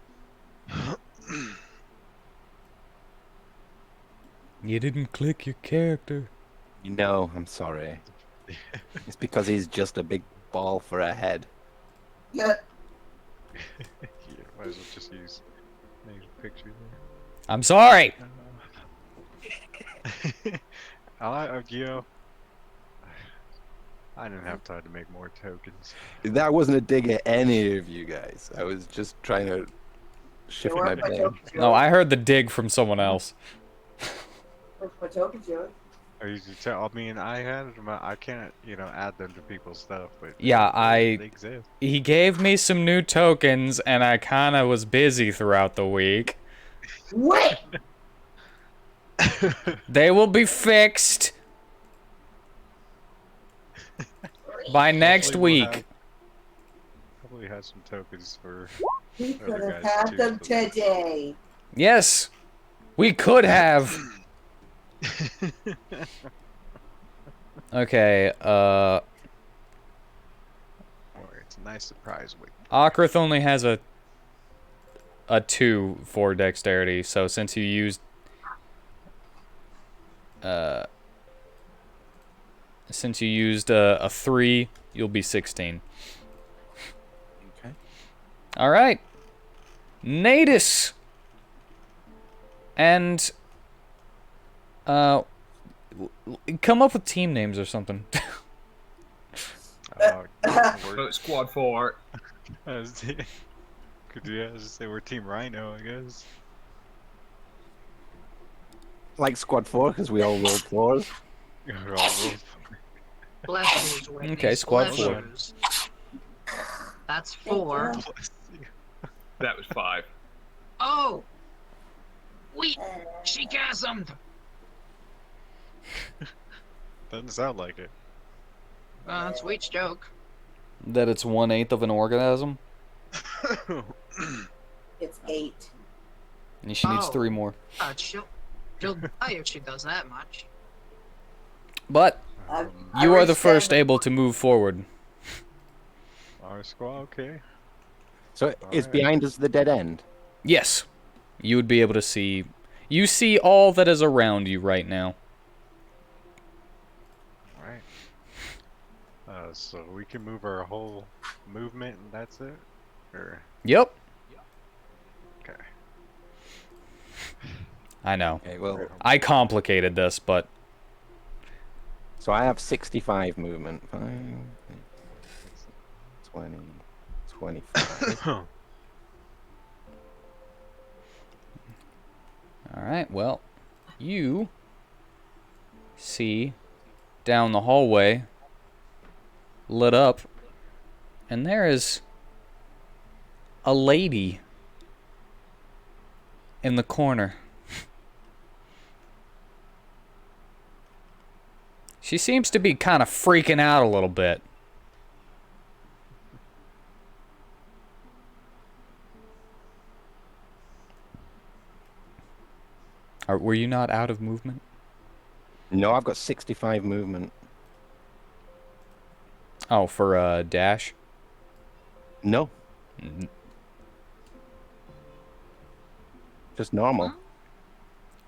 You didn't click your character. No, I'm sorry. It's because he's just a big ball for a head. Yeah. Yeah, might as well just use named picture I'm sorry! there. I didn't have time to make more tokens. That wasn't a dig at any of you guys. I was just trying to shift Where my are my brain. tokens, No, Joey? I heard the dig from someone else. Where's my tokens, Joey? Or you should tell, I mean, I had them. I can't, add them to people's stuff, but Yeah, they exist. He gave me some new tokens, and I kind of was busy throughout the week. Wait! They will be fixed by next Hopefully we'll week. have- definitely had some tokens for We other could have guys had too. them So there's- today. Yes, we could have. Okay, Boy, it's a nice surprise week. Okrith only has a 2 for dexterity, so since you used a 3, you'll be 16. Okay. All right, Natus, and come up with team names or something. Vote squad 4. Could you just say we're Team Rhino, I guess? Like squad 4 because we all rolled 4s. We're all rolled. Bless you, Whitney. Okay, squad Bless 4. yous. That's 4. Bless you. That was 5. Oh! Wait! She gasmed! Doesn't sound like it. That's Wheat's joke. That it's 1/8 of an orgasm, It's 8. and she needs Oh. 3 more. She'll die if she does that much. But I you are the respect first it. able to move forward. Our squad, okay. So is Alright. behind us the dead end? Yes, you would be able to see. You see all that is around you right now. Alright. So we can move our whole movement and that's it? Or, Yep. okay. I know. Okay, well, I complicated this, but so I have 65 movement. 5, 20, 25. all right. Well, you see down the hallway lit up, and there is a lady in the corner. She seems to be kind of freaking out a little bit. Were you not out of movement? No, I've got 65 movement. Oh, for dash? No, Mm, just normal.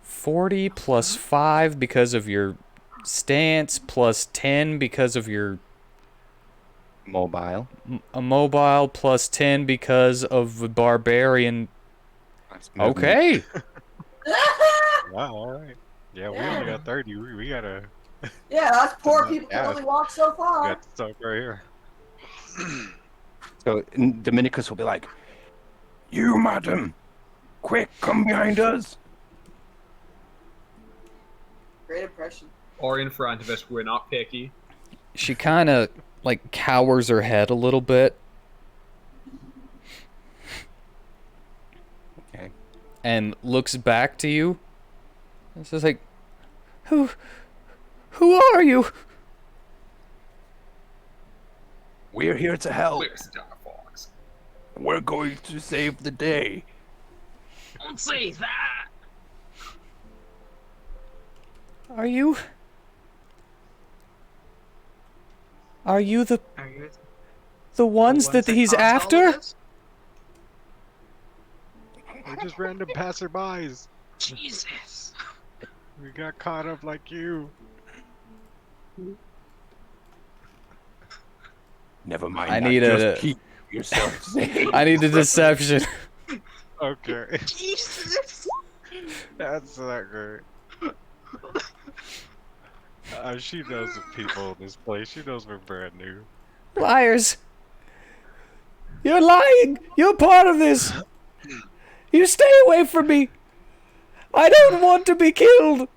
40 plus 5 because of your stance, plus 10 because of your Mobile. a mobile, plus 10 because of the barbarian. That's movement. Okay. Wow, alright. Yeah, we only got 30. We gotta Yeah, us poor Not people can bad. only walk so far. got stuck right here. So Dominicus will be like, "You, madam, quick, come behind us." Great impression. Or in front of us, we're not picky. She kind of like cowers her head a little bit Okay. and looks back to you. It's just like, who are you? We're here to help. We're Star Fox. We're going to save the day. Don't say that! Are you the Are you the ones that he's caused all of after? this? We're just random passerbys. Jesus! We got caught up like you. Never mind. I that, need just a- keep yourself safe. I need a deception. Okay. Jesus! That's not great. She knows the people in this place. She knows we're brand new. Liars. You're lying. You're part of this. You stay away from me. I don't want to be killed.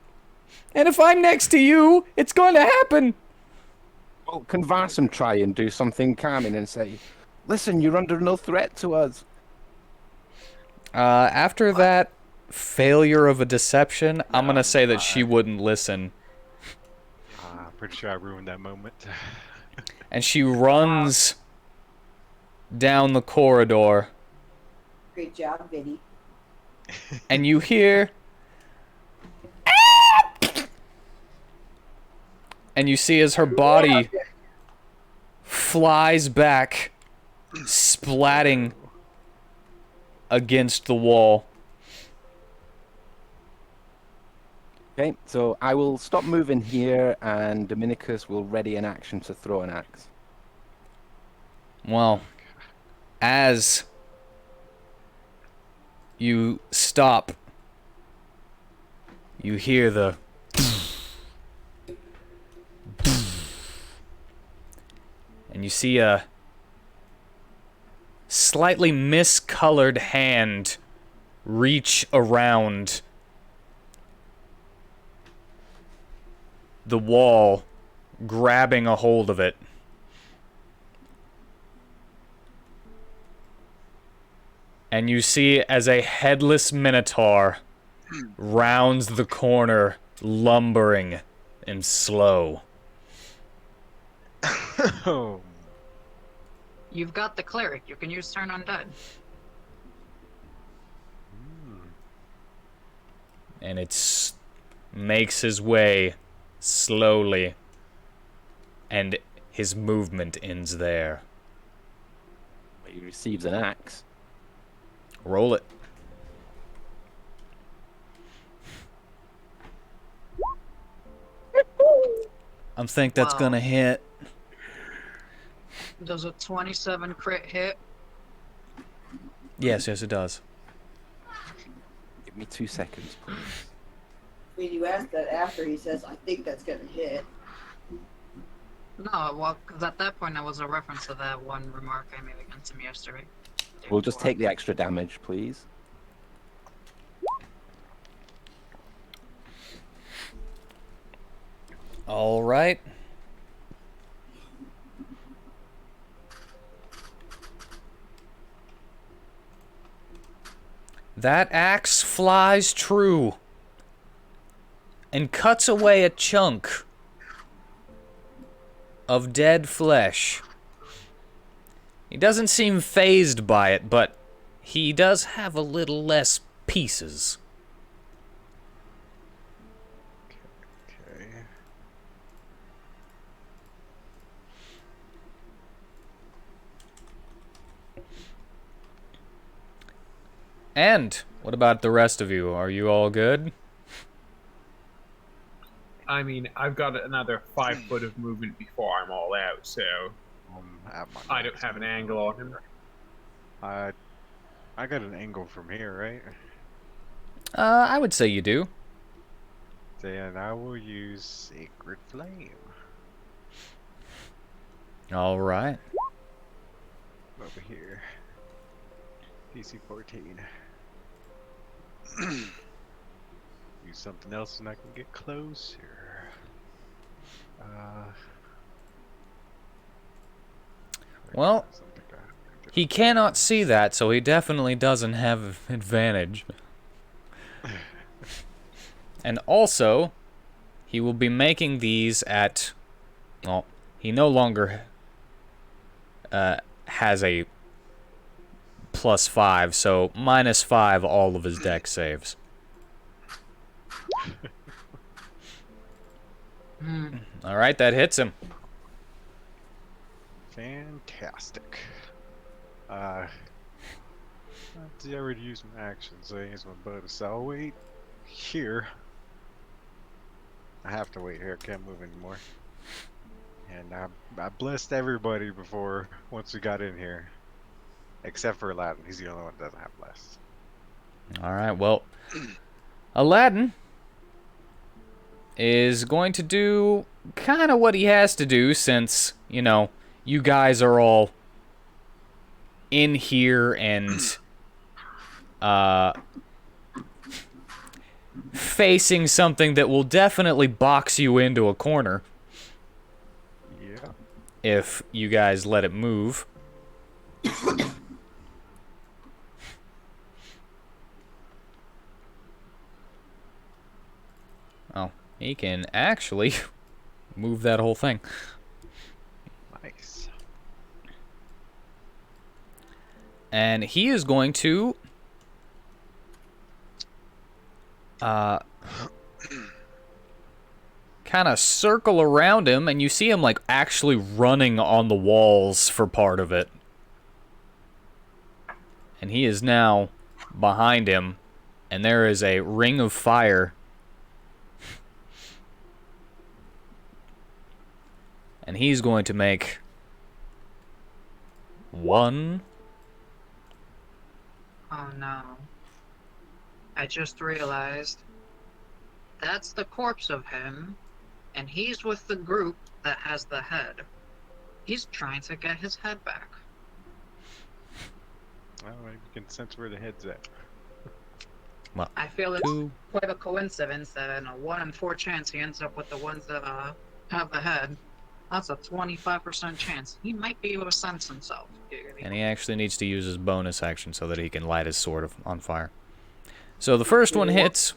And if I'm next to you, it's going to happen. Well, can Varsum try and do something calming and say, "Listen, you're under no threat to us." After that failure of a deception, I'm going to say that she wouldn't listen. Pretty sure I ruined that moment. And she runs down the corridor, Great job, Vinny. and you hear, and you see as her body flies back, splatting against the wall. Okay, so I will stop moving here, and Dominicus will ready an action to throw an axe. Well, as you stop, you hear the and you see a slightly miscolored hand reach around the wall, grabbing a hold of it. And you see as a headless minotaur rounds the corner, lumbering and slow. Oh, You've got the cleric. You can use turn undead. And it makes his way slowly, and his movement ends there. He receives an axe. Roll it. I think that's Wow. gonna hit. Does a 27 crit hit? Yes, it does. Give me 2 seconds, please. When you ask that after, he says, I think that's going to hit. No, well, because at that point, that was a reference to that one remark I made against him yesterday. We'll just take the extra damage, please. All right. That axe flies true and cuts away a chunk of dead flesh. He doesn't seem fazed by it, but he does have a little less pieces. okay. And what about the rest of you? Are you all good? I mean, I've got another 5 foot of movement before I'm all out, so At my I don't have an angle on him. I got an angle from here, right? I would say you do. Then I will use Sacred Flame All right. over here. DC 14. Use something else and I can get closer. Well, he cannot see that, so he definitely doesn't have advantage. And also, he will be making these at... Well, he no longer has a +5, so -5 all of his deck saves. Alright, that hits him. Fantastic. I already used my action, so I use my bonus. So I'll wait here. I have to wait here. I can't move anymore. And I blessed everybody before once we got in here, except for Aladdin. He's the only one that doesn't have blessed. Alright, well, Aladdin is going to do kind of what he has to do since, you know, you guys are all in here and facing something that will definitely box you into a corner Yeah. if you guys let it move. Oh, he can actually move that whole thing. Nice. And he is going to kind of circle around him, and you see him like actually running on the walls for part of it. And he is now behind him, and there is a ring of fire. And he's going to make 1. Oh no. I just realized that's the corpse of him, and he's with the group that has the head. He's trying to get his head back. Alright, you can sense where the head's at. I feel it's 2. quite a coincidence that in a 1 in 4 chance he ends up with the ones that have the head. That's a 25% chance. He might be able to sense himself. And he actually needs to use his bonus action so that he can light his sword on fire. So the first one hits.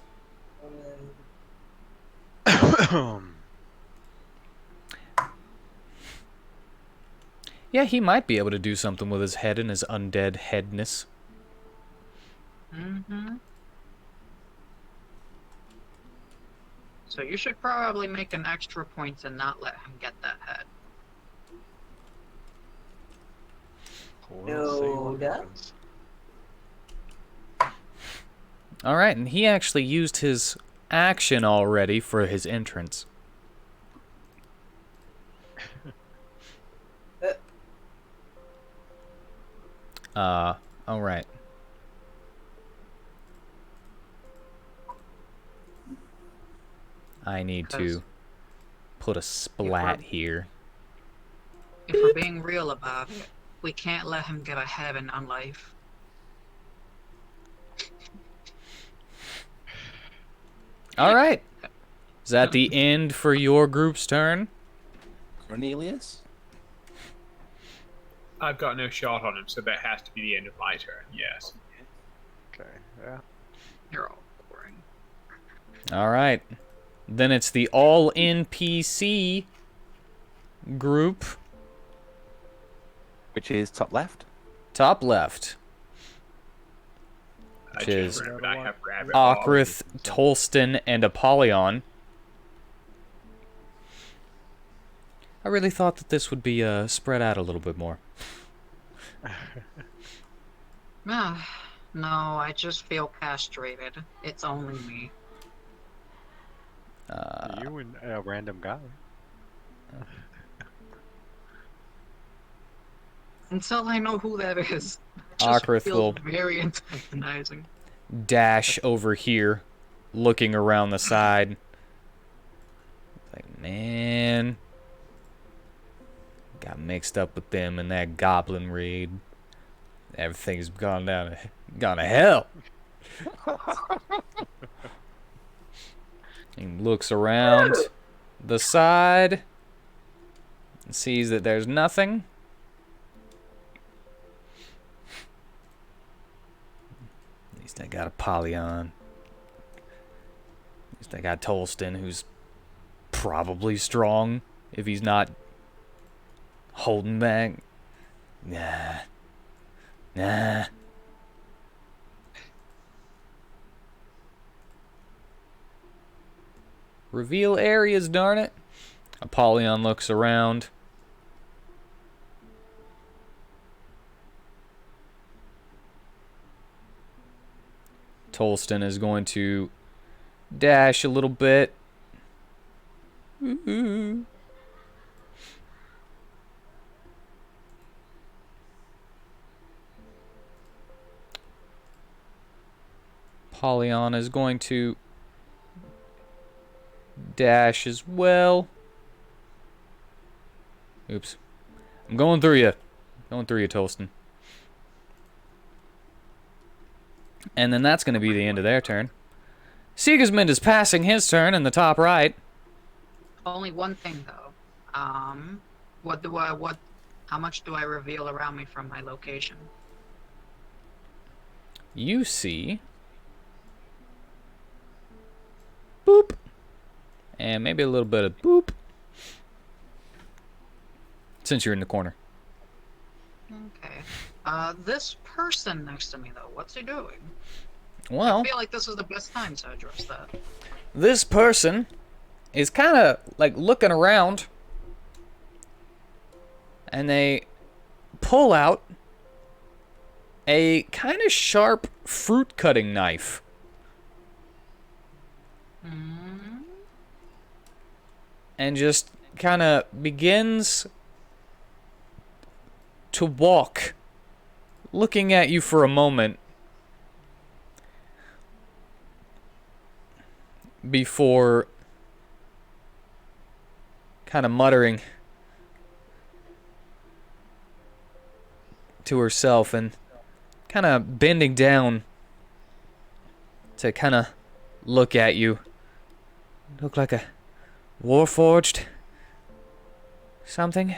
Yeah, he might be able to do something with his head and his undead headness. Mm-hmm. So you should probably make an extra point to not let him get that head. We'll see what No, happens. Alright, and he actually used his action already for his entrance. Alright. I need to put a splat here. If we're being real about it, we can't let him get ahead in life. Alright. Is that the end for your group's turn? Cornelius? I've got no shot on him, so that has to be the end of my turn. Yes. Okay, yeah. You're all boring. Alright. Then it's the all NPC group. Which is top left. Top left. I Which just is remembered I have rabbit Okrith, Tolston, and Apollyon. I really thought that this would be spread out a little bit more. No, I just feel castrated. It's only me. You and a random guy. Until I know who that is. It just Okrith feels will very antagonizing. dash over here, looking around the side. Like, man, got mixed up with them in that goblin raid. Everything's gone to hell. He looks around the side and sees that there's nothing. At least I got Apollyon. At least I got Tolston, who's probably strong if he's not holding back. Nah. Reveal areas, darn it. Apollyon looks around. Tolston is going to dash a little bit. Ooh. Apollyon is going to dash as well. Oops. I'm going through you. Going through you, Tolston. And then that's going to be the end of their turn. Sigismund is passing his turn in the top right. Only one thing though. How much do I reveal around me from my location? You see... boop. And maybe a little bit of boop. Since you're in the corner. Okay. This person next to me, though, what's he doing? I Well, feel like this is the best time to address that. this person is kind of like looking around, and they pull out a kind of sharp fruit cutting knife. And just kind of begins to walk, looking at you for a moment before kind of muttering to herself and kind of bending down to kind of look at you. Look like a warforged something.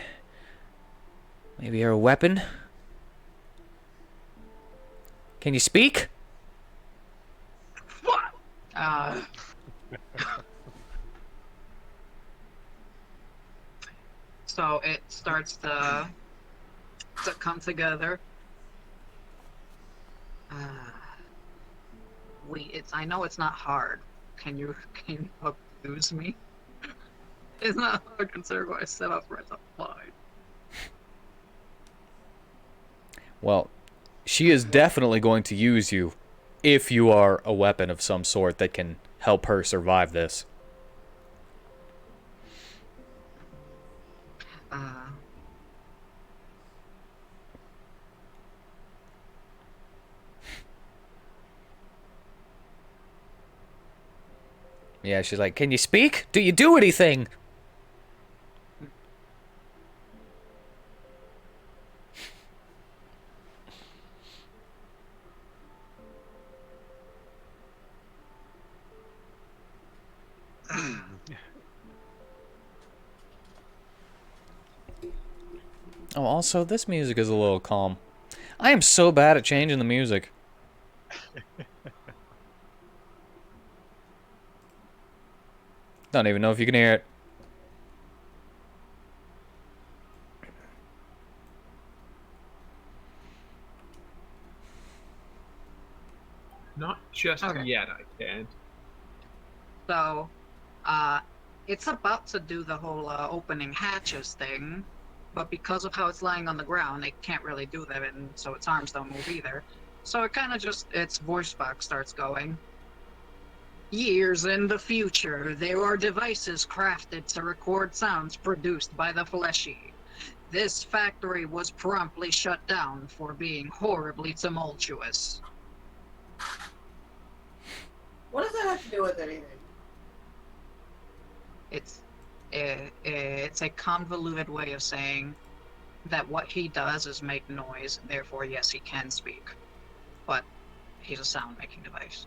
Maybe you're a weapon. Can you speak? Uh, so it starts to come together. I know it's not hard. Can you abuse me? It's not hard considering what I set up for as a line. Well, she is definitely going to use you if you are a weapon of some sort that can help her survive this. Yeah, she's like, can you speak? Do you do anything? Oh, also, this music is a little calm. I am so bad at changing the music. Don't even know if you can hear it. Not just Okay. yet, I can't. So, it's about to do the whole opening hatches thing, but because of how it's lying on the ground, it can't really do that, and so its arms don't move either. So it kind of just, its voice box starts going. Years in the future, there are devices crafted to record sounds produced by the fleshy. This factory was promptly shut down for being horribly tumultuous. What does that have to do with anything? It's a convoluted way of saying that what he does is make noise, therefore, yes, he can speak. But he's a sound-making device.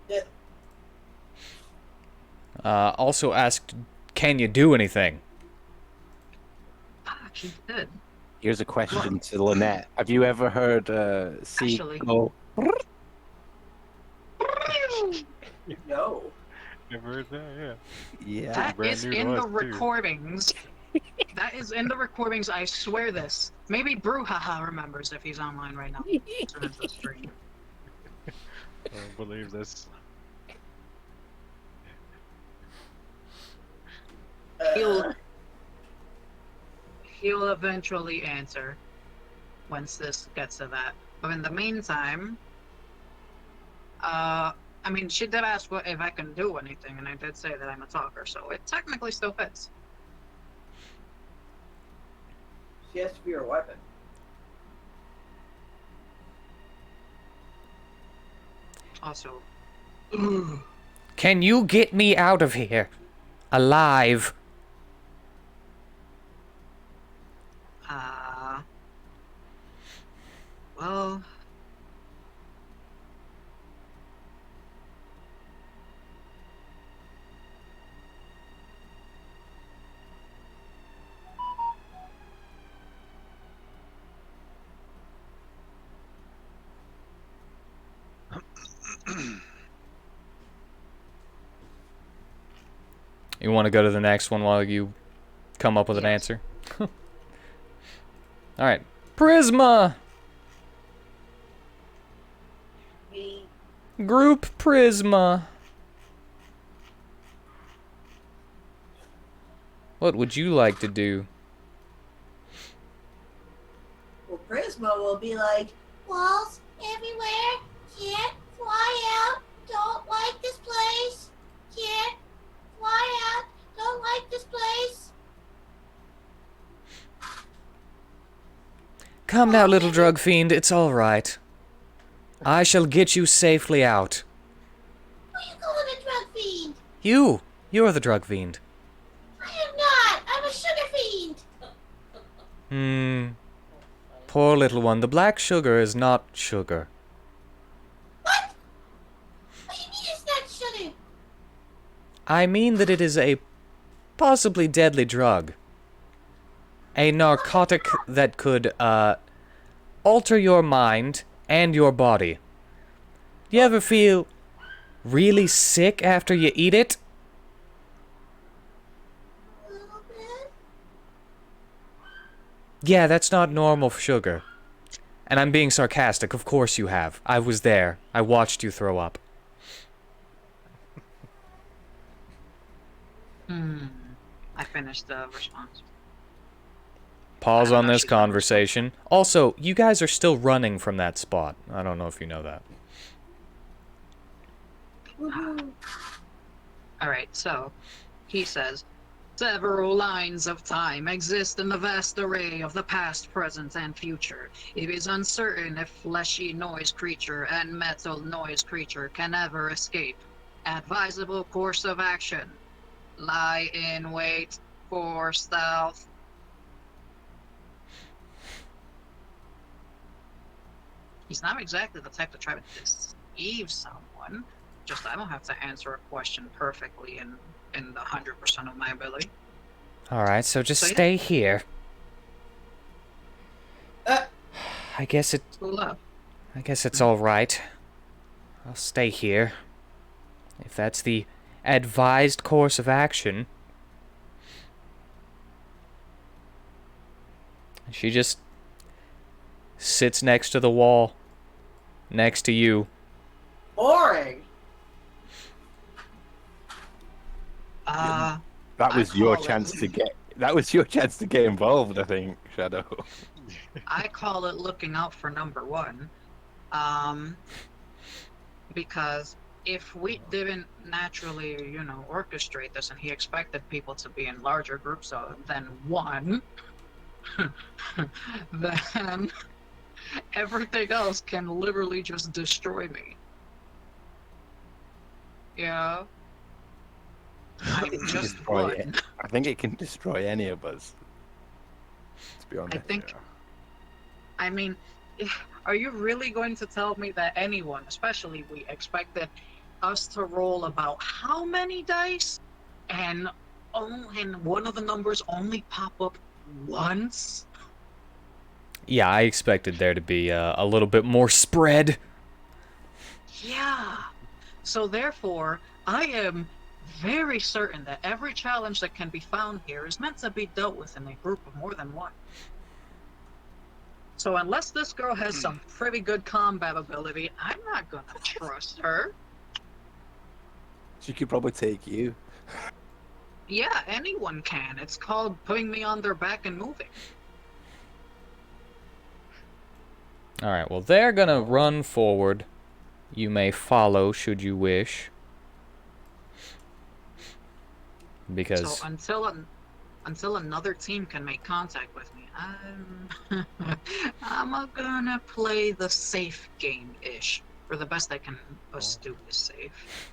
Yeah. Also asked, can you do anything? He did. Here's a question to Lynette. Have you ever heard sea Actually. go? No. Never heard that, yeah. Yeah. That brand is new to in the us, too. recordings. That is in the recordings, I swear this. Maybe Brouhaha remembers if he's online right now. Turn into the stream. I don't believe this. He'll eventually answer once this gets to that. But in the meantime, I mean, she did ask if I can do anything, and I did say that I'm a talker, so it technically still fits. She has to be your weapon. Also, Can you get me out of here? Alive. well, You want to go to the next one while you come up with an Yes. answer? Alright. Prisma! Group Prisma. What would you like to do? Well, Prisma will be like, walls everywhere, can't fly out, don't like this place, can't fly out, don't like this place. Come now, little drug fiend, it's all right. I shall get you safely out. Who are you calling a drug fiend? You're the drug fiend. I am not, I'm a sugar fiend. Poor little one. The black sugar is not sugar. What? What do you mean it's not sugar? I mean that it is a possibly deadly drug. A narcotic that could, alter your mind and your body. You ever feel really sick after you eat it? A little bit. Yeah, that's not normal sugar. And I'm being sarcastic, of course you have. I was there. I watched you throw up. I finished the response. Pause I don't on know, this she's not conversation. Also, you guys are still running from that spot. I don't know if you know that. Alright, so he says, several lines of time exist in the vast array of the past, present, and future. It is uncertain if fleshy noise creature and metal noise creature can ever escape. Advisable course of action: lie in wait for stealth. He's not exactly the type to try to deceive someone. Just I don't have to answer a question perfectly in the 100% of my ability. Alright, so just So, yeah. stay here. Uh. I guess it's alright. I'll stay here. If that's the advised course of action. She just sits next to the wall. Next to you. Boring. That I was your call it- chance to get. That was your chance to get involved, I think, Shadow. I call it looking out for number one. Because if we didn't naturally, orchestrate this and he expected people to be in larger groups than one, then everything else can literally just destroy me. Yeah. I'm just Destroy one. it. I think it can destroy any of us. To be honest. I think. I mean, are you really going to tell me that anyone, especially we, expected us to roll about how many dice, and one of the numbers only pop up once? Yeah, I expected there to be a little bit more spread. Yeah. So therefore, I am very certain that every challenge that can be found here is meant to be dealt with in a group of more than one. So unless this girl has some pretty good combat ability, I'm not gonna trust her. She could probably take you. Yeah, anyone can. It's called putting me on their back and moving. Alright, well, they're gonna run forward. You may follow should you wish. Because... So until another team can make contact with me, I'm gonna play the safe game-ish. For the best I can do is safe.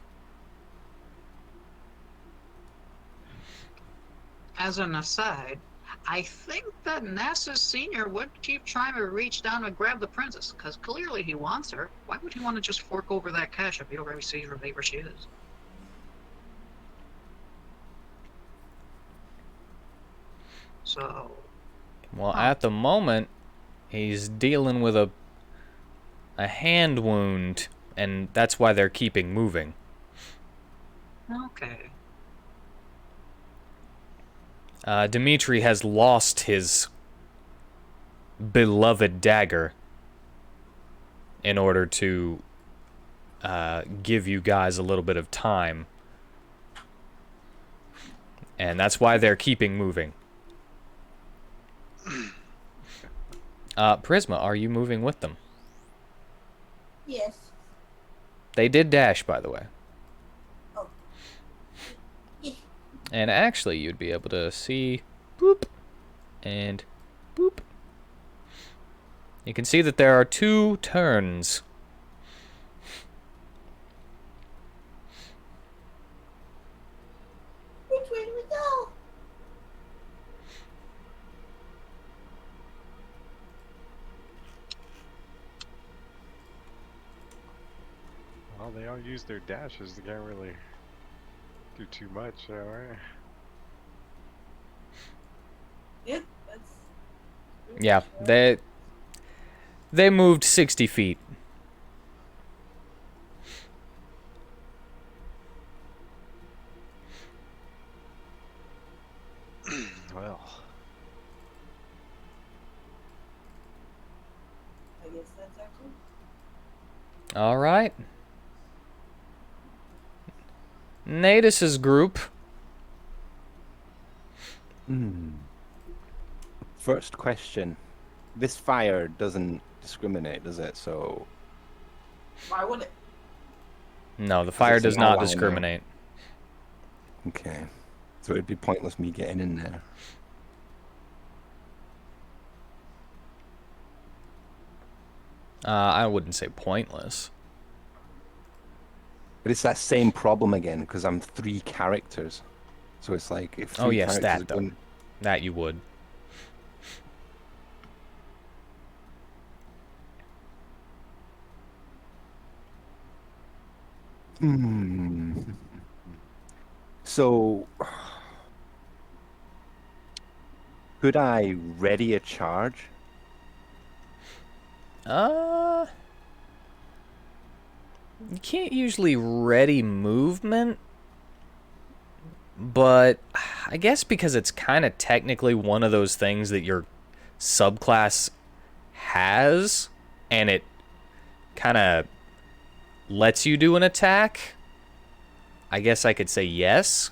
As an aside, I think that Nasus Senior would keep trying to reach down and grab the princess, because clearly he wants her. Why would he want to just fork over that cash if he already sees her where she is? So... Well, at the moment, he's dealing with a hand wound, and that's why they're keeping moving. Okay. Dimitri has lost his beloved dagger in order to give you guys a little bit of time. And that's why they're keeping moving. Prisma, are you moving with them? Yes. They did dash, by the way. Oh. Yeah. And actually, you'd be able to see boop and boop. You can see that there are 2 turns. Which way do we go? Well, they all use their dashes. They can't really do too much, alright? Yeah, that's. Yeah, they moved 60 feet. Well, I guess that's our turn. All right. Natus's group. First question. This fire doesn't discriminate, does it? So Why would it? No, the fire it's an does not ally now. discriminate. okay. So it'd be pointless me getting in there. I wouldn't say pointless. But it's that same problem again because I'm 3 characters. So it's like if 3 Oh, yes, characters that, though. going- That you would. So could I ready a charge? You can't usually ready movement, but I guess because it's kind of technically one of those things that your subclass has, and it kind of lets you do an attack, I guess I could say yes,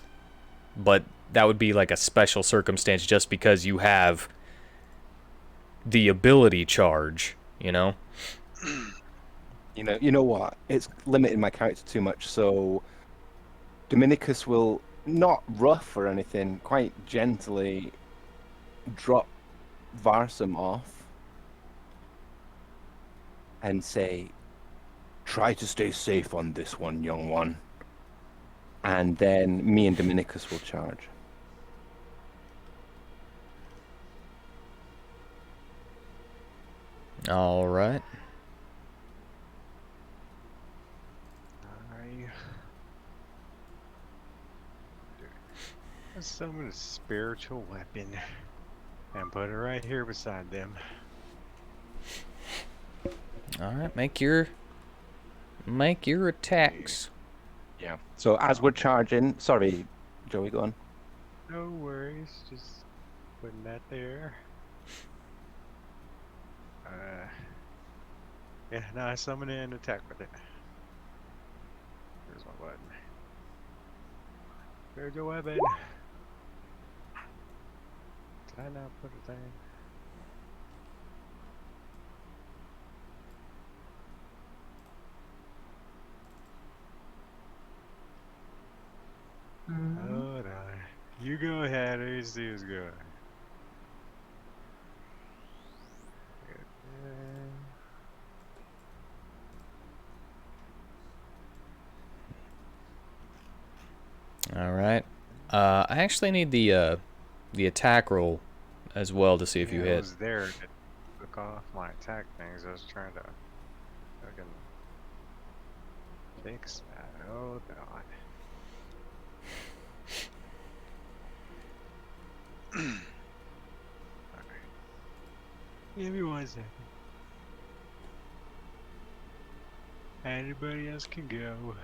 but that would be like a special circumstance just because you have the ability charge, you know? You know what? It's limiting my character too much. So Dominicus will not rough or anything, quite gently drop Varsum off and say, "Try to stay safe on this one, young one." And then me and Dominicus will charge. All right. I summon a spiritual weapon and put it right here beside them. All right, make your attacks. Yeah. So as we're charging, sorry, Joey, go on. No worries, just putting that there. Yeah, now I summon it and attack with it. Here's my button. Spiritual weapon. Did I not put it there? Hold on. You go ahead, or you see who's going. All right. I actually need the attack roll as well to see if you I hit. was there to took off my attack things. I was trying to fucking fix that. Oh god. Alright. Give me 1 second. Anybody else can go.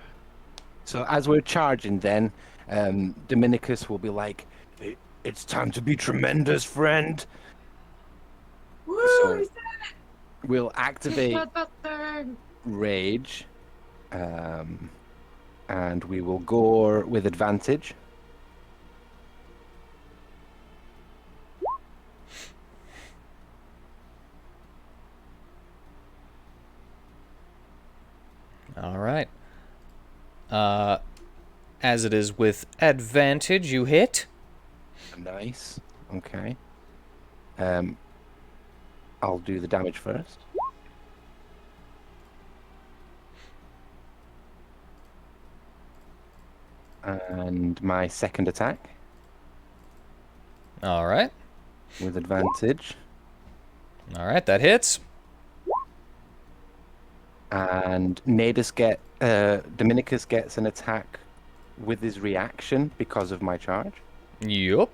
So as we're charging, then Dominicus will be like, "It's time to be tremendous, friend." Woo! So he said we'll activate That thing. rage, And we will go with advantage. All right. As it is with advantage, you hit. Nice. Okay. I'll do the damage first. And my second attack All right. with advantage. All right, that hits. And Dominicus gets an attack with his reaction because of my charge Yup.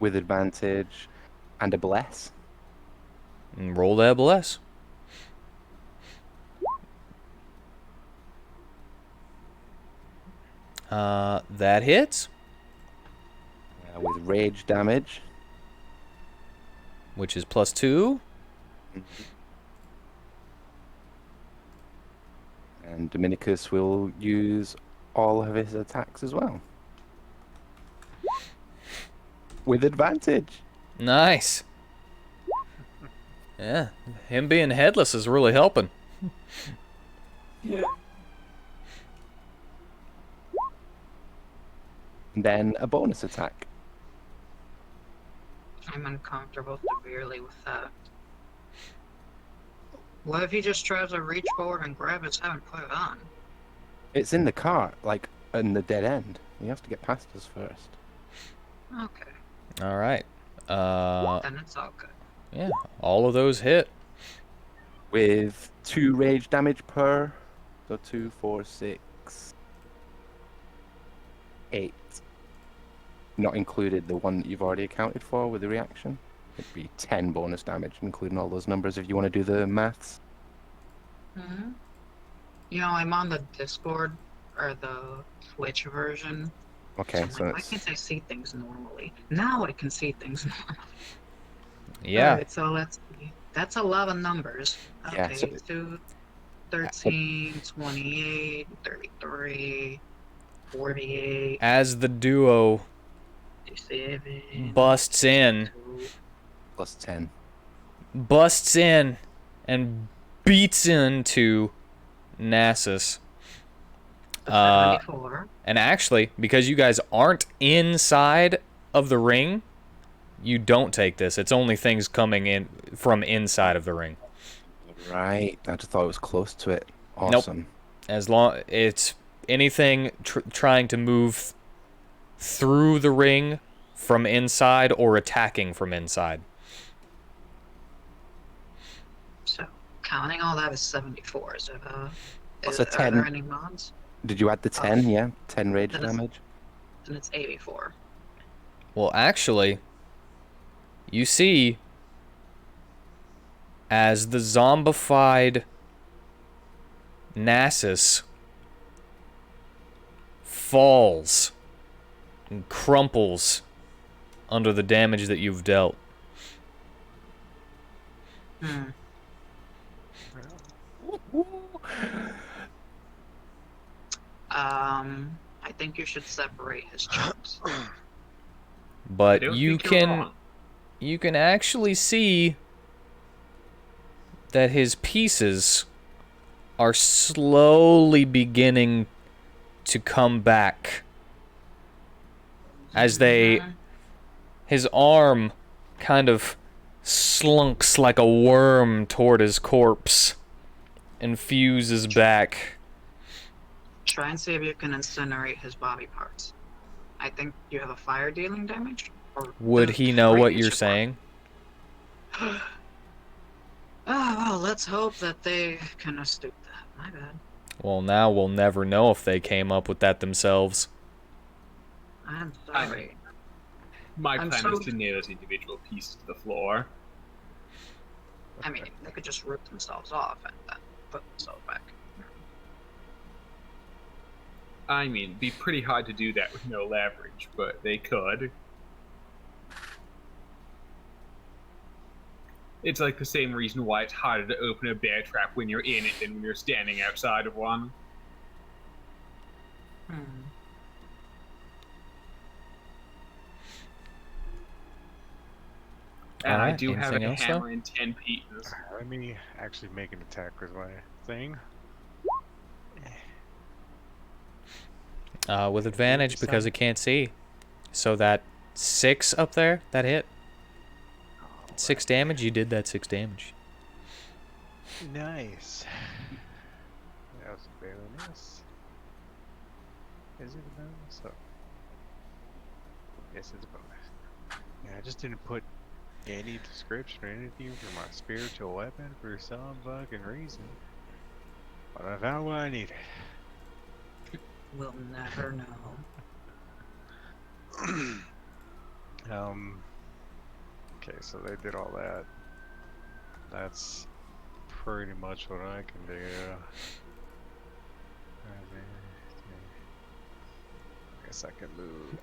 with advantage and a bless. And roll that bless. That hits, With rage damage. which is +2. And Dominicus will use all of his attacks as well. With advantage. Nice. Yeah, him being headless is really helping. And then a bonus attack. I'm uncomfortable severely with that. What if he just tries to reach forward and grab his head and put it on? It's in the cart, like in the dead end. You have to get past us first. Okay, All right. then it's all good. Yeah, all of those hit. With 2 rage damage per. So 2, 4, 6, 8. Not included the one that you've already accounted for with the reaction. It'd be 10 bonus damage, including all those numbers if you want to do the maths. Hmm. You know, I'm on the Discord or the Twitch version. Okay, I'm so like, why it's can't I see things normally? Now I can see things normally. Yeah. Alright, so that's a lot of numbers. Okay, Yeah, so 2, 13, 28, 33, 48, As the duo 57, busts in, 2. plus 10. and beats into Nasus. 74. And actually, because you guys aren't inside of the ring, you don't take this. It's only things coming in from inside of the ring. Right, I just thought it was close to it. Nope. Awesome. As long it's anything trying to move through the ring from inside or attacking from inside. So, counting all that is 74. Is it, What's are a 10? there any mods? Did you add the 10? Yeah, 10 rage Then it's- damage. Then it's 84. Well, actually, you see, as the zombified Nasus falls and crumples under the damage that you've dealt. Hmm. I think you should separate his chunks. But I don't you think you're can wrong. you can actually see that his pieces are slowly beginning to come back as his arm kind of slunks like a worm toward his corpse and fuses back. Try and see if you can incinerate his body parts. I think you have a fire dealing damage. Or Would he know what you're radiation saying? part. Oh, well, let's hope that they can astute that. My bad. Well, now we'll never know if they came up with that themselves. I'm I sorry. My I'm plan so- is to nail his individual pieces to the floor. I mean, they could just rip themselves off and then put themselves back. I mean, it'd be pretty hard to do that with no leverage, but they could. It's like the same reason why it's harder to open a bear trap when you're in it than when you're standing outside of one. Hmm. And I Alright, do have a anything else, though? hammer and 10 pieces. Let me actually make an attack with my thing. With advantage because it can't see. So that 6 up there, that hit. 6 damage, you did that 6 damage. Nice. That was a bonus. Is it a bonus? Oh. Yes, it's a bonus. Yeah, I just didn't put any description or anything for my spiritual weapon for some fucking reason. But I found what I needed. We'll never know. Okay, so they did all that. That's pretty much what I can do. I guess I can move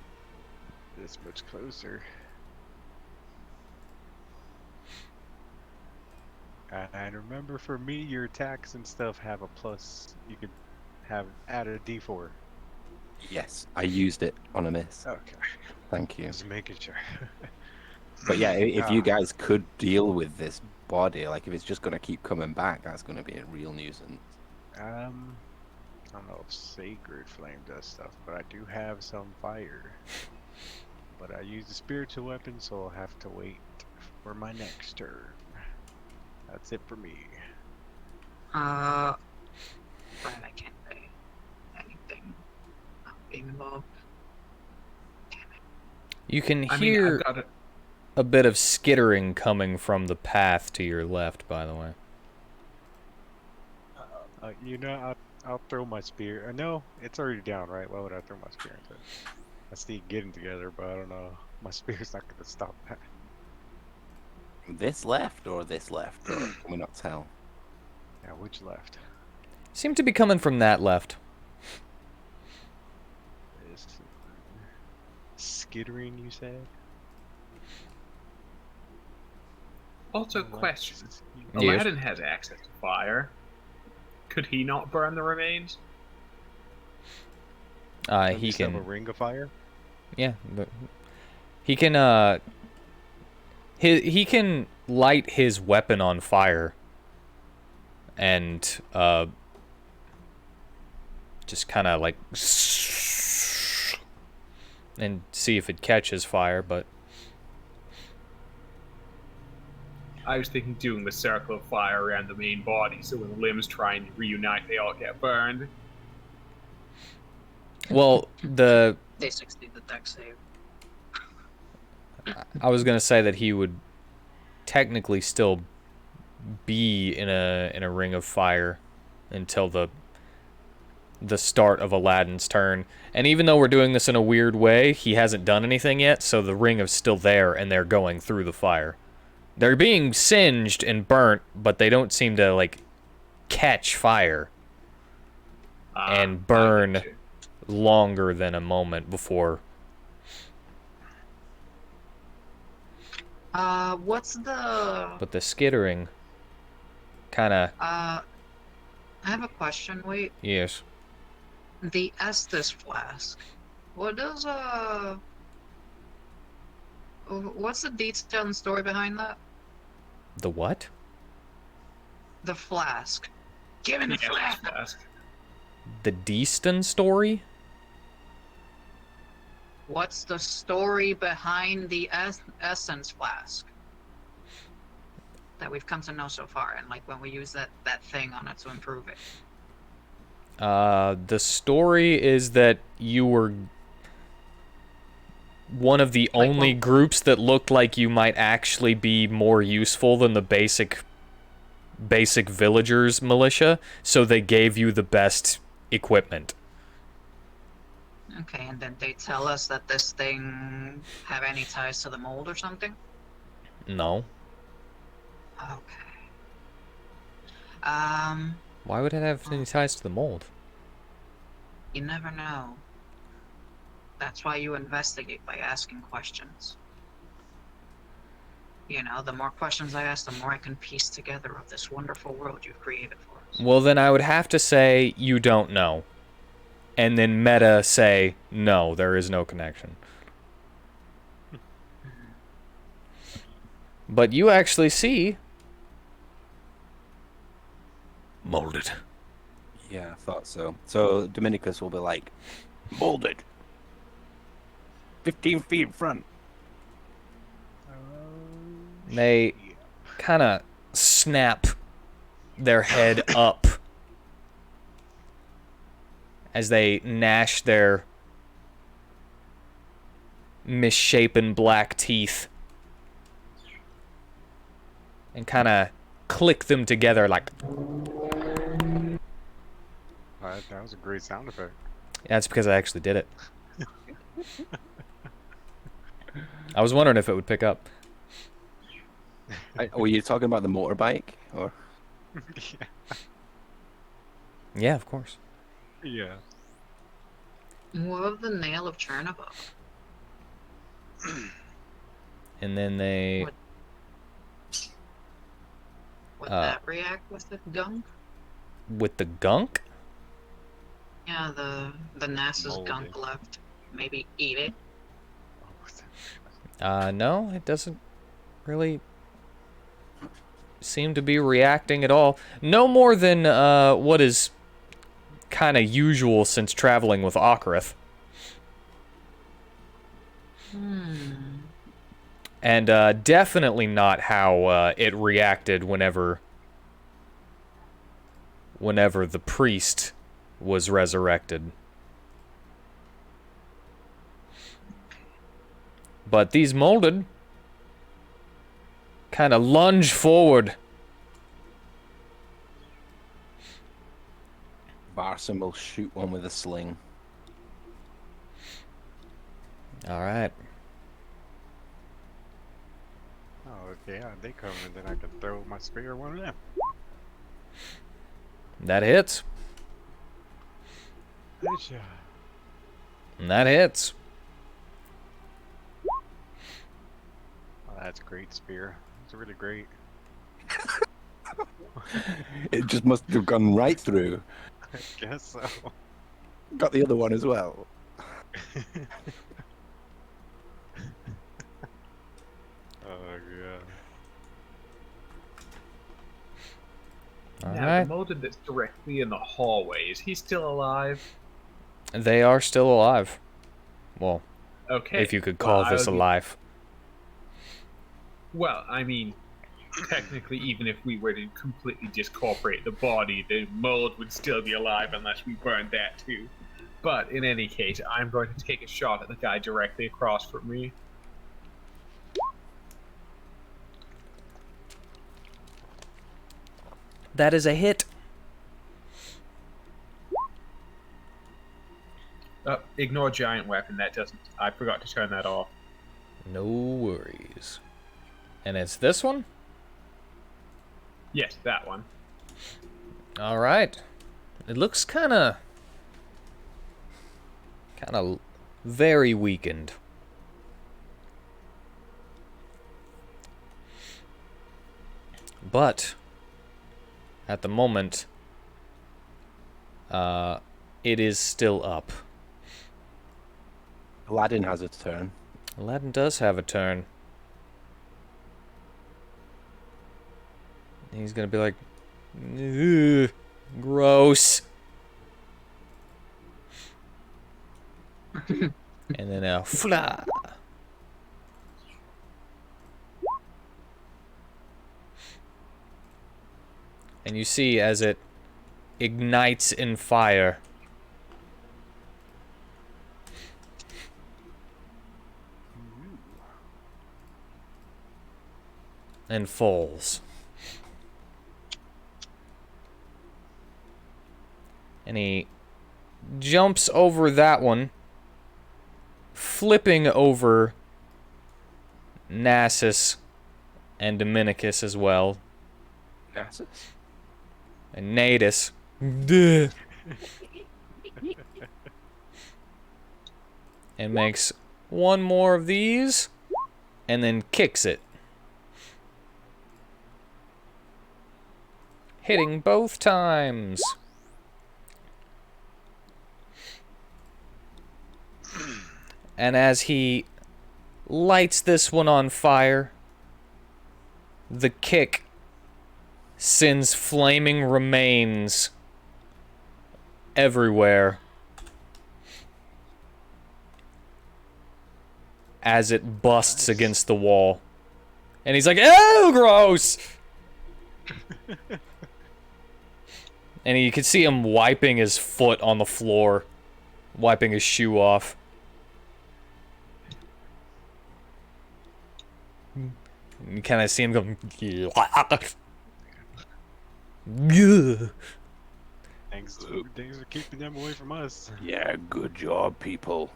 this much closer. And remember, for me, your attacks and stuff have a plus. You could have added a D4. Yes, I used it on a miss. Okay, Thank you. just making sure. But yeah, if you Ah. guys could deal with this body, like if it's just gonna keep coming back, that's gonna be a real nuisance. I don't know if Sacred Flame does stuff, but I do have some fire. But I use the spiritual weapon, so I'll have to wait for my next turn. That's it for me. Right, I can't say anything. Not being involved. You can I mean, hear I've got a, a bit of skittering coming from the path to your left, by the way. You know, I'll throw my spear. No, it's already down, right? Why would I throw my spear into it? I see it getting together, but I don't know. My spear's not gonna stop that. This left or this left, or can we not tell? Yeah, which left? Seem to be coming from that left. This skittering, you said? also, What? question. Yes. Aladdin has access to fire. Could he not burn the remains? Don't He you still have can. a ring of fire? Yeah, but he can. He can light his weapon on fire, and just kind of like, and see if it catches fire. But I was thinking doing the circle of fire around the main body, so when the limbs try and reunite, they all get burned. well, They succeed the deck save. I was gonna say that he would technically still be in a ring of fire until the start of Aladdin's turn. And even though we're doing this in a weird way, he hasn't done anything yet, so the ring is still there and they're going through the fire. They're being singed and burnt, but they don't seem to like catch fire and burn I get you. longer than a moment before. What's the... But the skittering kind of, I have a question, wait. yes. The Estus flask. What does, what's the detail and story behind that? The what? The flask. Give me the Yeah, flask! flask. The Deaston story? What's the story behind the essence flask? That we've come to know so far, and like when we use that thing on it to improve it. The story is that you were one of the Like, only well- groups that looked like you might actually be more useful than the basic villagers militia, so they gave you the best equipment. Okay, and then they tell us that this thing have any ties to the mold or something? No. Okay. Why would it have any ties to the mold? You never know. That's why you investigate by asking questions. You know, the more questions I ask, the more I can piece together of this wonderful world you've created for us. Well, then I would have to say you don't know. And then meta say, no, there is no connection. But you actually see molded. Yeah, I thought so. So Dominicus will be like, molded. 15 feet in front. They kind of snap their head up as they gnash their misshapen black teeth and kind of click them together like... That was a great sound effect. That's because I actually did it. I was wondering if it would pick up. Were you talking about the motorbike? Or Yeah. Yeah, of course. Yeah. What of the nail of Chernobog? And then they... Would that react with the gunk? With the gunk? Yeah, the NASA's Moldy. gunk left. Maybe eat it. No, it doesn't really seem to be reacting at all. No more than what is kind of usual since traveling with Ocarith. And definitely not how it reacted whenever the priest was resurrected. But these molded kind of lunge forward. Barson will shoot one with a sling. All right. Oh, yeah, they come and then I can throw my spear at one of them. That hits. Headshot. And that hits. Oh, that's a great spear. It's really great. It just must have gone right through. I guess so. Got the other one as well. Oh, yeah. All Now, right. the molded that's directly in the hallway, is he still alive? They are still alive. Well, Okay. if you could call this alive. Well, I mean, technically, even if we were to completely discorporate the body, the mold would still be alive unless we burned that too. But in any case, I'm going to take a shot at the guy directly across from me. That is a hit. Ignore giant weapon. That doesn't. I forgot to turn that off. No worries. And it's this one? Yes, that one. All right. It looks kind of very weakened. But at the moment, it is still up. Aladdin has a turn. Aladdin does have a turn. He's gonna be like, "Ugh, gross." And then fla. And you see as it ignites in fire. And falls. And he jumps over that one, flipping over Nasus and Dominicus as well. Nasus? And Natus. Duh. And makes one more of these, and then kicks it. hitting both times. And as he lights this one on fire, the kick sends flaming remains everywhere as it busts against the wall. And he's like, "Oh, gross!" And you can see him wiping his foot on the floor, wiping his shoe off. You kind of see him going, Thanks for keeping them away from us. Yeah, good job, people.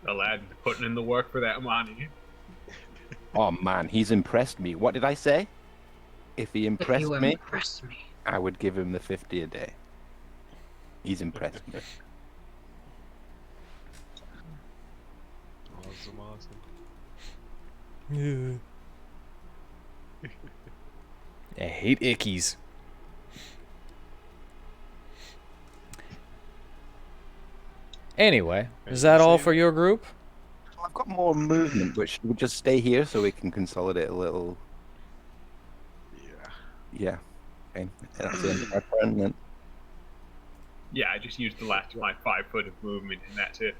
The lad putting in the work for that money. Oh man, he's impressed me. What did I say? If he If impressed you me, impress me. I would give him the 50 a day. He's impressed me. Awesome. I hate ickies. Anyway, is that all for your group? I've got more movement, but should we just stay here so we can consolidate a little? Yeah. Yeah. Okay. That's the end of my turn then. Yeah, I just used the last 5 foot of movement, and that's it.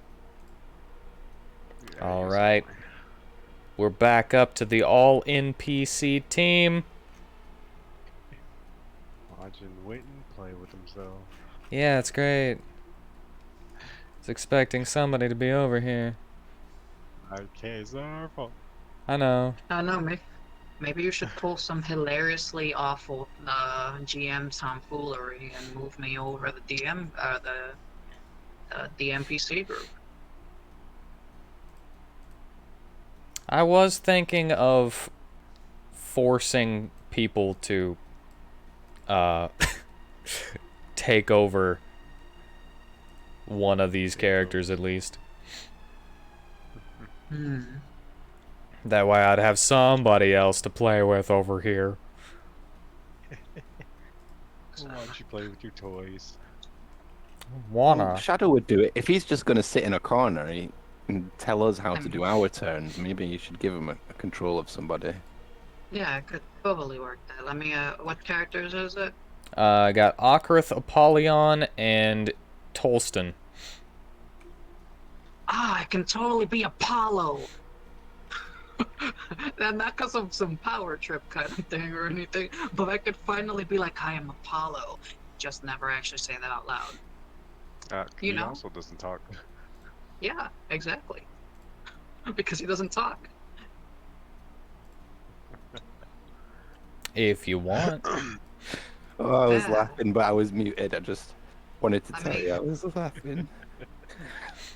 Yeah, All use right. it. We're back up to the all NPC team. Watching Whitten play with himself. Yeah, it's great. I was expecting somebody to be over here. Okay, it's not our fault. I know. I don't know, maybe you should pull some hilariously awful GM tomfoolery and move me over the the NPC group. I was thinking of forcing people to take over one of these characters at least. Hmm. That way I'd have somebody else to play with over here. Why don't you play with your toys? Wanna. Shadow would do it. If he's just going to sit in a corner and tell us how to do our turns, maybe you should give him a control of somebody. Yeah, it could totally work that. Let me, what characters is it? I got Ocrith, Apollyon, and Tolston. Ah, I can totally be Apollo! And not because of some power trip kind of thing or anything, but I could finally be like, I am Apollo. Just never actually say that out loud. He know? also doesn't talk. Yeah, exactly. Because he doesn't talk. If you want. Oh, I was Yeah. laughing, but I was muted. I just wanted to I tell mean- you I was laughing.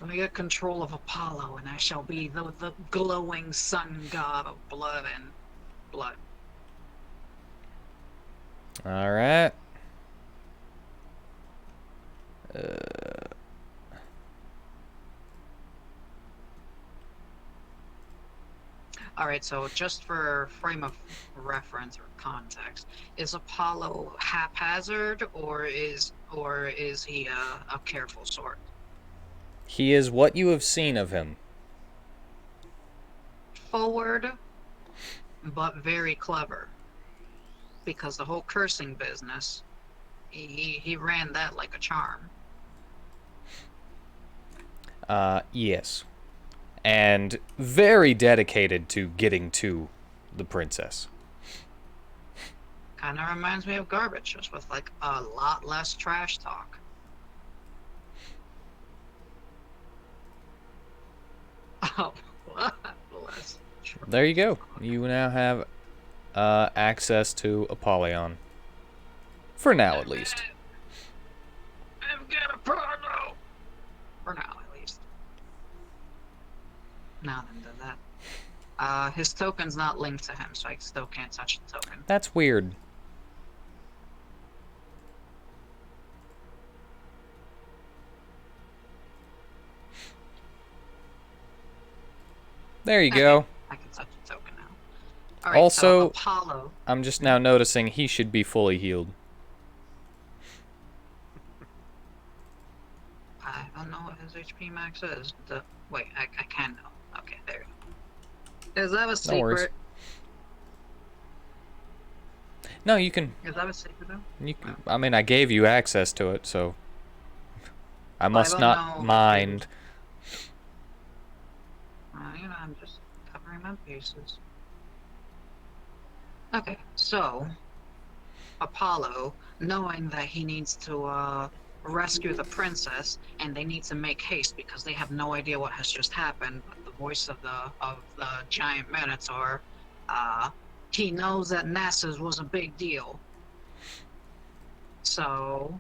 Let me get control of Apollo, and I shall be the glowing sun god of blood and blood. Alright. Alright, so just for frame of reference or context, is Apollo haphazard or is he a careful sort? He is what you have seen of him. Forward, but very clever. Because the whole cursing business, he ran that like a charm. Yes. And very dedicated to getting to the princess. Kind of reminds me of Garbage, just with like a lot less trash talk. Oh, less. There you go. You now have access to Apollyon. For now, at least. I've got a Apollo! For now, at least. Now then, do that. His token's not linked to him, so I still can't touch the token. That's weird. There you go. I can touch the token now. All right, so Also, Apollo. I'm just now noticing he should be fully healed. I don't know what his HP max is. Wait, I can know. Okay, there. Is that a No worries. secret? No, you can. Is that a secret though? I mean, I gave you access to it, so I Well, I must don't not know. mind. I'm just covering my bases. Okay, so Apollo, knowing that he needs to rescue the princess, and they need to make haste because they have no idea what has just happened. But the voice of the giant minotaur, he knows that Nasa's was a big deal. So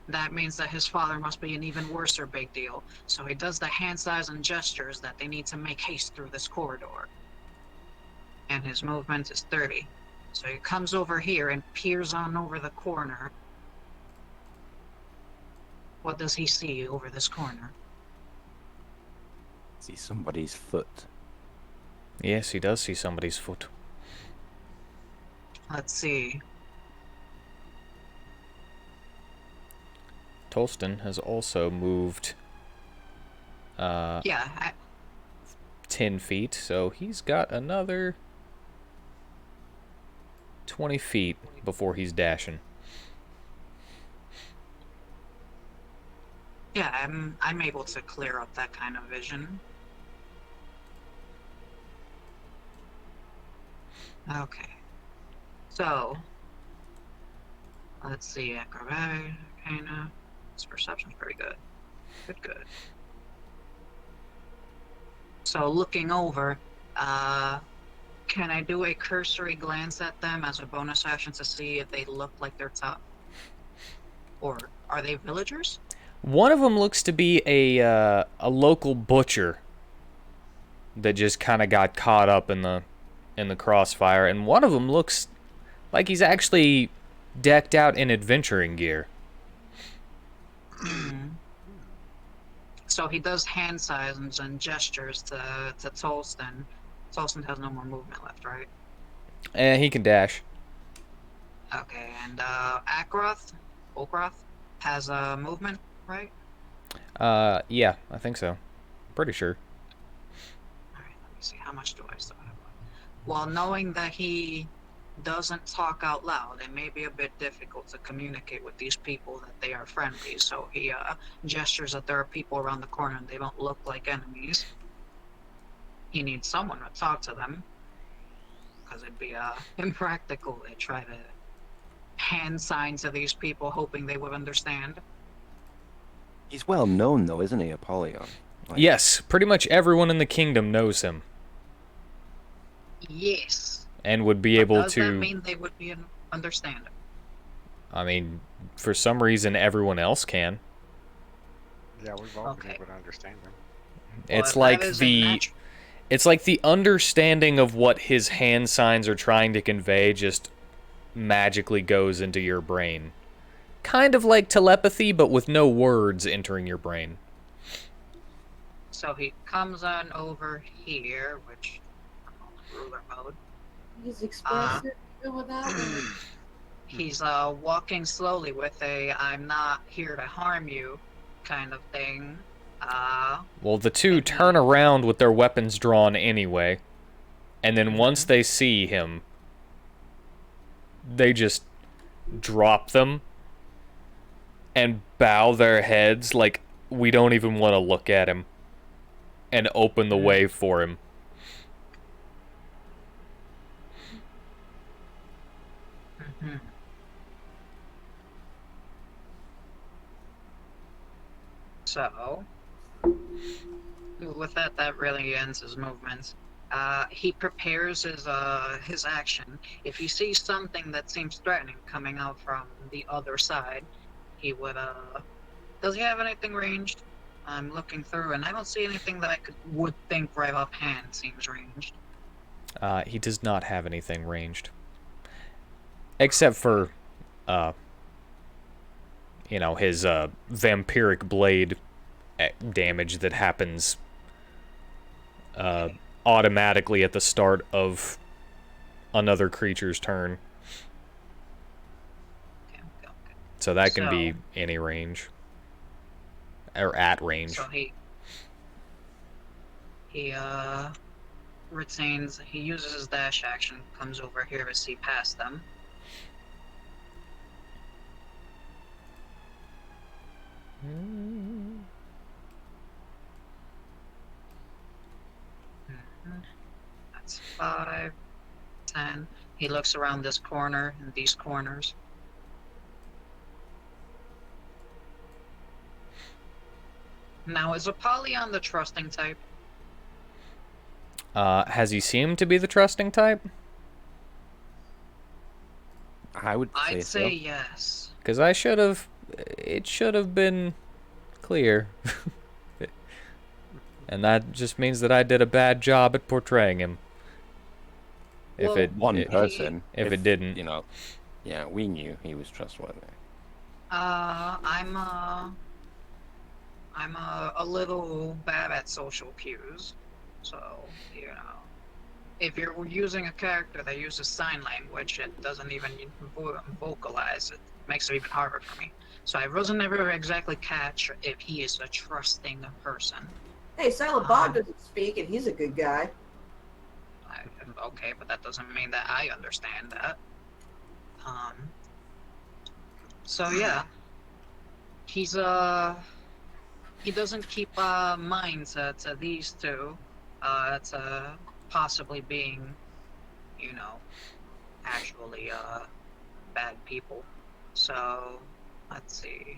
that means that his father must be an even worse or big deal. So he does the hand size and gestures that they need to make haste through this corridor. And his movement is 30. So he comes over here and peers on over the corner. What does he see over this corner? See somebody's foot. Yes, he does see somebody's foot. Let's see. Tolston has also moved Yeah, 10 feet, so he's got another 20 feet before he's dashing. yeah, I'm able to clear up that kind of vision. Okay. So let's see, acrobatic, arcana. His perception's pretty good. Good. So looking over, can I do a cursory glance at them as a bonus action to see if they look like they're tough? Or are they villagers? One of them looks to be a local butcher that just kind of got caught up in the crossfire, and one of them looks like he's actually decked out in adventuring gear. So he does hand signs and gestures to Tolston. Tolston has no more movement left, right? And he can dash. Okay, and Akroth, Olgroth, has movement, right? Yeah, I think so. Pretty sure. Alright, let me see, how much do I still have left? Well, knowing that he doesn't talk out loud, it may be a bit difficult to communicate with these people that they are friendly, so he gestures that there are people around the corner and they don't look like enemies. He needs someone to talk to them, because it'd be impractical to try to hand sign to these people hoping they would understand. He's well known, though, isn't he, Apollyon? Like, Yes, pretty much everyone in the kingdom knows him Yes. and would be But able does to. that mean they would be understanding? I mean, for some reason, everyone else can. Yeah, we've all been Okay. able to understand them. Well, It's if that like is a the it's like the understanding of what his hand signs are trying to convey just magically goes into your brain. Kind of like telepathy, but with no words entering your brain. So he comes on over here, which I'm on ruler mode. He's expressive even without it. He's walking slowly with a "I'm not here to harm you" kind of thing. Well, the two turn around with their weapons drawn anyway, and then once they see him, they just drop them and bow their heads like we don't even want to look at him, and open the way for him. So, with that really ends his movements. He prepares his action. If he sees something that seems threatening coming out from the other side, he would. Does he have anything ranged? I'm looking through, and I don't see anything that would think right offhand seems ranged. He does not have anything ranged. Except for, his vampiric blade damage that happens automatically at the start of another creature's turn. Okay. So that can be So- any range. Or at range. So he retains. He uses his dash action, comes over here to see past them. That's 5, 10. He looks around this corner and these corners. Now, is Apollyon the trusting type? Has he seemed to be the trusting type? I would say I'd so. say yes. Because it should have been clear. And that just means that I did a bad job at portraying him. Well, One person. if it didn't. You know, yeah, we knew he was trustworthy. I'm a little bad at social cues, so you know, if you're using a character that uses sign language, it doesn't even vocalize. It makes it even harder for me. So I wasn't ever exactly catch if he is a trusting person. Hey, Silent Bob doesn't speak, and he's a good guy. Okay, but that doesn't mean that I understand that. So yeah, he's he doesn't keep mind to these two, to possibly being, you know, actually bad people. So let's see.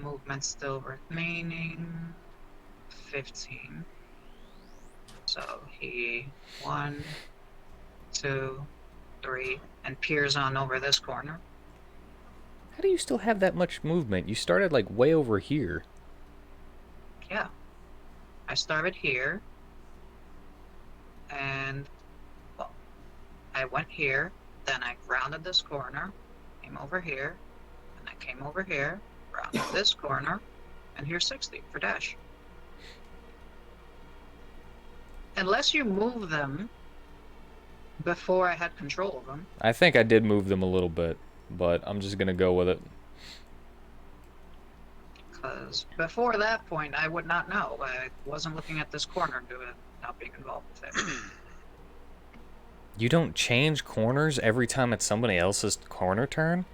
Movement still remaining 15. So he 1, 2, 3, and peers on over this corner. How do you still have that much movement? You started like way over here. Yeah. I started here. And well, I went here, then I rounded this corner, came over here, and I came over here, rounded this corner, and here's 60 for dash. Unless you move them before I had control of them. I think I did move them a little bit, but I'm just gonna go with it. Because before that point, I would not know. I wasn't looking at this corner due to not being involved with it. You don't change corners every time it's somebody else's corner turn?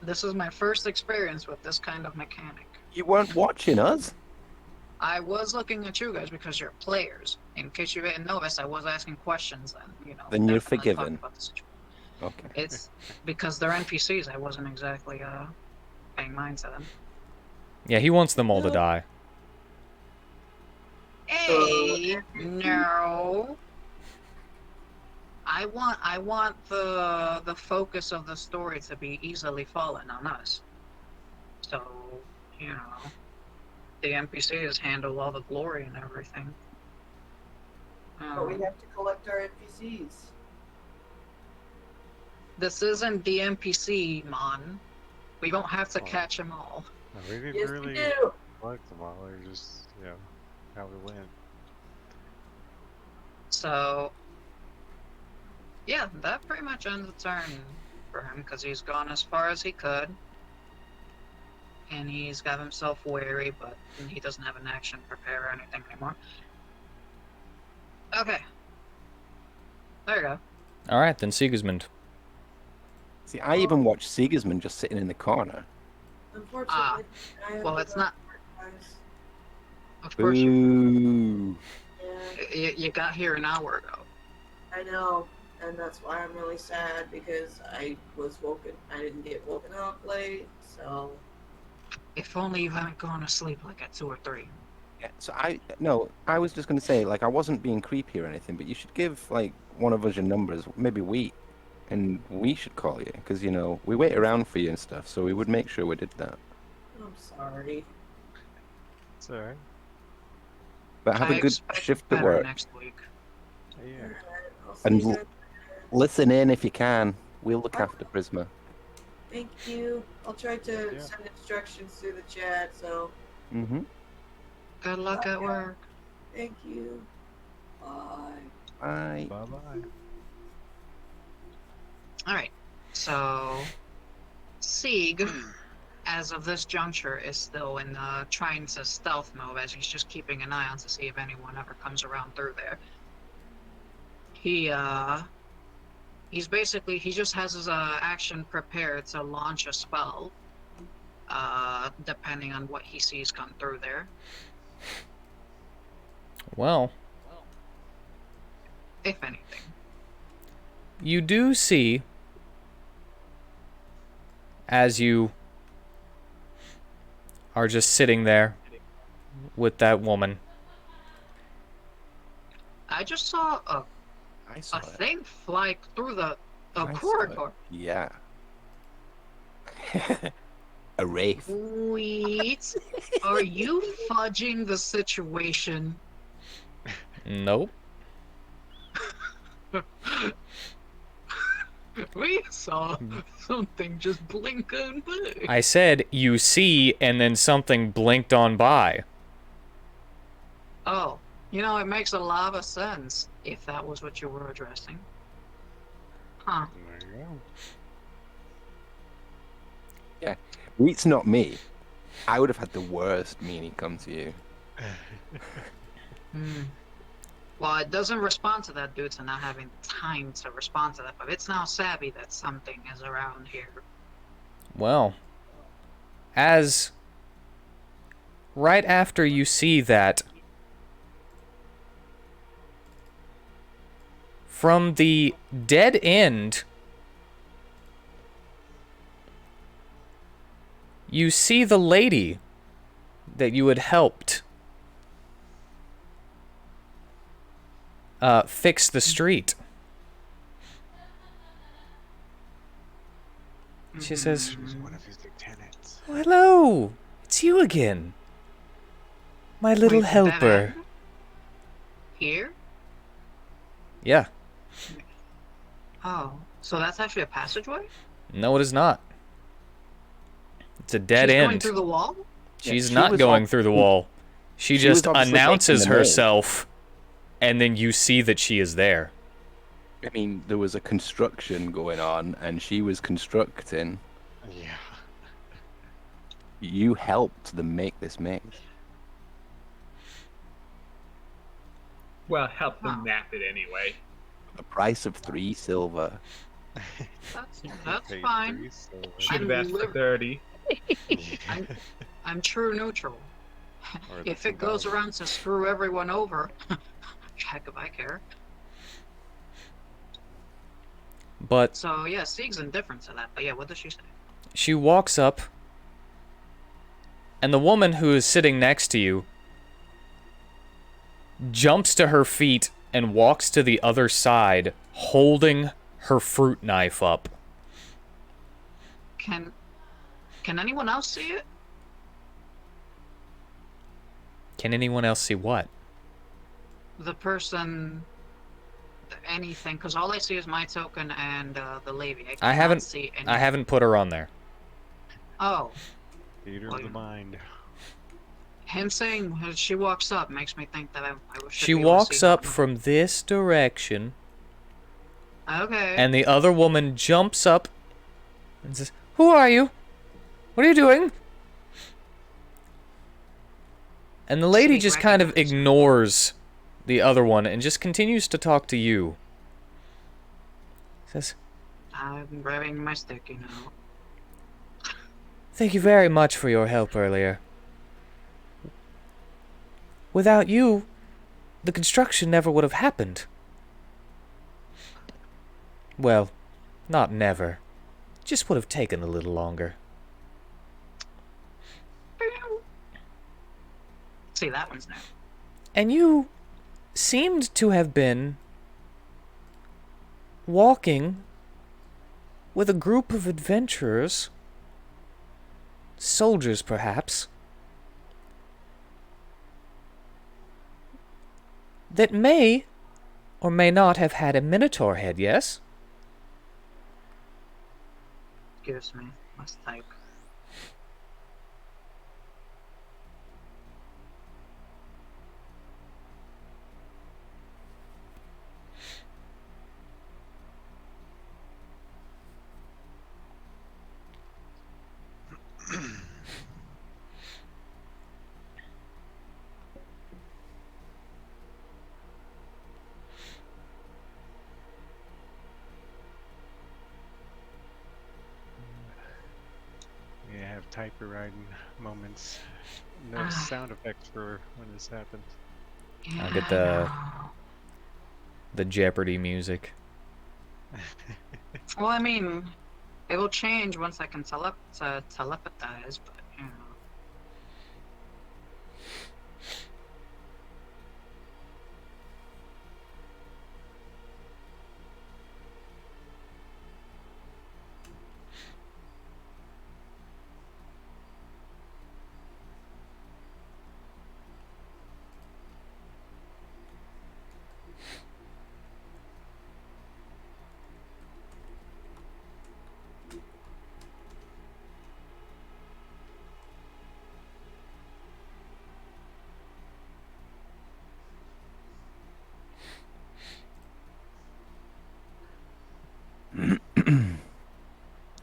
This is my first experience with this kind of mechanic. You weren't watching us? I was looking at you guys because you're players. In case you didn't notice, I was asking questions and, you know. Then you're definitely talking forgiven. about the situation. Okay. It's because they're NPCs. I wasn't exactly paying mind to them. Yeah, he wants them all to die. Hey, no. I want the focus of the story to be easily fallen on us. So, you know, the NPCs handle all the glory and everything. But we have to collect our NPCs. This isn't the NPC, Mon. We don't have to Oh. catch them all. No, we didn't Yes, really we do. like them all. They're just, you know, how we went. So, yeah, that pretty much ends the turn for him because he's gone as far as he could. And he's got himself wary, but he doesn't have an action prepare or anything anymore. Okay. There you go. Alright, then Sigismund. See, I even watched Sigismund just sitting in the corner. Unfortunately, I have well, to it's go not- to work, guys. Of course, you, Ooh. Yeah, you got here an hour ago. I know, and that's why I'm really sad because I was woken. I didn't get woken up late, so If only you hadn't gone to sleep like at 2 or 3. Yeah, so I was just gonna say, like, I wasn't being creepy or anything, but you should give like one of us your numbers, maybe Wheat, and we should call you because you know we wait around for you and stuff, so we would make sure we did that. I'm sorry. It's alright. But have I a good expect shift at better work. next week. Yeah. Alright, I'll see And you guys. Listen in if you can. We'll look after Prisma. Thank you. I'll try to Yeah. send instructions through the chat. So Mm-hmm. Good luck at work. thank you. Bye. Bye bye. Alright. So Sieg, as of this juncture, is still in trying to stealth mode as he's just keeping an eye on to see if anyone ever comes around through there. He's basically, he just has his action prepared to launch a spell, depending on what he sees come through there. Well, If anything. you do see, as you are just sitting there with that woman. I just saw I saw a it. thing fly through the I saw corridor. it. Yeah. A wraith. Wait, are you fudging the situation? Nope. We saw something just blink on by. I said you see, and then something blinked on by. Oh, you know, it makes a lot of sense if that was what you were addressing. Huh. There you go. Yeah. It's not me. I would have had the worst meanie come to you. Hmm. Well, it doesn't respond to that due to not having time to respond to that, but it's now savvy that something is around here. Well, as right after you see that, from the dead end, you see the lady that you had helped fix the street. She says, She was one of his lieutenants. "Oh, hello, it's you again. My little Wait, that helper." happened? Here? Yeah. Oh, so that's actually a passageway? No, it is not. It's a dead She's end. going through the wall? She's she not was going ob- through the wall. She she was just obviously making announces the name. herself, and then you see that she is there. I mean, there was a construction going on, and she was constructing. Yeah. You helped them make this maze. Well, help them Wow. map it anyway. The price of 3 silver. That's Paid fine. 3 silver. Should have I'm asked for liv- 30. I'm true neutral. Or If the it goes $2. around to screw everyone over, heck if I care. But So yeah, Sieg's indifferent to that. But yeah, what does she say? she walks up, and the woman who is sitting next to you jumps to her feet and walks to the other side, holding her fruit knife up. Can anyone else see it? Can anyone else see what? The person, anything? Because all I see is my token and the lady. I cannot haven't- see anything. I haven't put her on there. Oh, Theater Well, of the you know. mind. him saying she walks up makes me think that I should She be able to walks see up her. from this direction, Okay. and the other woman jumps up and says, "Who are you? What are you doing?" And the lady Sneak just kind of recognized. ignores the other one and just continues to talk to you. Says, I'm grabbing my stick, you know. "Thank you very much for your help earlier. Without you, the construction never would have happened. Well, not never. Just would have taken a little longer." See, that one's new. And you seemed to have been walking with a group of adventurers, soldiers perhaps, that may or may not have had a minotaur head, yes? Excuse me. Must type. Yeah, have typer riding moments. No Ah, sound effects for when this happens. yeah, I'll get I the Jeopardy music. know. Well, I mean, it will change once I can telepathize, but you know.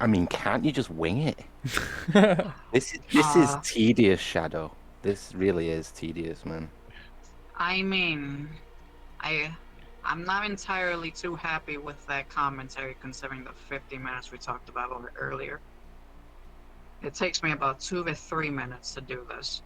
I mean, can't you just wing it? This is Uh, tedious, Shadow. This really is tedious, man. I mean, I I'm not entirely too happy with that commentary considering the 50 minutes we talked about earlier. It takes me about 2 to 3 minutes to do this.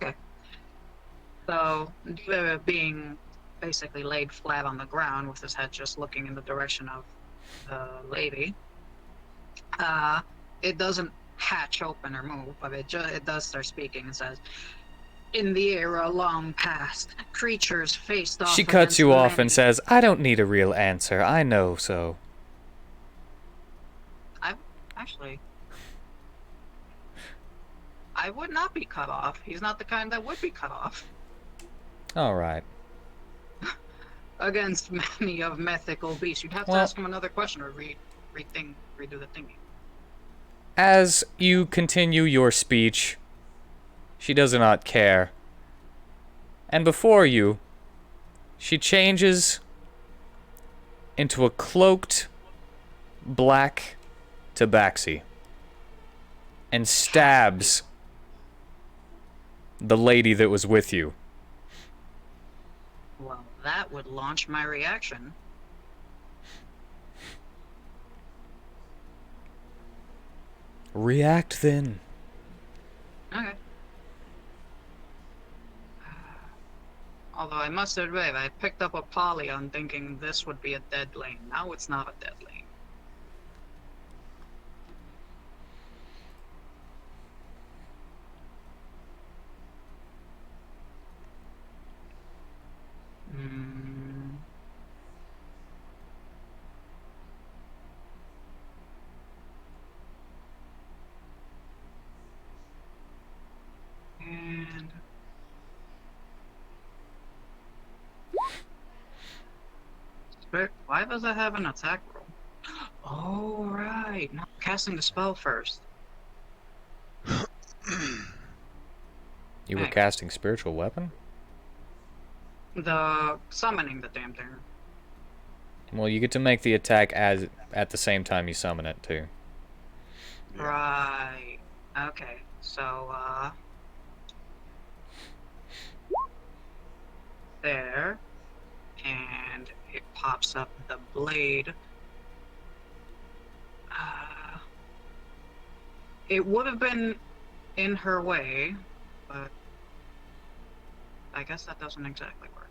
Okay. So, due to being basically laid flat on the ground with his head just looking in the direction of the lady, uh, it doesn't hatch open or move, but it does start speaking and says, "In the era long past, creatures faced She off cuts against you off and many." says, I don't need a real answer. I know so. I actually, I would not be cut off. He's not the kind that would be cut off All right. against many of mythical beasts. You'd have to Well, ask him another question or redo the thingy. as you continue your speech, she does not care. And before you, she changes into a cloaked black tabaxi and stabs the lady that was with you. Well, that would launch my reaction. React then. Okay. Although I must admit, I picked up a poly on thinking this would be a dead lane. Now it's not a dead lane. Hmm. And why does it have an attack roll? Oh right, not casting the spell first. You were Hey, casting spiritual weapon? the summoning the damn thing. Well, you get to make the attack as at the same time you summon it too. Yeah. Right. Okay. So there, and it pops up the blade. Uh, it would have been in her way, but I guess that doesn't exactly work.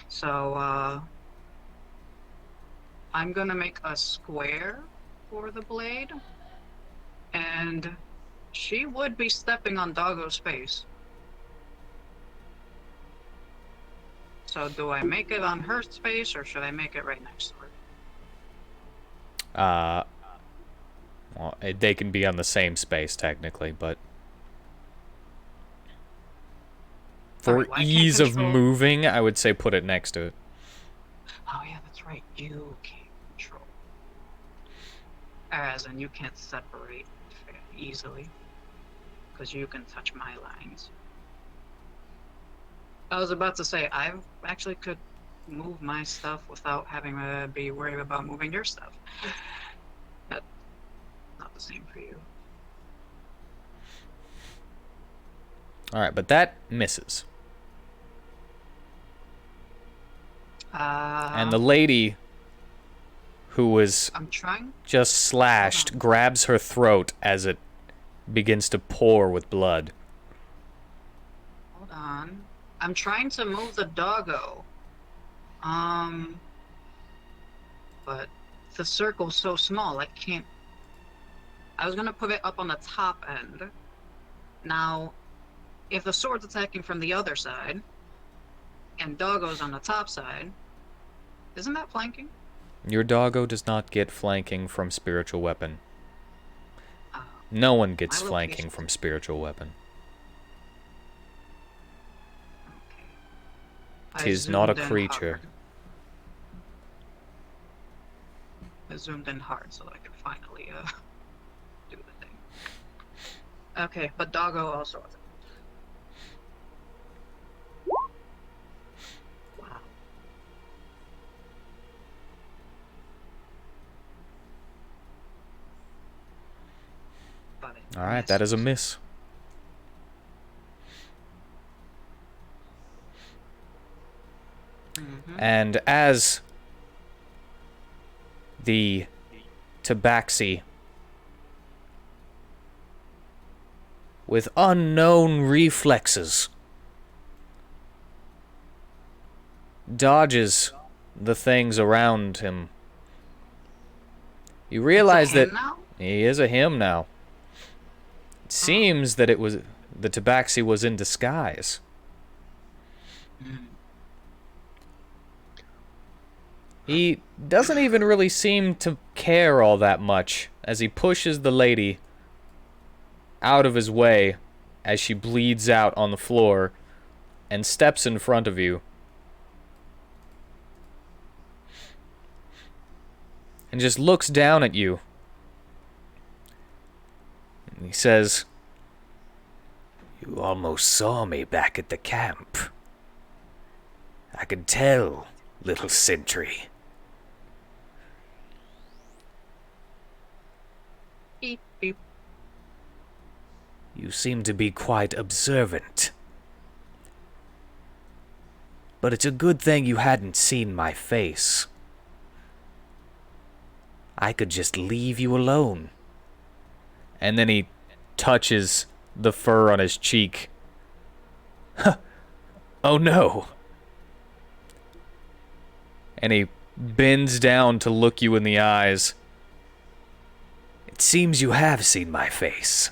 So I'm gonna make a square for the blade, and she would be stepping on Doggo's face. So do I make it on her space, or should I make it right next to her? Well, they can be on the same space technically, but for Alright, well, I can't ease of control. moving, I would say put it next to it. Oh yeah, that's right. You can't control. As in, you can't separate easily, because you can touch my lines. I was about to say, I actually could move my stuff without having to be worried about moving your stuff. That's not the same for you. All right, but that misses. And the lady who was I'm trying. just slashed grabs her throat as it begins to pour with blood. Hold on. I'm trying to move the doggo. But the circle's so small, I can't. I was gonna put it up on the top end. Now, if the sword's attacking from the other side, and doggo's on the top side, isn't that flanking? Your doggo does not get flanking from spiritual weapon. Oh, No one gets my flanking location. from spiritual weapon. Okay. I 'Tis not a zoomed in creature. hard. I zoomed in hard so I could finally do the thing. Okay, but doggo also has it. Wow. But it All right, that is a miss. And as the tabaxi, with unknown reflexes, dodges the things around him, you realize that now? he is a him now. It seems that it was the tabaxi was in disguise. He doesn't even really seem to care all that much as he pushes the lady out of his way as she bleeds out on the floor and steps in front of you. And just looks down at you. And he says, "You almost saw me back at the camp. I could tell, little sentry." Beep, beep. You seem to be quite observant. But it's a good thing you hadn't seen my face. I could just leave you alone. And then he touches the fur on his cheek. Oh no. And he bends down to look you in the eyes. It seems you have seen my face.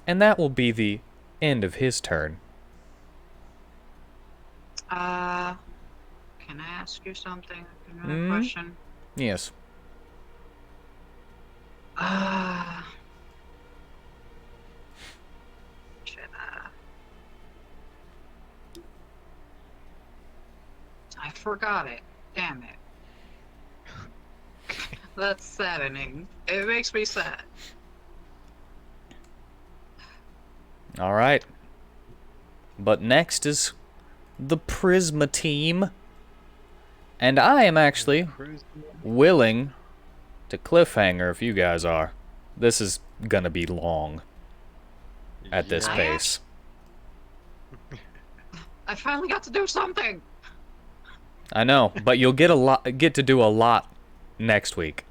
And that will be the end of his turn. Can I ask you something? Another question? Yes. Should I forgot it. Damn it. That's saddening. It makes me sad. All right. But next is the Prisma team. And I am actually willing to cliffhanger if you guys are. This is gonna be long at this Yeah. pace. I finally got to do something. I know, but you'll get to do a lot next week.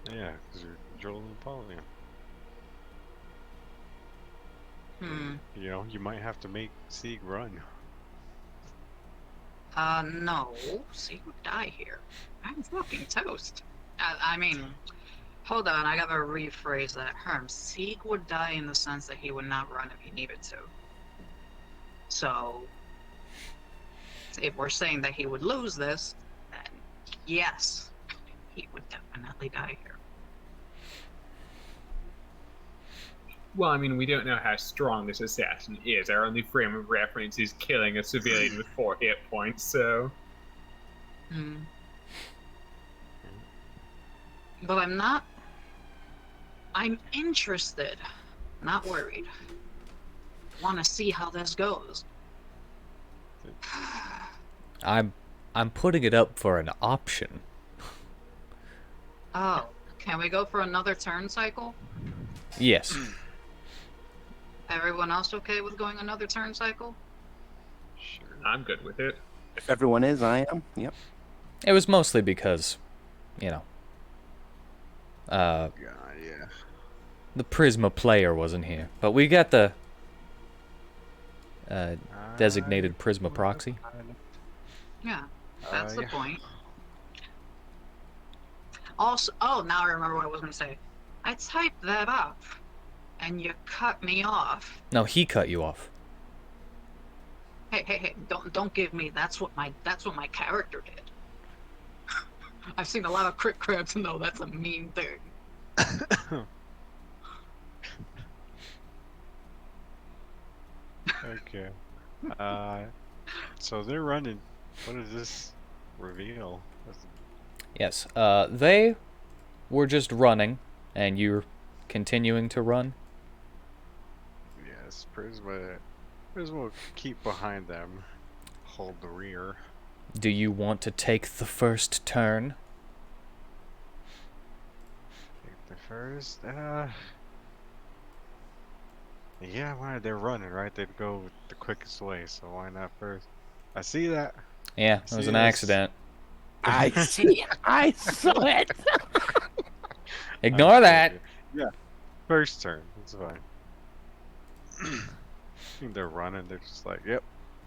Yeah, because you're Joel and Pauline. You know, you might have to make Sieg run. No. Sieg would die here. I'm fucking toast. I mean, hold on, I gotta rephrase that. Sieg would die in the sense that he would not run if he needed to. So, if we're saying that he would lose this, then yes, he would definitely die here. Well, I mean, we don't know how strong this assassin is. Our only frame of reference is killing a civilian with 4 hit points, so... But I'm not... I'm interested, not worried. Want to see how this goes. I'm putting it up for an option. Oh, Can we go for another turn cycle? Yes. Everyone else okay with going another turn cycle? Sure. I'm good with it. If everyone is, I am. Yep. It was mostly because, you know, Yeah. the Prisma player wasn't here. But we got the designated Prisma proxy. Yeah, that's the Yeah. point. Also, oh, now I remember what I was going to say. I typed that up, and you cut me off. No, he cut you off. Hey! Don't give me. That's what my character did. I've seen a lot of crit crabs to know that's a mean thing. Okay. So they're running. What does this reveal? Yes. They were just running, and you're continuing to run. Yes, Prisma will keep behind them, hold the rear. Do you want to take the first turn? Take the first. Yeah, why they're running, right? They'd go the quickest way, so why not first? I see that. Yeah, it was See an this? accident. I see. I saw it. Ignore I'm that. joking. Yeah, first turn. That's fine. They're running. They're just like, yep,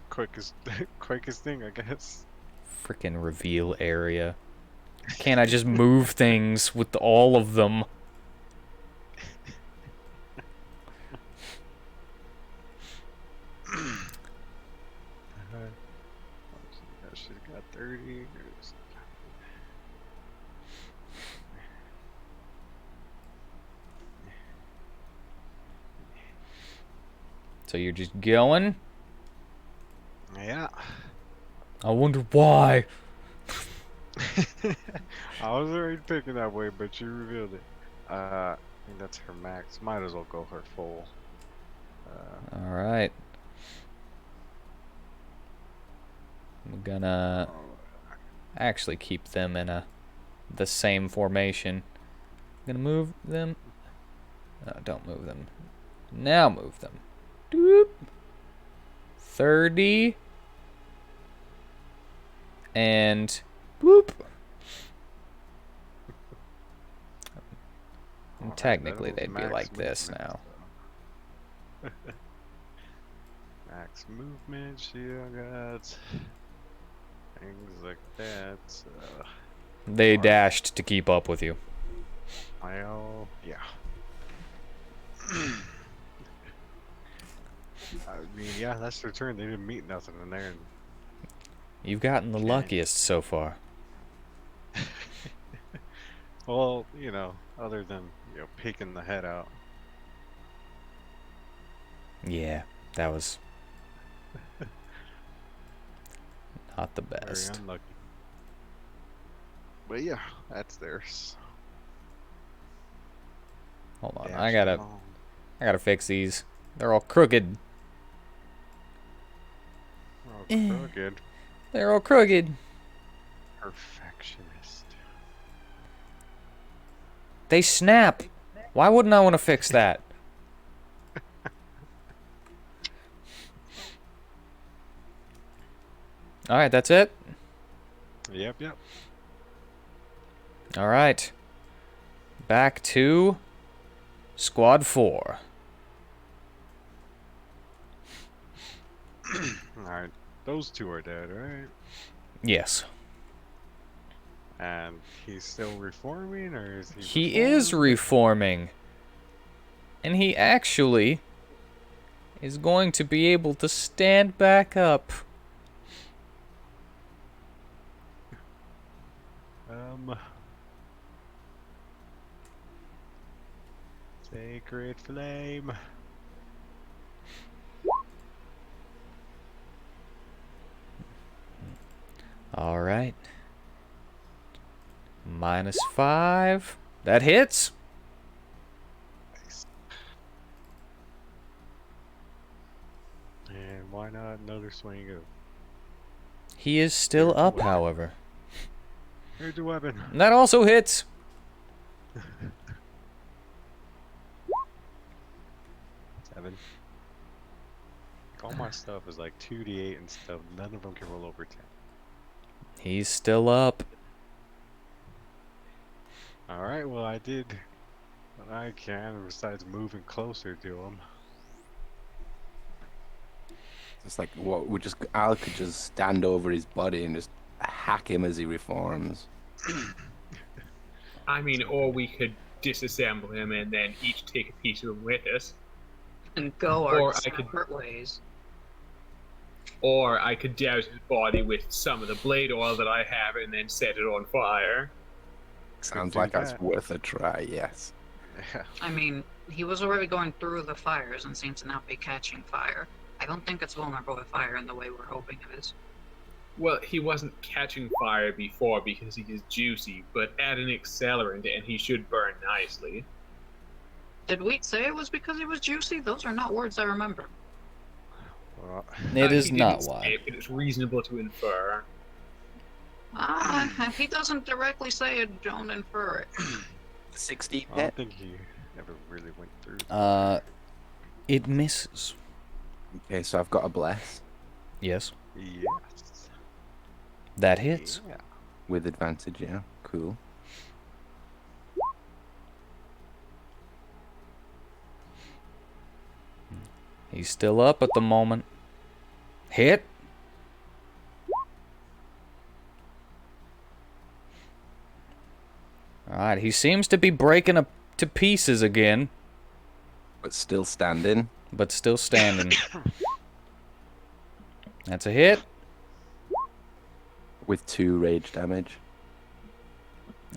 quickest, quickest thing, I guess. Frickin' reveal area. Can't I just move things with all of them? She's got 30. So you're just going? Yeah. I wonder why. I was already picking that way, but you revealed it. I think that's her max. Might as well go her full. Alright. I'm gonna actually keep them in the same formation. I'm gonna move them. No, don't move them. Now move them. Doop. 30. And boop. And technically they'd be like this now. Max movement, shield got things like that. They dashed to keep up with you. Well, yeah. I mean, yeah, that's their turn. They didn't meet nothing in there. You've gotten the luckiest so far. Well, you know, other than, you know, peeking the head out. Yeah, that was not the Very best. unlucky. But yeah, that's theirs. Hold on, Dash I gotta along. fix these. They're all crooked. Oh, crooked. They're all crooked. Perfectionist. They snap. Why wouldn't I want to fix that? All right, that's it. Yep. All right. Back to Squad 4. Alright, those two are dead, right? Yes. And he's still reforming, or is he? He is reforming. And he actually is going to be able to stand back up. Sacred flame. All right. -5. That hits. Nice. And why not another swing of? He is still up, however. Here's your weapon. And that also hits. 7. All my stuff is like 2d8 and stuff. None of them can roll over 10. He's still up. Alright, well, I did what I can besides moving closer to him. It's like what we just Al could just stand over his body and just hack him as he reforms. I mean, or we could disassemble him and then each take a piece of him with us. And go our Or I could- separate ways. Or I could douse his body with some of the blade oil that I have and then set it on fire. Sounds do like that's that. worth a try. Yes. Yeah. I mean, he was already going through the fires and seems to not be catching fire. I don't think it's vulnerable to fire in the way we're hoping it is. Well, he wasn't catching fire before because he is juicy, but add an accelerant and he should burn nicely. Did Wheat say it was because he was juicy? Those are not words I remember. Well, It is He didn't not say why. it, but it's reasonable to infer. If he doesn't directly say it, don't infer it. 60 I don't think he ever really went through. It misses. Okay, so I've got a bless Yes, Yes. that hits. Yeah. with advantage. Yeah, cool. He's still up at the moment. Hit. Alright, he seems to be breaking up to pieces again, But still standing. but still standing. That's a hit. With 2 rage damage.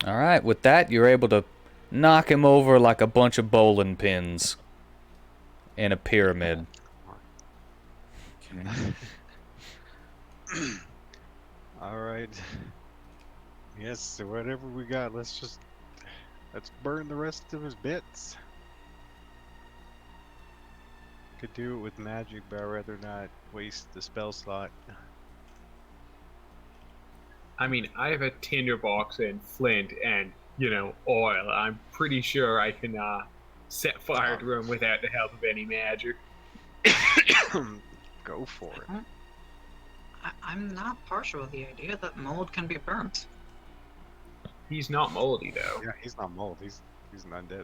Alright, with that, you're able to knock him over like a bunch of bowling pins in a pyramid. Okay. Alright. Yes, so whatever we got, let's burn the rest of his bits. Could do it with magic, but I'd rather not waste the spell slot. I mean, I have a tinderbox and flint and, oil. I'm pretty sure I can set fire to him without the help of any magic. Go for it. I'm not partial to the idea that mold can be burnt. He's not moldy, though. Yeah, he's not mold. He's an undead.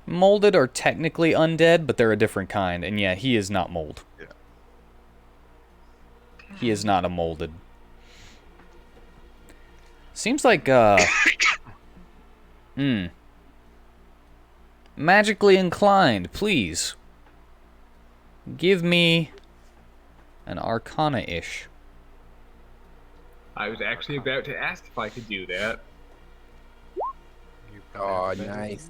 Molded are technically undead, but they're a different kind. And yeah, he is not mold. He is not a molded. Seems like, magically inclined, please. Give me an arcana-ish. I was actually about to ask if I could do that. You Oh, have better nice.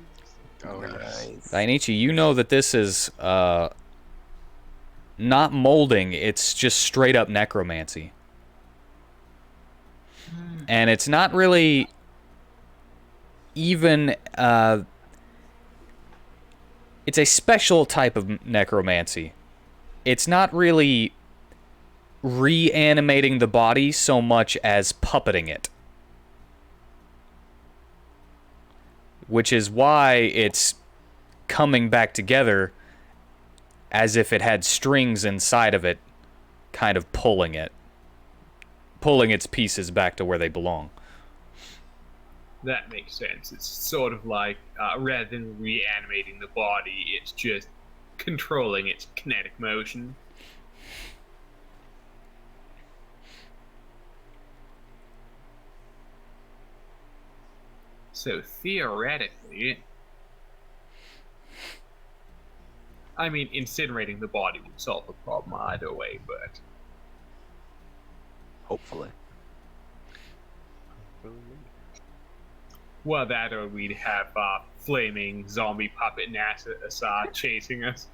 ones? Oh, yes. Nice. Dainichi, you know that this is, not molding, it's just straight up necromancy. And it's not really even, it's a special type of necromancy. It's not really reanimating the body so much as puppeting it. Which is why it's coming back together as if it had strings inside of it, kind of pulling its pieces back to where they belong. That makes sense. It's sort of like, rather than reanimating the body, it's just controlling its kinetic motion. So theoretically, I mean, incinerating the body would solve the problem either way, but Hopefully. well, that or we'd have flaming zombie puppet NASA chasing us.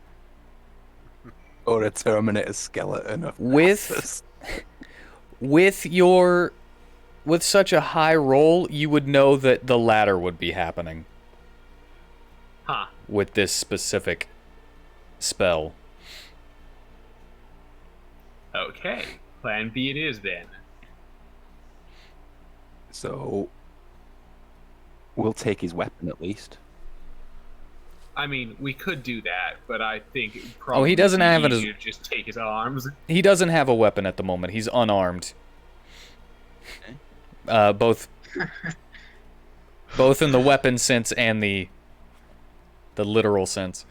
Or a Terminator skeleton. Of With with such a high roll, you would know that the latter would be happening Huh. with this specific spell. Okay. Plan B it is then. So we'll take his weapon at least. I mean, we could do that, but I think it would Oh, probably he doesn't be have it as- easier to just take his arms. He doesn't have a weapon at the moment. He's unarmed. Both in the weapon sense and the literal sense.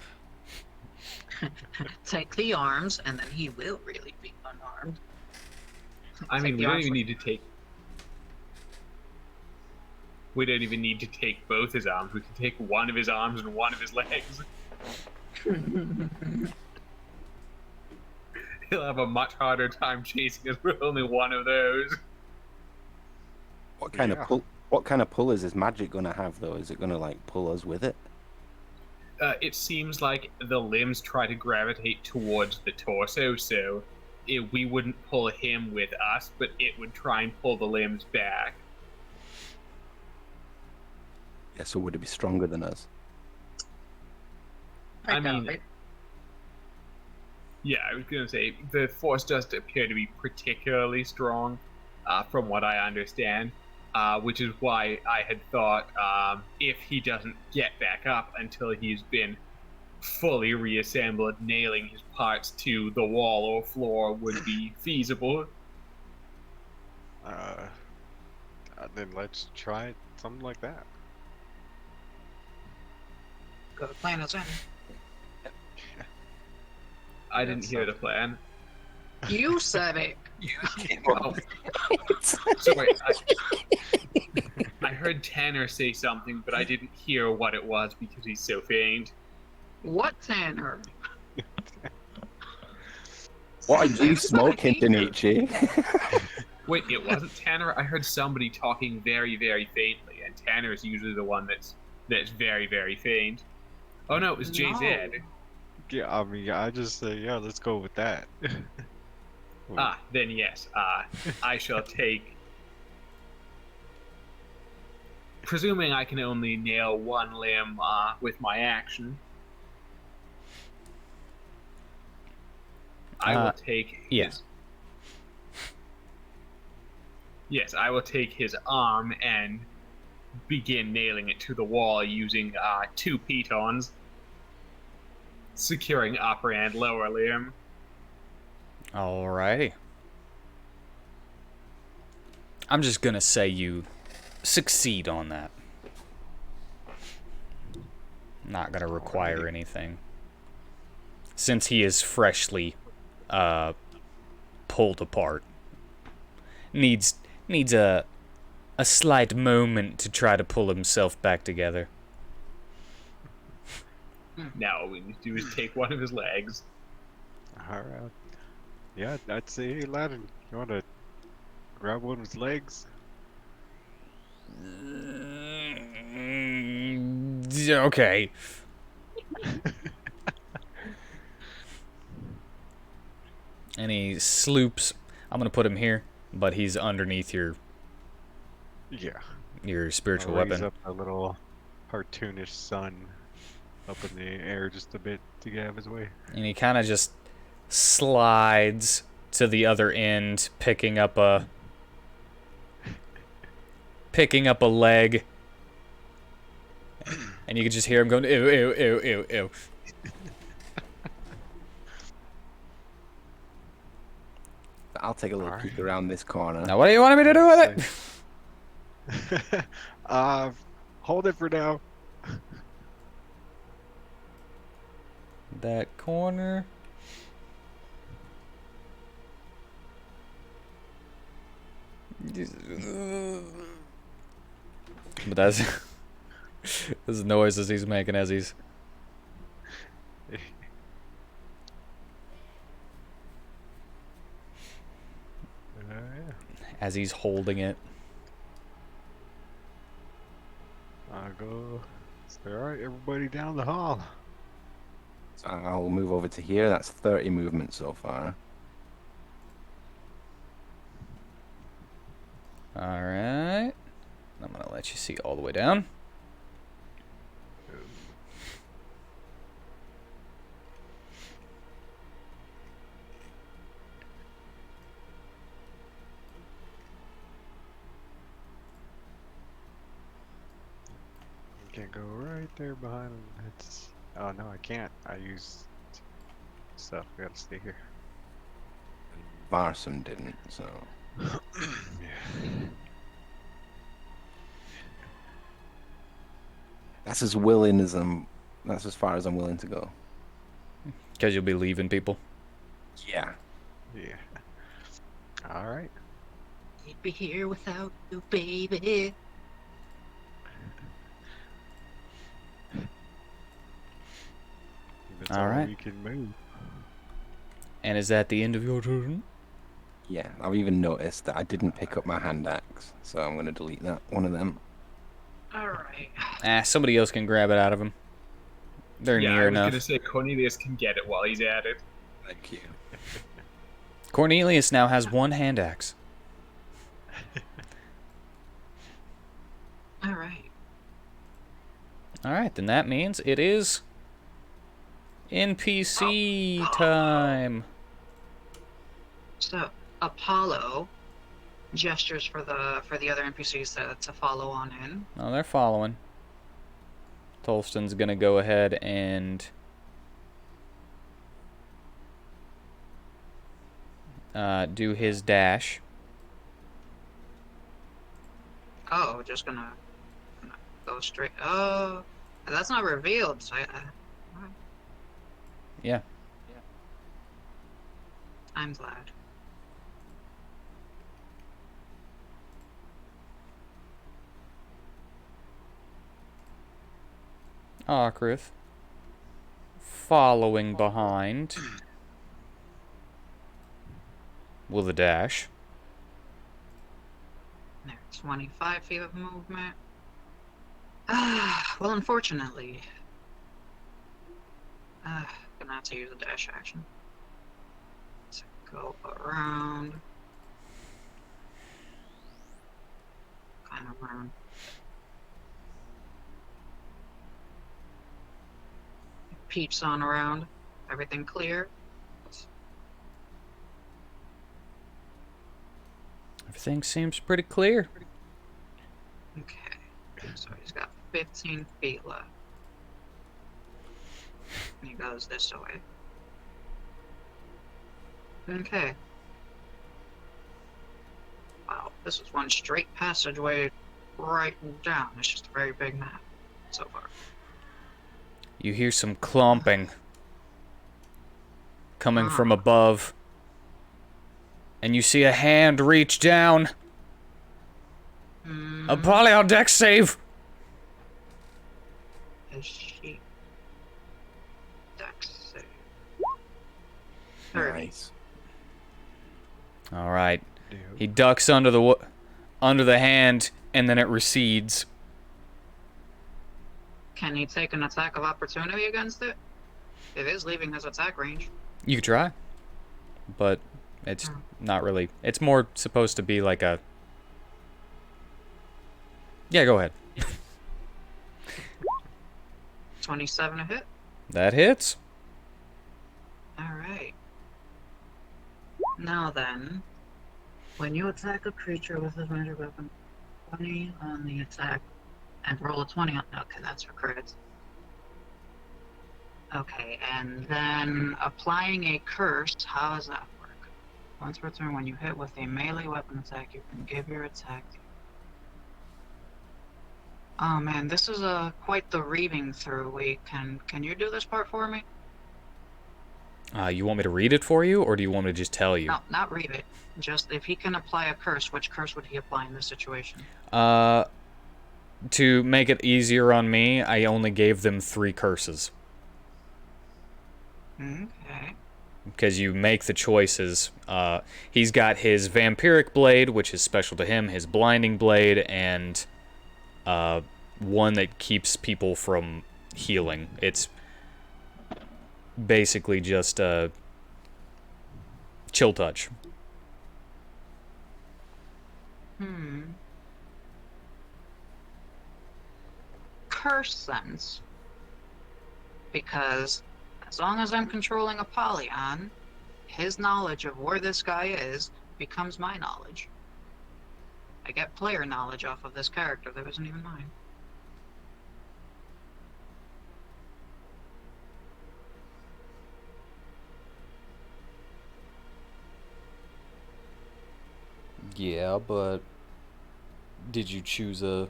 Take the arms, and then he will really be unarmed. I Take mean, the we don't arms even with- need to take. We don't even need to take both his arms. We can take one of his arms and one of his legs. He'll have a much harder time chasing us with only one of those. What kind Yeah. of pull? What kind of pull is this magic gonna have though? Is it gonna like pull us with it? It seems like the limbs try to gravitate towards the torso, so we wouldn't pull him with us, but it would try and pull the limbs back. Yeah. So would it be stronger than us? I doubt mean- it. Yeah, I was going to say, the force doesn't appear to be particularly strong, from what I understand, which is why I had thought if he doesn't get back up until he's been fully reassembled, nailing his parts to the wall or floor would be feasible. Then let's try something like that. Go to plan is in. I didn't hear the plan. You said it. Oh. Sorry, I heard Tanner say something, but I didn't hear what it was because he's so faint. What, Tanner? What are you smoking, Danichi? Wait, it wasn't Tanner? I heard somebody talking very, very faintly, and Tanner is usually the one that's very, very faint. Oh no, it was JZ. Yeah, I mean, I just say, yeah, let's go with that. Then yes, I shall take... Presuming I can only nail one limb with my action, I will take yeah. his... Yes, I will take his arm and begin nailing it to the wall using 2 pitons, securing upper and lower limb. Alrighty. I'm just gonna say you succeed on that. Not gonna require anything. Since he is freshly pulled apart. Needs a slight moment to try to pull himself back together. Now all we need to do is take one of his legs. Alright. Yeah, I'd say, hey, Aladdin, you want to grab one of his legs? Okay. And he sloops. I'm gonna put him here, but he's underneath your Yeah. spiritual I'll raise weapon. up a little cartoonish sun up in the air just a bit to get out of his way. And he kind of just slides to the other end, picking up a leg. And you can just hear him going, ew, ew, ew, ew, ew. I'll take a little peek around this corner. Now, what do you want me to do with it? Hold it for now. That corner. But that's this is noises he's making as he's Yeah. as he's holding it. I'll go. Say, alright, everybody down the hall. So I'll move over to here. That's 30 movement so far. Alright. I'm gonna let you see all the way down. You can go right there behind him. It's Oh no, I can't. I use stuff. I gotta stay here. Varsum didn't, so. Yeah. That's as willing as I'm. That's as far as I'm willing to go. Because you'll be leaving people. Yeah. Yeah. All right. Can't be here without you, baby. That's All all right. we can move. And is that the end of your turn? Yeah. I've even noticed that I didn't pick up my hand axe, so I'm gonna delete that one of them. Alright. Somebody else can grab it out of him. They're Yeah, near I was enough. gonna say Cornelius can get it while he's at it. Thank you. Cornelius now has one hand axe. Alright. All right, then that means it is NPC time. So Apollo gestures for the other NPCs to follow on in. Oh, they're following. Tolston's gonna go ahead and do his dash. Oh, just gonna go straight. Oh, that's not revealed. So Yeah. I'm glad. Arkrith following behind with a dash. There's 25 feet of movement. Well, unfortunately, gonna have to use a dash action to go around, kind of around. Peeps on around. Everything clear? Everything seems pretty clear. Okay, so he's got 15 feet left. And he goes this way. Okay. Wow, this is one straight passageway right down. It's just a very big map so far. You hear some clomping coming from above, and you see a hand reach down. A Polio dex save. Is she? Dex save. 30. Nice. All right. Dude. He ducks under the hand, and then it recedes. Can he take an attack of opportunity against it? It is leaving his attack range. You could try, but it's not really. It's more supposed to be like a. Yeah, go ahead. 27 to hit. That hits. Alright. Now then, when you attack a creature with his magic weapon, 20 on the attack, and roll a 20 on. Okay, that's for crits. Okay, and then applying a curse, how does that work? Once per turn, when you hit with a melee weapon attack, you can give your attack. Oh man, this is quite the reading through. Wait, can you do this part for me? You want me to read it for you, or do you want me to just tell you? No, not read it. Just if he can apply a curse, which curse would he apply in this situation? To make it easier on me, I only gave them 3 curses. Okay. Because you make the choices. He's got his Vampiric Blade, which is special to him, his Blinding Blade, and one that keeps people from healing. It's basically just Chill Touch. Curse sense. Because as long as I'm controlling Apollyon, his knowledge of where this guy is becomes my knowledge. I get player knowledge off of this character that isn't even mine. Yeah, but did you choose a...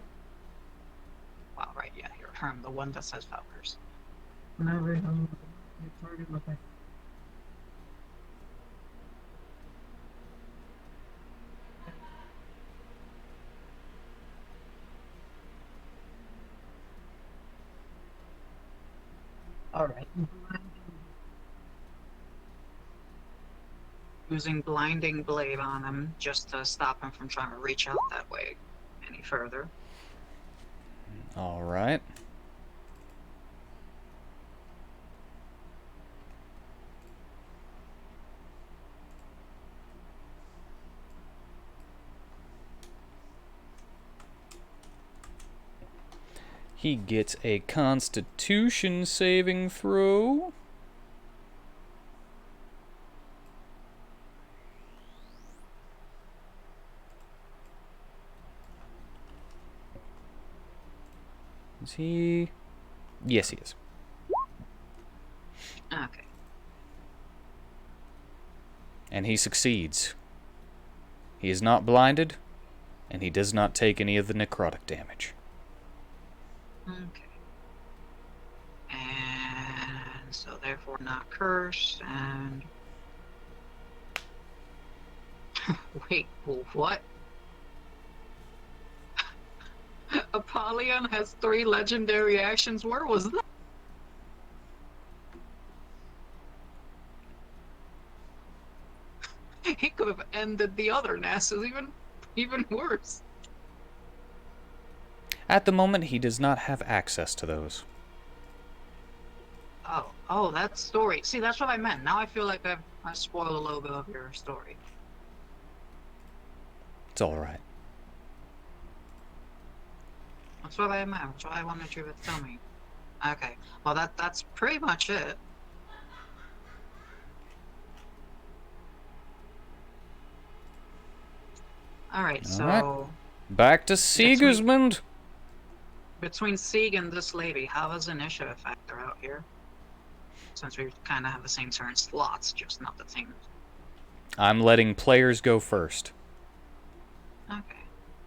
Well, right, yeah, here, the one that says Falkers. Alright. Using Blinding Blade on him just to stop him from trying to reach out that way any further. All right. He gets a Constitution saving throw. Is he? Yes, he is. Okay. And he succeeds. He is not blinded, and he does not take any of the necrotic damage. Okay. And so therefore not cursed, and... Wait, what? Apollyon has 3 legendary actions? Where was that? He could have ended the other Nassus even worse. At the moment, he does not have access to those. Oh, that story. See, that's what I meant. Now I feel like I spoiled a little bit of your story. It's all right. That's what I meant. That's what I wanted you to tell me. Okay. Well, that's pretty much it. Alright, so... Alright. Back to Sigismund! Between Sieg and this lady, how does initiative factor out here? Since we kind of have the same turn slots, just not the same. I'm letting players go first. Okay.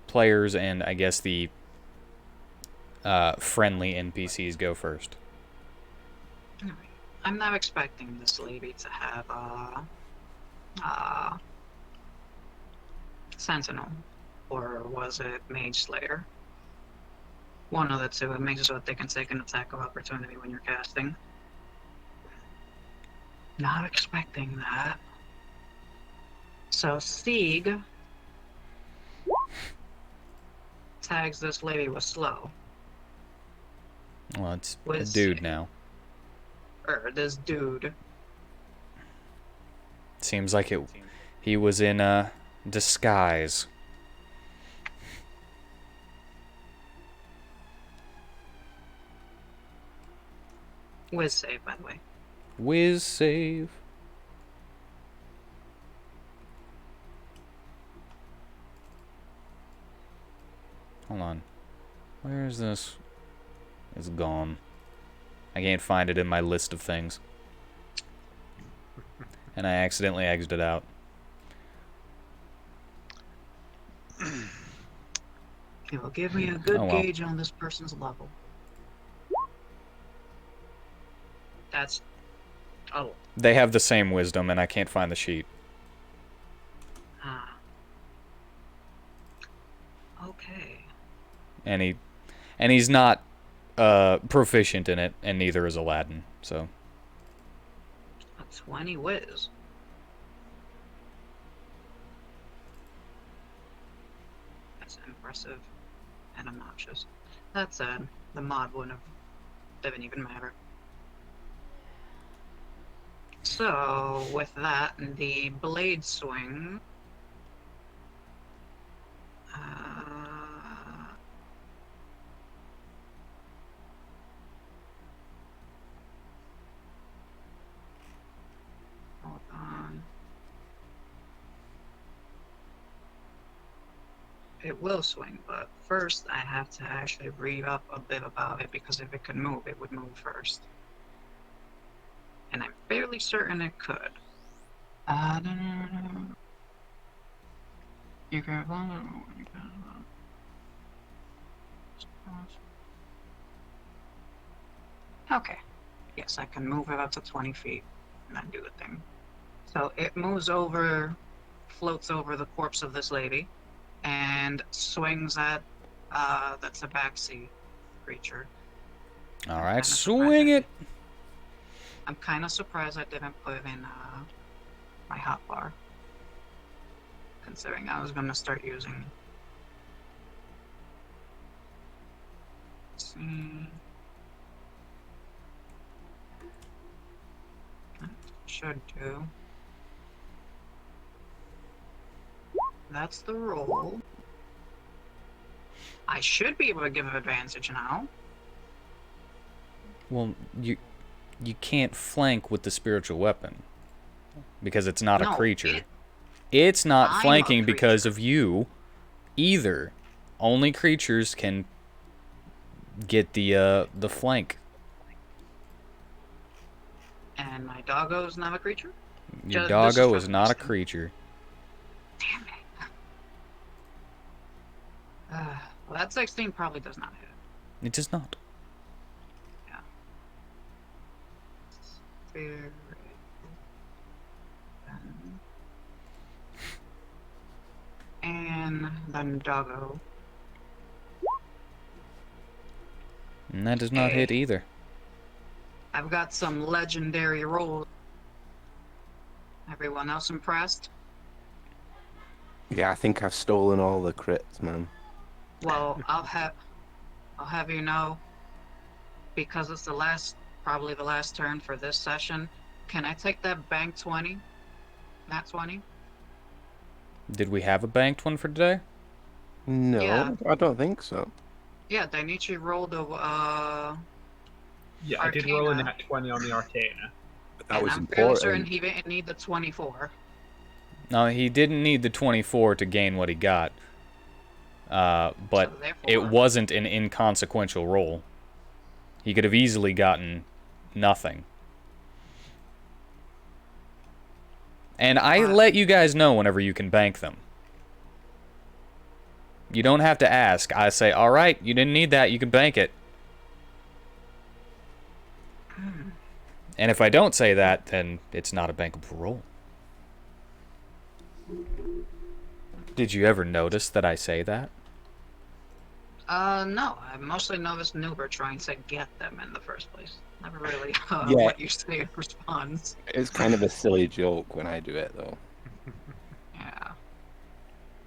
Players and, I guess, the friendly NPCs go first. Alright. I'm not expecting this lady to have, Sentinel. Or was it Mage Slayer? One of the two. It makes it so that they can take an attack of opportunity when you're casting. Not expecting that. So Sieg tags this lady with slow. Well, it's a With dude Sieg. now. This dude. Seems like he was in disguise. Whiz save, by the way. Whiz save. Hold on. Where is this? It's gone. I can't find it in my list of things. And I accidentally exited out. It will give me a good Oh, well. gauge on this person's level. That's... Oh. They have the same wisdom, and I can't find the sheet. Ah. Okay. And he's not proficient in it, and neither is Aladdin. So A 20 whiz. That's impressive and obnoxious. That said, the mod didn't even matter. So, with that, the blade swing. Hold on. It will swing, but first I have to actually read up a bit about it, because if it could move, it would move first. And I'm fairly certain it could. You can. Okay. Yes, I can move it up to 20 feet and then do the thing. So it moves over, floats over the corpse of this lady, and swings at the tabaxi creature. All right, swing it. I'm kind of surprised I didn't put in my hotbar, considering I was going to start using. Let's see. That should do. That's the roll. I should be able to give him advantage now. Well, you can't flank with the spiritual weapon because it's not a creature. It's not flanking because of you either. Only creatures can get the flank. And my doggo's not a creature? Your doggo is not a creature. Damn it. Well, that 16 probably does not hit. It does not. Yeah. Spirit. And then doggo. And that does not hit either. I've got some legendary rolls. Everyone else impressed? Yeah, I think I've stolen all the crits, man. Well, I'll have you know, because it's probably the last turn for this session. Can I take that bank 20? Nat 20? Did we have a banked one for today? No, Yeah. I don't think so. Yeah, Dainichi rolled a. Yeah, I did roll a nat 20 on the Arcana. That was I'm fairly certain important. he didn't need the 24. No, he didn't need the 24 to gain what he got. But So it therefore- wasn't an inconsequential roll. He could have easily gotten nothing. And I let you guys know whenever you can bank them. You don't have to ask. I say, all right, you didn't need that, you can bank it. And if I don't say that, then it's not a bankable roll. Did you ever notice that I say that? No. I mostly noticed Nuber trying to get them in the first place. Never really Yeah. what you say in response. It's kind of a silly joke when I do it, though. Yeah.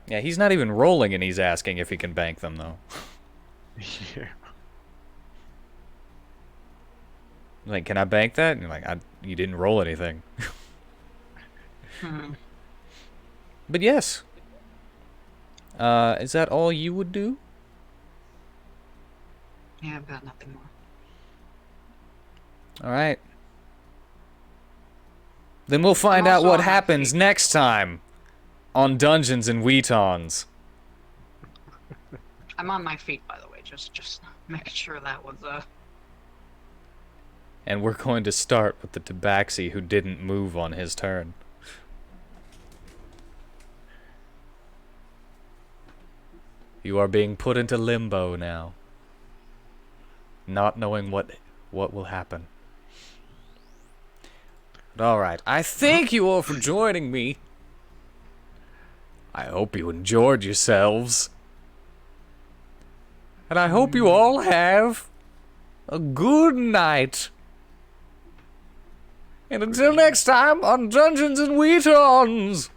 Yeah, he's not even rolling and he's asking if he can bank them, though. Yeah. Like, can I bank that? And you're like, you didn't roll anything. But yes. Is that all you would do? Yeah, I've got nothing more. All right. Then we'll find out also what on my happens feet. next time on Dungeons and WheatTons. I'm on my feet, by the way. Just making sure that was And we're going to start with the Tabaxi who didn't move on his turn. You are being put into limbo now. Not knowing what will happen. But alright, I thank you all for joining me. I hope you enjoyed yourselves. And I hope you all have a good night. And until next time on Dungeons and WheatTons.